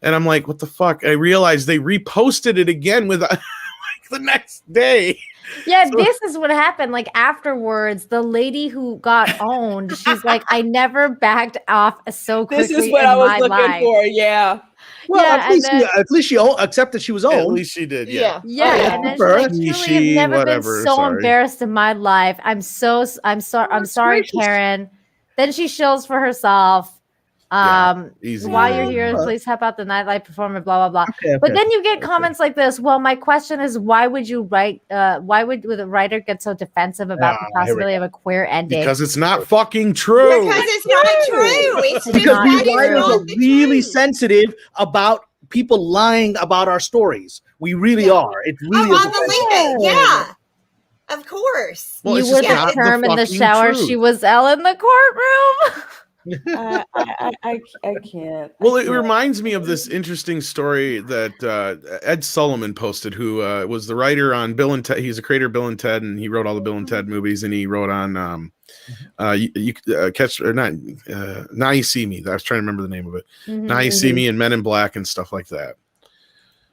And I'm like, what the fuck? I realized they reposted it again with like the next day. Yeah, So- this is what happened. Like afterwards, the lady who got owned, she's like, I never backed off so quickly. This is what in I was my looking life. for. Yeah. Well, Yeah, at least she accepted she was At owned. least she did. Yeah. Yeah, yeah. and then she's For her. like, truly, She, I've never whatever, been so sorry. embarrassed in my life. I'm sorry, gracious. Karen. Then she shills for herself. Easy. While you're here, please help out the nightlight performer, blah blah blah. Okay, But okay. then you get comments like this. Well, my question is, why would you write? Why would the writer get so defensive about the Here we possibility of a queer ending? Because it's not fucking true. Because it's not true. It's just Because that we is writers not are the really truth. sensitive about people lying about our stories. We really are. It really Oh, is. I believe it. Yeah. Of course. Well, You it's would just not the affirm in the fucking shower truth. she was Elle in the courtroom. I can't. Well, it reminds me of this interesting story that Ed Sullivan posted, who was the writer on Bill and Ted. He's a creator of Bill and Ted, and he wrote all the Bill and Ted movies, and he wrote on catch or not Now You See Me. I was trying to remember the name of it. Now You See Me and Men in Black and stuff like that.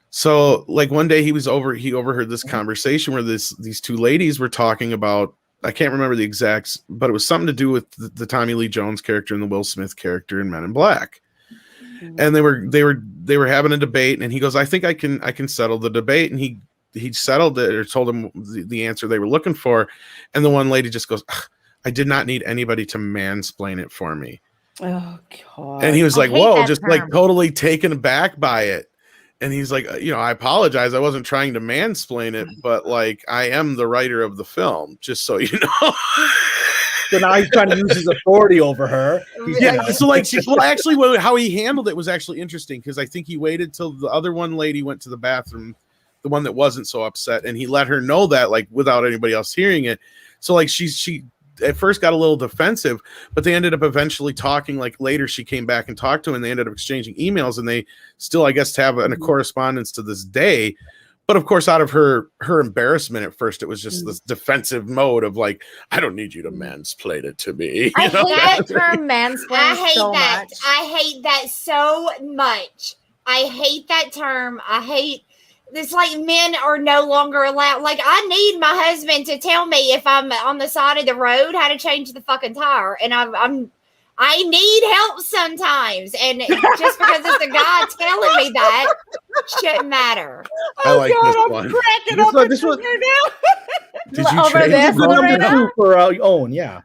So, like one day he overheard this conversation where these two ladies were talking about. I can't remember the exacts, but it was something to do with the Tommy Lee Jones character and the Will Smith character in Men in Black. And they were having a debate, and he goes, I think I can settle the debate. And he settled it, or told him the answer they were looking for. And the one lady just goes, I did not need anybody to mansplain it for me. Oh God. And he was I like, hate whoa, that just term. like totally taken aback by it. And he's like, I apologize. I wasn't trying to mansplain it, but like, I am the writer of the film, just so you know. So now he's trying to use his authority over her. Yeah. So like, how he handled it was actually interesting, because I think he waited till the other one lady went to the bathroom, the one that wasn't so upset, and he let her know that, like, without anybody else hearing it. So like, she at first got a little defensive, but they ended up eventually talking. Like later she came back and talked to him, and they ended up exchanging emails, and they still, I guess, have a correspondence to this day. But of course, out of her embarrassment at first, it was just this defensive mode of like, I don't need you to mansplain it to me. I You know? hate that term mansplain I hate so that. much. I hate that so much. I hate that term. I hate. It's like men are no longer allowed. Like, I need my husband to tell me if I'm on the side of the road how to change the fucking tire, and I need help sometimes. And just because it's a guy telling me that shouldn't matter. I like this I'm one. cracking up This was right now. Did you Over change this it? one right number now? 2 for our own. Yeah.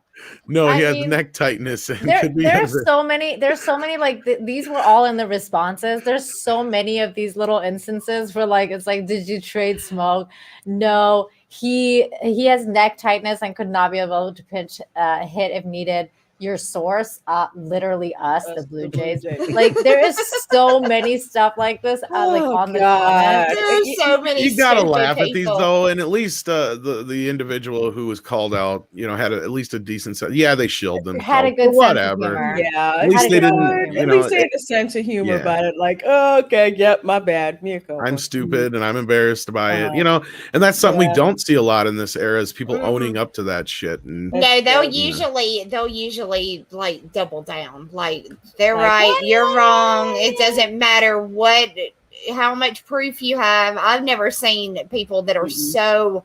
No, I he had mean, neck tightness. And There's so many like these were all in the responses. There's so many of these little instances where like it's like, did you trade smoke? No, he has neck tightness and could not be able to pitch hit if needed. Your source, literally us, the Blue Jays. Like there is so many stuff like this, like on the comments. There's so many. You gotta stupid laugh at these people. though, and at least the individual who was called out, had at least a decent sense. Yeah, they shilled them. Had a good sense of whatever. humor. Yeah, At least they you know didn't, what? you At know, least they had a sense of humor yeah. about it. Like, oh, okay, yep, my bad. Me a couple. I'm stupid and I'm embarrassed by it, Oh. and that's something Yeah. we don't see a lot in this era, is people Mhm. owning up to that shit. And No, they'll Yeah. usually like double down. Like, they're Like, right, you're wrong. It doesn't matter how much proof you have. I've never seen people that are so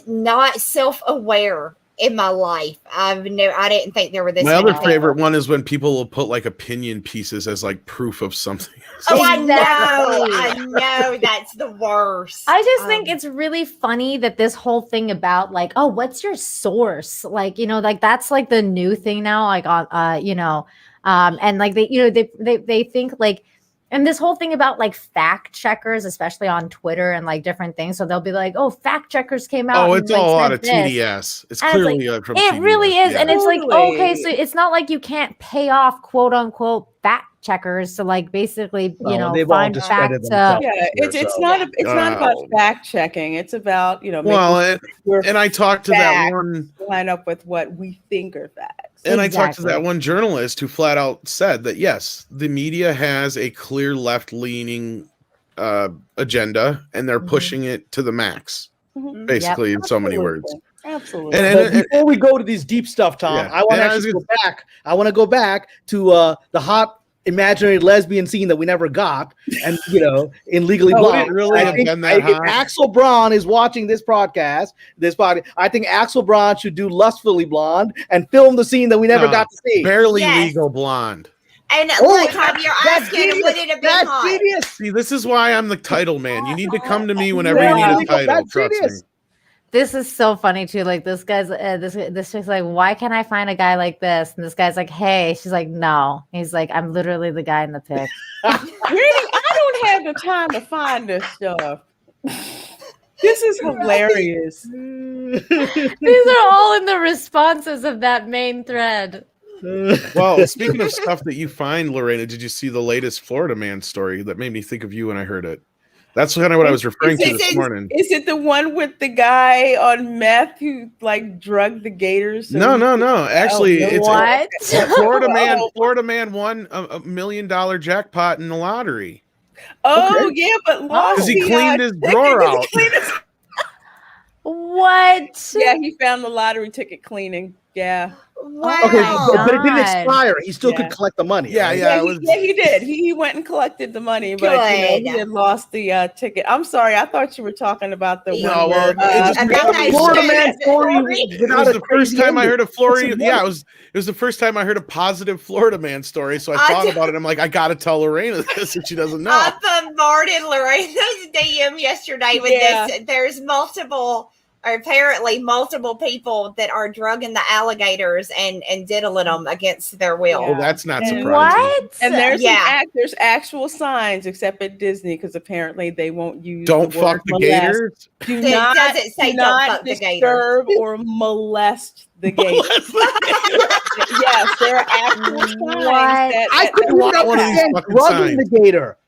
not self-aware in my life. I didn't think there were this. My many other people. favorite one is when people will put like opinion pieces as like proof of something. Oh, Exactly. I know, that's the worst. I just think it's really funny that this whole thing about like, oh, what's your source? Like, like that's like the new thing now, like on and like they think like, and this whole thing about like fact checkers, especially on Twitter and like different things. So they'll be like, oh, fact checkers came out. Oh, and, it's like, all out said of this. TDS. It's And clearly it's like, from it TDS. really is. Yeah. And it's like, okay, Totally. so it's not like you can't pay off quote unquote fact checkers to like basically, they've all find discredited facts. themselves. Yeah, it's not about fact checking. It's about Well, and I talked to that one line up with what we think are facts. And I talked to that one journalist who flat out said that yes, the media has a clear left-leaning agenda, and they're pushing it to the max, basically, in so many words. Absolutely. But before we go to these deep stuff, Tom, Yeah. I want to actually go back. I want to go back to the hot imaginary lesbian scene that we never got, and in Legally Blonde. Really I think if Axel Braun is watching this podcast, I think Axel Braun should do Lustfully Blonde and film the scene that we never got to see. Barely Legal Blonde. And look, Tom, you're asking, would it have been That's hot? genius. See, this is why I'm the title man. You need to come to me whenever you need a title. That's Trust me. genius. This is so funny too. Like this guy's this chick's like, why can't I find a guy like this? And this guy's like, hey. She's like, no. He's like, I'm literally the guy in the pic. Really, I don't have the time to find this stuff. This is hilarious. These are all in the responses of that main thread. Well, speaking of stuff that you find, Lorena, did you see the latest Florida man story that made me think of you when I heard it? That's kind of what I was referring to this morning. Is it the one with the guy on meth who like drugged the gators? No. Actually, it's what? Florida man won $1 million jackpot in the lottery. Oh, yeah, but lost because he cleaned his drawer out. What? Yeah, he found the lottery ticket cleaning. Yeah. Wow. Okay, but it didn't expire. He still could collect the money. Yeah, right? yeah. He did. He went and collected the money, but he had lost the ticket. I'm sorry, I thought you were talking about the one where Florida man story. It was the first time I heard a Florida. Yeah, it was the first time I heard a positive Florida man story. So I thought about it. I'm like, I gotta tell Lorena this, and she doesn't know. I bombarded Lorena's DM yesterday with this. There's apparently multiple people that are drugging the alligators and diddling them against their will. Oh, that's not surprising. What? And there's there's actual signs, except at Disney, because apparently they won't use. Don't the word fuck the molest. gators. Do It not, doesn't say do don't not fuck the disturb or molest the gators. Yes, there are actual signs. I couldn't even understand drugging the gator.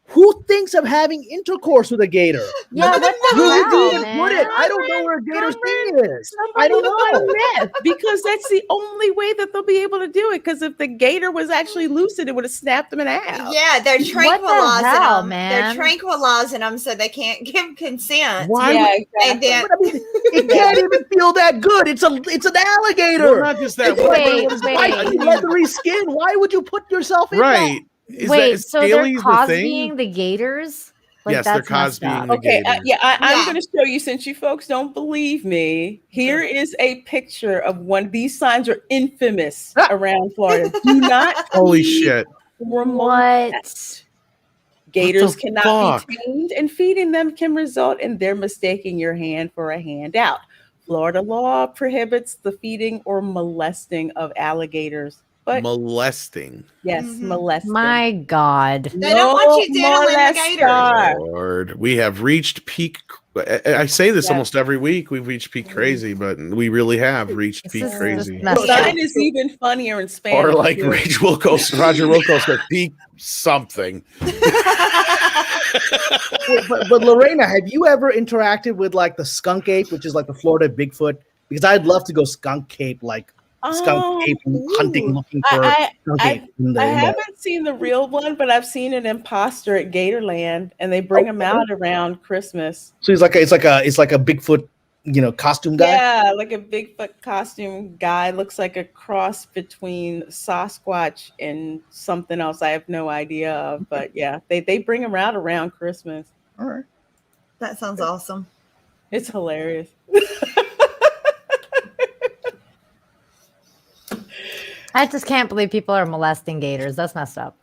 Who thinks of having intercourse with a gator? Yeah, what the hell, man? I don't know where a gator's thing is. I don't know. Because that's the only way that they'll be able to do it. Because if the gator was actually lucid, it would have snapped them in half. Yeah, they're tranquilizing hell, them. man? They're tranquilizing them so they can't give consent. Why? Yeah, And then It can't even feel that good. It's an alligator. Well, not just that. Wait. Leathery skin. Why would you put yourself in Right. Wait, so they're Scaly's the cosbying the gators? Like, Yes, they're that's messed cosbying up. the Okay, gators. I'm going to show you, since you folks don't believe me. Here is a picture of one. These signs are infamous around Florida. Do not. Holy shit. What? Gators What the cannot fuck? be tamed, and feeding them can result in their mistaking your hand for a handout. Florida law prohibits the feeding or molesting of alligators. But Molesting. yes, molesting. My God. they don't want you diddling the gator. molestar. Lord, we have reached peak. I say this almost every week. We've reached peak crazy, but we really have reached peak is crazy. just messed Mine is even funnier in Spanish. Or like too. Roger Wilco said, peak something. But Lorena, have you ever interacted with like the skunk ape, which is like the Florida Bigfoot? Because I'd love to go skunk ape, like skunk ape hunting, looking for skunk ape. I haven't seen the real one, but I've seen an imposter at Gatorland, and they bring him out around Christmas. So it's like a Bigfoot, costume guy. Yeah, like a Bigfoot costume guy. Looks like a cross between Sasquatch and something else I have no idea of. But yeah, they bring him out around Christmas. All right. That sounds awesome. It's hilarious. I just can't believe people are molesting gators. That's messed up.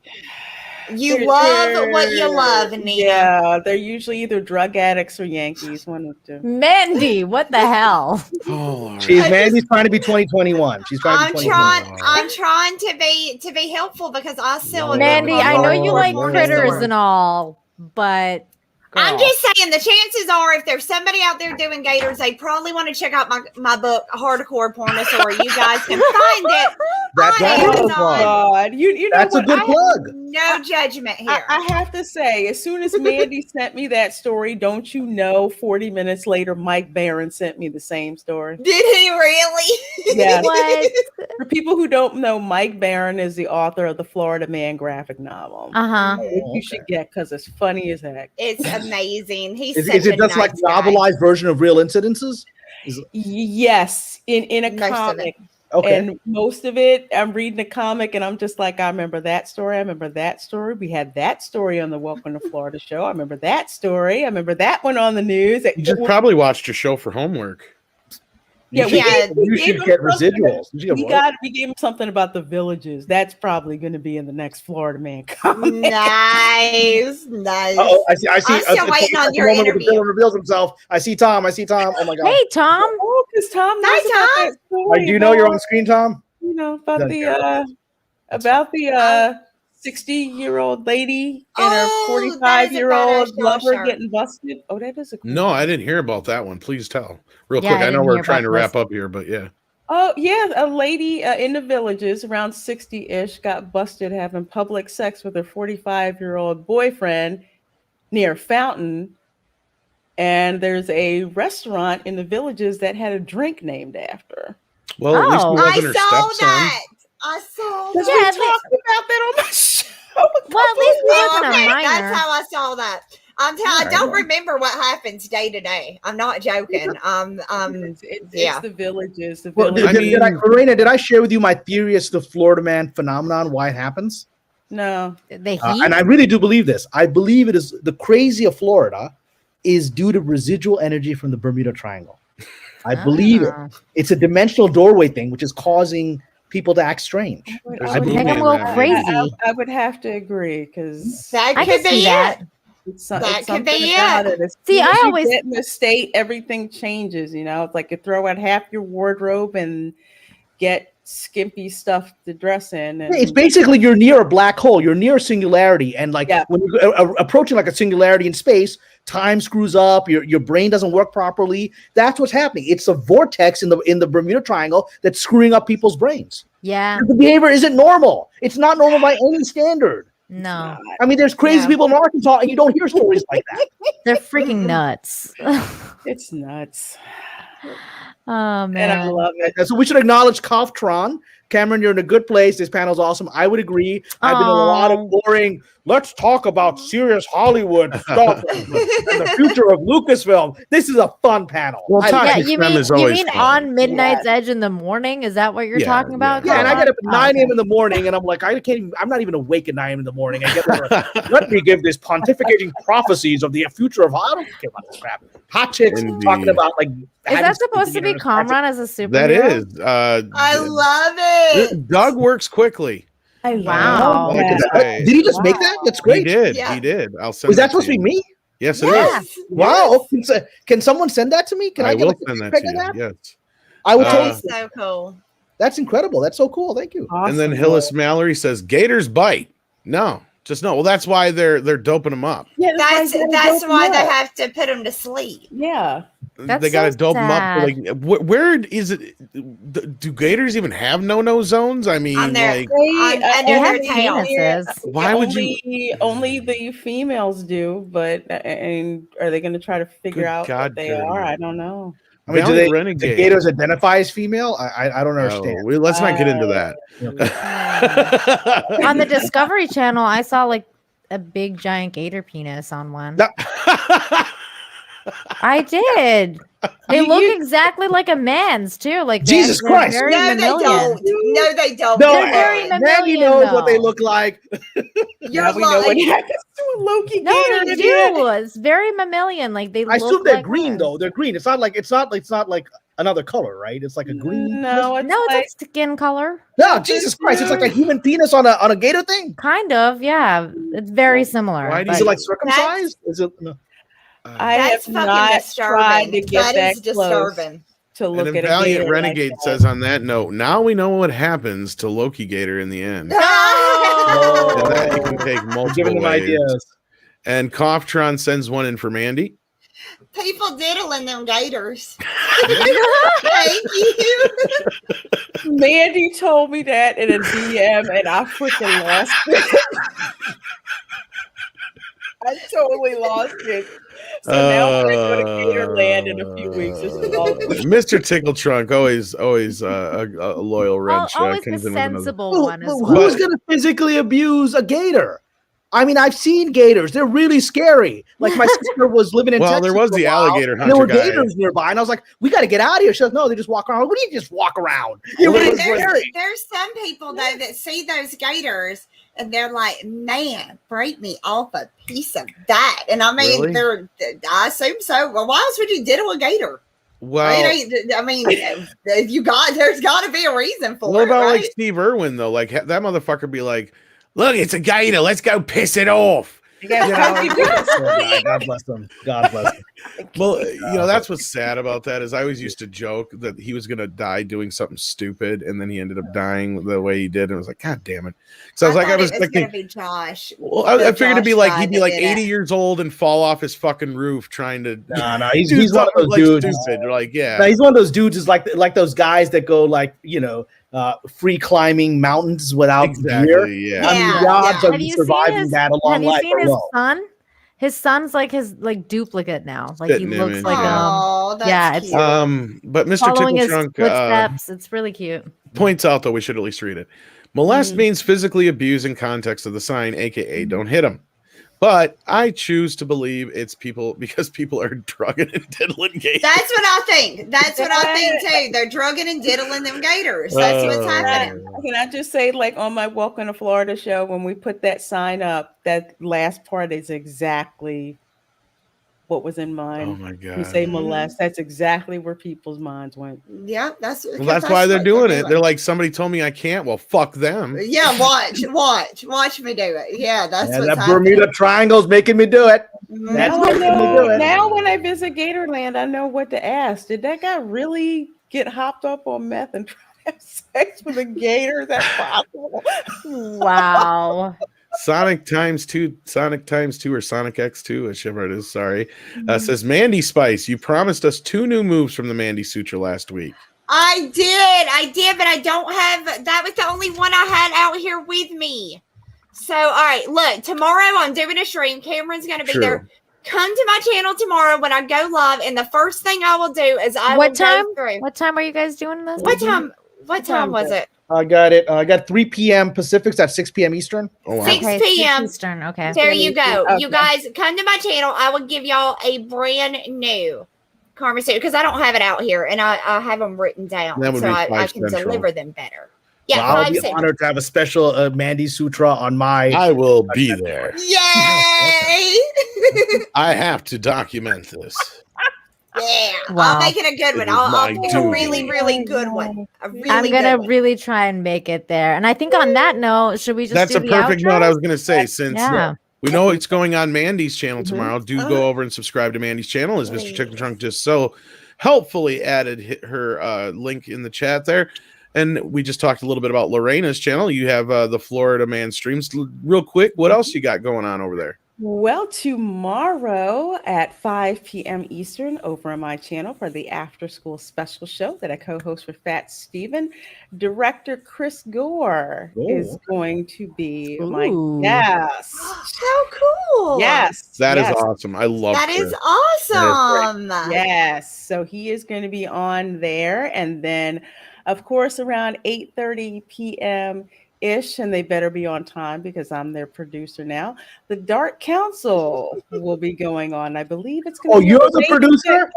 You love what you love, Nina. Yeah, they're usually either drug addicts or Yankees. One of the two. Mandy, what the hell? Oh, Mandy's trying to be 2021. She's trying to be 2021. I'm trying to be helpful because I still Mandy, I know you like critters and and all, but girl. I'm just saying the chances are if there's somebody out there doing gators, they probably want to check out my book, Hardcore Pornosaur. You guys can find it. That's Oh God, you know That's what? a good plug. No judgment here. I have to say, as soon as Mandy sent me that story, don't you know? 40 minutes later, Mike Barron sent me the same story. Did he really? Yeah. What? For people who don't know, Mike Barron is the author of the Florida Man graphic novel. Uh-huh. You should get because it's funny as heck. It's amazing. He's Is such it a just like nice guy. novelized version of real incidences? Yes, in a Most of it. comic. Okay. And most of it, I'm reading a comic and I'm just like, I remember that story. I remember that story. We had that story on the Welcome to Florida show. I remember that story. I remember that one on the news. You just probably watched your show for homework. Yeah, You should gave get him something- residuals. You should get We gave him something about the villages. That's probably going to be in the next Florida Man comic. Nice. Oh, I see. I'm still waiting on your moment when the interview. villain reveals himself. I see Tom. Oh my god. Hey, Tom. Oh, because Tom knows Hi, about Tom. that story. Do you know you're on screen, Tom? You know about Doesn't care. the 60-year-old lady and her Oh, that is a 45-year-old badass lover shirt. getting busted. Oh, that is a cool No, I didn't hear about that one. Please tell. Real Yeah, quick. I I know didn't we're hear trying to about wrap this. up here, but yeah. Oh, yeah. A lady in the villages around 60-ish got busted having public sex with her 45-year-old boyfriend near a fountain. And there's a restaurant in the villages that had a drink named after her. Well, at least it Oh. I wasn't her saw stepson. that. I saw Because that. Yeah, we talked about that on my show. Well, at least we wasn't a Okay, minor. that's how I saw that. I don't remember what happens day to day. I'm not joking. It's Yeah. the villages. The Well, villages. Lorena, did I share with you my theory as to the Florida Man phenomenon? Why it happens? No. The heat. And I really do believe this. I believe it is the crazy of Florida is due to residual energy from the Bermuda Triangle. I believe it. Ah. It's a dimensional doorway thing, which is causing people to act strange. There's I a believe Make movie them in go that. crazy. I would have to agree because That I could can see be that. it. it's That it's could something be about it. it. As See, soon I as you always- get in the state, everything changes. You know, it's like you throw out half your wardrobe and get skimpy stuff to dress in. And It's basically you're near a black hole. You're near a singularity, and like Yeah. when you're approaching like a singularity in space, time screws up. Your brain doesn't work properly. That's what's happening. It's a vortex in the Bermuda Triangle that's screwing up people's brains. Yeah. The behavior isn't normal. It's not normal by any standard. No. I mean, there's crazy Yeah. people in Arkansas, and you don't hear stories like that. They're freaking nuts. it's nuts, Oh and I man. love it. And so we should acknowledge Coftron. Cameron, you're in a good place. This panel's awesome. I would agree. I've been in a lot of boring, let's talk about serious Hollywood stuff and the future of Lucasfilm. This is a fun panel. Well, I talk- Yeah, Toxic you Femme mean is always fun. on Midnight's Edge in the morning? Is that what you're Yeah, talking about? Yeah, and I Colin? get up at 9 Oh, a.m. in the morning, and I'm like, I'm not even awake at 9 a.m. in the morning. I get let me give this pontificating prophecies of the future of I don't care about this crap. Hot chicks Indeed. talking about like. Is that supposed to be Comron as a superhero? That is. I love it. Doug works quickly. I Wow. love Like I that. say, Did he just make that? That's he great. did. Yeah. He did. I'll send. Was that to supposed to be you. me? Yes, it Yes. is. Wow. Can someone send that to me? Can I, I get will like a send that pic to of you. that? Yes. I will totally. That's so cool. That's incredible. That's so cool. Thank you. Awesome. And then Hillis Mallory says, "Gators bite." No, just no. Well, that's why they're doping them up. Yeah, That's why that's dope why them they up. have to put them to sleep. Yeah. That's They got to so dope them up. sad. Like, where is it? Do gators even have no zones? I mean, On their- like, under They their have tail. penises. why would you? Only the females do, but and are they going to try to figure Good out God, what they Gertie. are? I don't know. I mean, do Valiant the Renegade. gators identify as female? I don't understand. Oh, let's not get into that. On the Discovery Channel, I saw like a big giant gator penis on one. No. I did. They look exactly like a man's too. Like Jesus they're Christ. very No, they mammalian. don't. No, they don't. No, They're very Randy mammalian, knows what they though. look like. You're Now we know what lying. happens to a Loki No, gator. they in do. it. It's very mammalian. Like they I look assume they're like green us. though. They're green. It's not like another color, right? It's like a green. No, it's No, like, it's a skin color. No, Jesus Christ! It's like a human penis on a gator thing. Kind of, yeah. It's very similar. Why do Is you- it like circumcised? Is it? No. I That's have fucking not tried disturbing. to get That is close disturbing. to And look then at a Valiant gator Renegade like that. says on that note, now we know what happens to Loki Gator in the end. Oh. And that you can take We're multiple giving them ways. ideas. And Coughtron sends one in for Mandy. People diddling them gators. Thank you. Mandy told me that in a DM, and I freaking lost it. I totally lost it. So now we're going to Gatorland in a few weeks. This is all Mr. Tickle Trunk, always a loyal wrench. Always the comes in with another- sensible one as But well. who's going to physically abuse a gator? I mean, I've seen gators. They're really scary. Like my sister was living in Well, Texas there was for a the while, alligator and there were hunter guy. gators nearby, and I was like, "We got to get out of here." She goes, "No, they just walk around." What do you just walk around? Well, It it was was like- scary. There's some people though that see those gators and they're like, "Man, break me off a piece of that." And I mean, Really? I assume so. Well, why else would you diddle a gator? Well, I mean, if you there's got to be a reason for what it, about right? like Steve Irwin though? Like that motherfucker be like, "Look, it's a gator. Let's go piss it off." You guys God bless them. God bless them. Well, that's what's sad about that is I always used to joke that he was gonna die doing something stupid, and then he ended up dying the way he did, and I was like, God damn it! So I was thought was it was thinking, gonna be Josh. well, I figured it'd be Josh like guy he'd be that like did 80 it. years old and fall off his fucking roof trying to. No, he's do one of something those dudes. Stupid. They're like, yeah. No, he's one of those dudes. Is like those guys that go like free climbing mountains without gear. Exactly. Yeah. I mean, Yeah, the odds yeah. of Have you you seen surviving his- that a long Have you life seen are his low. son? His son's like his duplicate now. Like he Spitting looks image, like yeah. Oh, that's yeah, it's cute. But Mr. following Tickle his Trunk footsteps. It's really cute. points out though we should at least read it. Molest means physically abuse in context of the sign, aka don't hit him. But I choose to believe it's people because people are drugging and diddling gators. That's what I think. That's what I think too. They're drugging and diddling them gators. That's what's happening. Can I just say, like on my Welcome to Florida show, when we put that sign up, that last part is exactly what was in mind. Oh my god! You say molest. That's exactly where people's minds went. Yeah, that's why they're doing it. They're like, somebody told me I can't. Well, fuck them. Yeah, watch me do it. Yeah, that's what's that happening. Bermuda Triangle's making me do it. That's Now, making me do it. now when I visit Gatorland, I know what to ask. Did that guy really get hopped up on meth and try to have sex with a gator? Is that possible? Wow. Sonic times two, or Sonic X2, whichever it is. Sorry, says Mandy Spice. You promised us 2 new moves from the Mandy Sutra last week. I did, but I don't have. That was the only one I had out here with me. So, all right, look, tomorrow I'm doing a stream. Cameron's going to be there. Come to my channel tomorrow when I go live, and the first thing I will do is What time? Go through. What time are you guys doing this? What time? What time was it? I got it. I got 3 p.m. Pacific. That's 6 p.m. Eastern. Oh wow! 6 Okay, p.m. Eastern. Okay. There you go. Okay. You guys come to my channel. I will give y'all a brand new conversation because I don't have it out here and I have them written down That would so be I 5 can Central. deliver them better. Yeah, Well, I'll 5 be Central. honored to have a special Mandy Sutra on my. I will be there. Yay! I have to document this. Yeah, Wow. I'll make it a good It one. is I'll my make a duty. really, really good one. A really I'm gonna good one. really try and make it there. And I think on that note, should we just That's do a the perfect outro? note. I was going to say, since Yeah. we know it's going on Mandy's channel tomorrow, do go over and subscribe to Mandy's channel. As Mr. Chicken Trunk just so helpfully added her link in the chat there. And we just talked a little bit about Lorena's channel. You have the Florida Man streams. Real quick, what else you got going on over there? Well, tomorrow at 5 p.m. Eastern over on my channel for the After School Special Show that I co-host with Fat Steven, director Chris Gore is going to be my Ooh. guest. How cool! Yes. That is yes, awesome. I love That Chris. is awesome. Yes. So he is going to be on there. And then, of course, around 8:30 p.m. ish, and they better be on time because I'm their producer now. The Dark Council will be going on. I believe it's going to Oh, be you're on the Facebook. producer?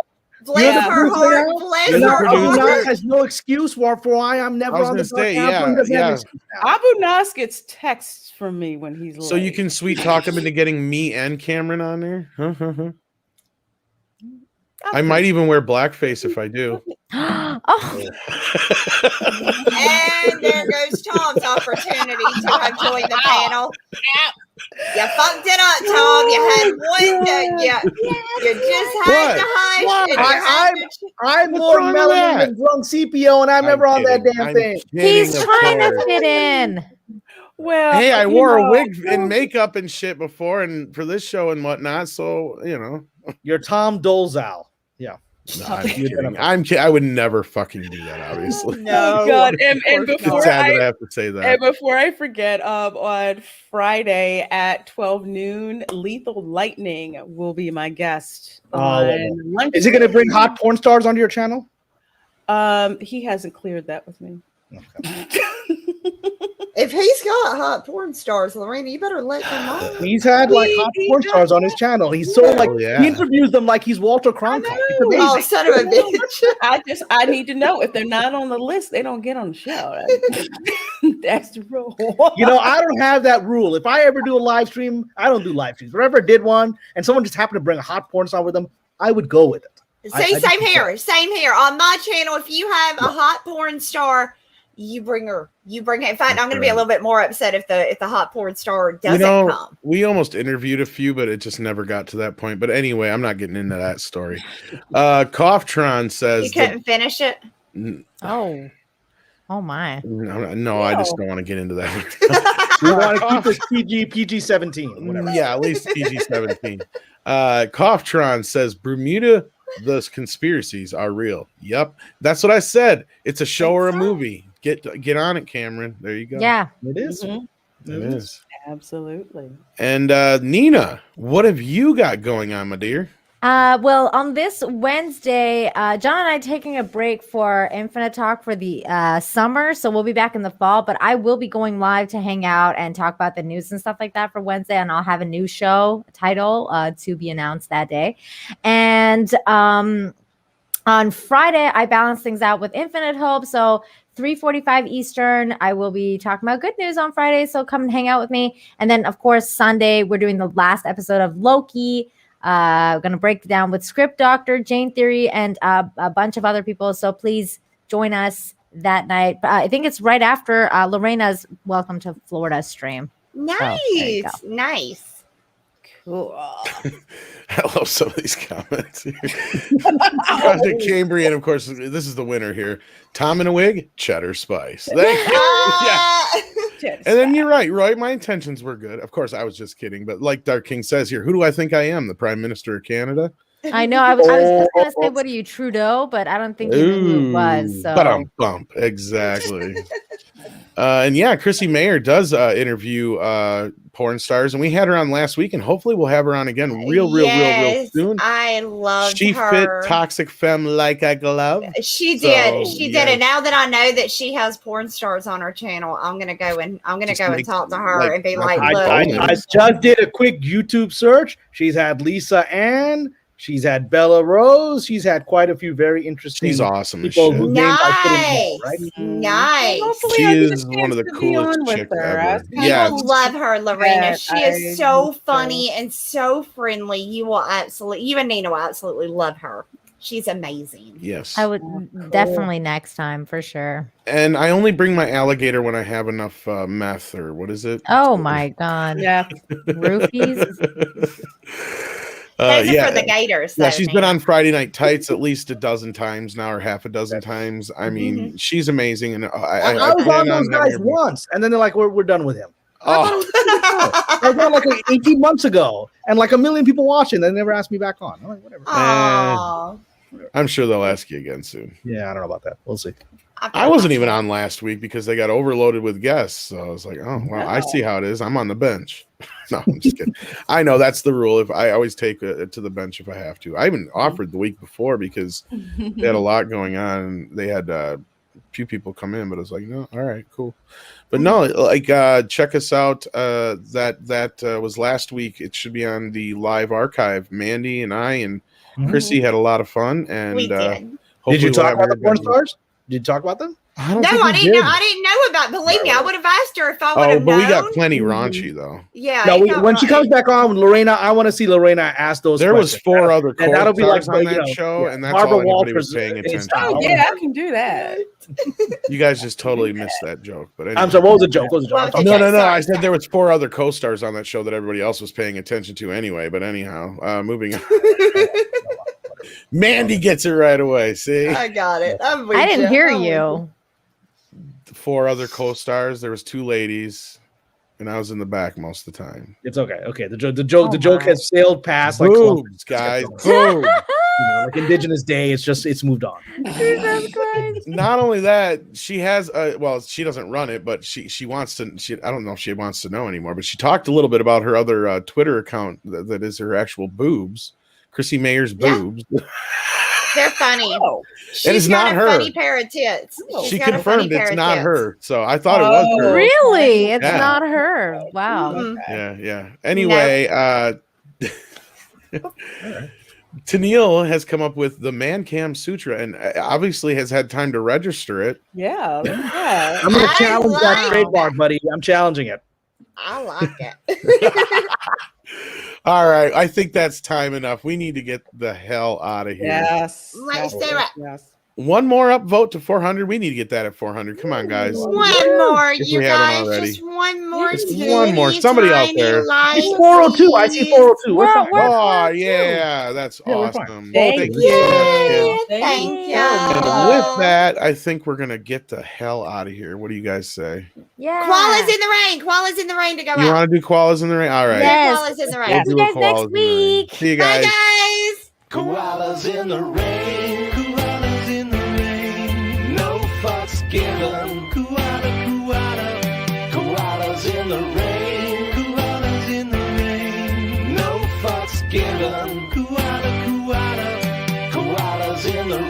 Bless her heart. Bless her heart. Has no excuse for why I'm never on the say, podcast. Abu Nas gets texts from me when he's late. So you can sweet talk him into getting me and Cameron on there. I might even wear blackface if I do. And there goes Tom's opportunity to have joined the panel. You fucked it up, Tom. You had one. You just had to hush. I'm more melon than drunk CPO, and I'm never on that damn thing. He's trying to fit in. Well, hey, I wore a wig and makeup and shit before, and for this show and whatnot. So you're Tom Dolezal. Yeah. No, I'm kidding. I would never fucking do that, obviously. No. Oh God. And before I have to say that. And before I forget, on Friday at 12 noon, Lethal Lightning will be my guest. Is he going to bring hot porn stars onto your channel? He hasn't cleared that with me. Okay. If he's got hot porn stars, Lorena, you better let them know. He's had hot porn stars on his channel. He's so he interviews them like he's Walter Cronkite. Oh, son of a bitch! I need to know if they're not on the list, they don't get on the show. That's the rule. I don't have that rule. If I ever do a live stream, I don't do live streams. If I ever did one, and someone just happened to bring a hot porn star with them, I would go with it. Same here. Same here. On my channel, if you have a hot porn star, you bring her. In fact, I'm going to be a little bend more upset if the hot porn star doesn't come. We almost interviewed a few, but it just never got to that point. But anyway, I'm not getting into that story. Coughtron says you couldn't finish it. Oh my! No, I just don't want to get into that. We want to keep this PG-17. Whatever. Yeah, at least PG-17. Coughtron says Bermuda. Those conspiracies are real. Yep, that's what I said. It's a show or a movie. Get on it, Cameron. There you go. Yeah, it is. Mm-hmm. It is. Absolutely. And Nina, what have you got going on, my dear? Well, on this Wednesday, John and I are taking a break for Infinite Talk for the summer, so we'll be back in the fall. But I will be going live to hang out and talk about the news and stuff like that for Wednesday, and I'll have a new show title to be announced that day. And on Friday, I balance things out with Infinite Hope, so 3:45 Eastern, I will be talking about good news on Friday, so come and hang out with me. And then, of course, Sunday, we're doing the last episode of Loki. We're going to break it down with Script Doctor, Jane Theory, and a bunch of other people. So please join us that night. I think it's right after Lorena's Welcome to Florida stream. Nice. So, nice. Cool. I love some of these comments here. Project Cambrian, of course, this is the winner here. Tom in a wig, cheddar spice. Thank you. Yeah. And then you're right, Roy. My intentions were good. Of course, I was just kidding. But like Dark King says here, who do I think I am? The Prime Minister of Canada? I know. I was just going to say, what are you, Trudeau? But I don't think you knew who it was. So. Bump. Exactly. And yeah, Chrissy Mayer does interview porn stars, and we had her on last week, and hopefully we'll have her on again real soon. I love she her. Fit toxic femme like a glove. She did. She did. And now that I know that she has porn stars on her channel, I'm gonna go and talk to her and be like, look. I just did a quick YouTube search. She's had Lisa Ann. She's had Bella Rose. She's had quite a few very interesting. She's awesome. People nice. Nice. She is one of the coolest chicks ever. People love her, Lorena. She is so funny and so friendly. You and Nina will absolutely love her. She's amazing. Yes. I would definitely next time for sure. And I only bring my alligator when I have enough meth or what is it? Oh my God. Yeah. Roofies. Those are for the gators. Yeah, she's been on Friday Night Tights at least a dozen times now, or half a dozen times. I mean, she's amazing, and I was on those guys once, and then they're like, "We're done with him." I was on like 18 months ago, and like 1 million people watching. They never asked me back on. I'm like, whatever. I'm sure they'll ask you again soon. Yeah, I don't know about that. We'll see. I wasn't even on last week because they got overloaded with guests. So I was like, oh, well, I see how it is. I'm on the bench. No, I'm just kidding. I know that's the rule. If I always take it to the bench if I have to. I even offered the week before because they had a lot going on. And they had a few people come in, but I was like, no, all right, cool. But no, like check us out. That was last week. It should be on the live archive. Mandy and I and Chrissy had a lot of fun, and We did. hopefully Did you we'll talk have about her the porn again. stars? Did you talk about them? I don't No, think I we didn't did. know. I didn't know about. Believe me, I would have asked her if I would Oh, have but known. we got plenty raunchy though. Yeah. No, it got when she comes back on, Lorena, I want to see Lorena ask those. There was questions. 4 other and that'll be like co-stars on you that know, show, yeah, and that's Barbara all anybody Walters was paying in attention style. to. Oh yeah, I can do that. You guys just totally missed that joke. But anyway. I'm sorry. What was the joke? What was the joke? What I'm was the talking- No. Sorry, I said sorry. there was 4 other co-stars on that show that everybody else was paying attention to anyway. But anyhow, moving on. Mandy gets it right away. See, I got it. I'm with I didn't you. hear I'm with you. 4 other co-stars. There was 2 ladies, and I was in the back most of the time. It's okay. Okay. The joke. Oh the joke my. has sailed past like Boobs, guys. Boobs. like Indigenous Day. It's moved on. Jesus Christ. Not only that, she has well, she doesn't run it, but she wants to. I don't know if she wants to know anymore, but she talked a little bit about her other Twitter account that is her actual boobs, Chrissy Mayer's Yeah. boobs. They're funny. Oh, She's is got not a her. funny pair of tits. Oh. She She's got a funny confirmed pair it's of not tits. her, so I thought it was her. Oh. Really? It's Yeah. not her. Wow. Mhm. Yeah. Anyway, Tennille has come up with the Man Cam Sutra and obviously has had time to register it. yeah. Look at that. I'm going to I challenge that like trademark, buddy. I'm challenging it. I like it. All right, I think that's time enough. We need to get the hell out of here. Yes. Let's yes, do yes, it. Yes. One more upvote to 400. We need to get that at 400. Come on, guys. One more, If you we haven't guys. already. Just one more. Just one more. Somebody out teeny there. tiny It's 402. I see 402. We're fine. Oh, yeah, that's Yeah, we're fine. awesome. Thank you you. so much, kids. Thank you. And with that, I think we're gonna get the hell out of here. What do you guys say? Yeah. Koalas in the rain. Koalas in the rain to go You out. want to do koalas in the rain? All right. Yes. Koalas in the We'll rain. do See you a guys next koalas in the rain. week. See you Bye, guys. guys. Koalas in the rain, koalas in the rain. No fucks given.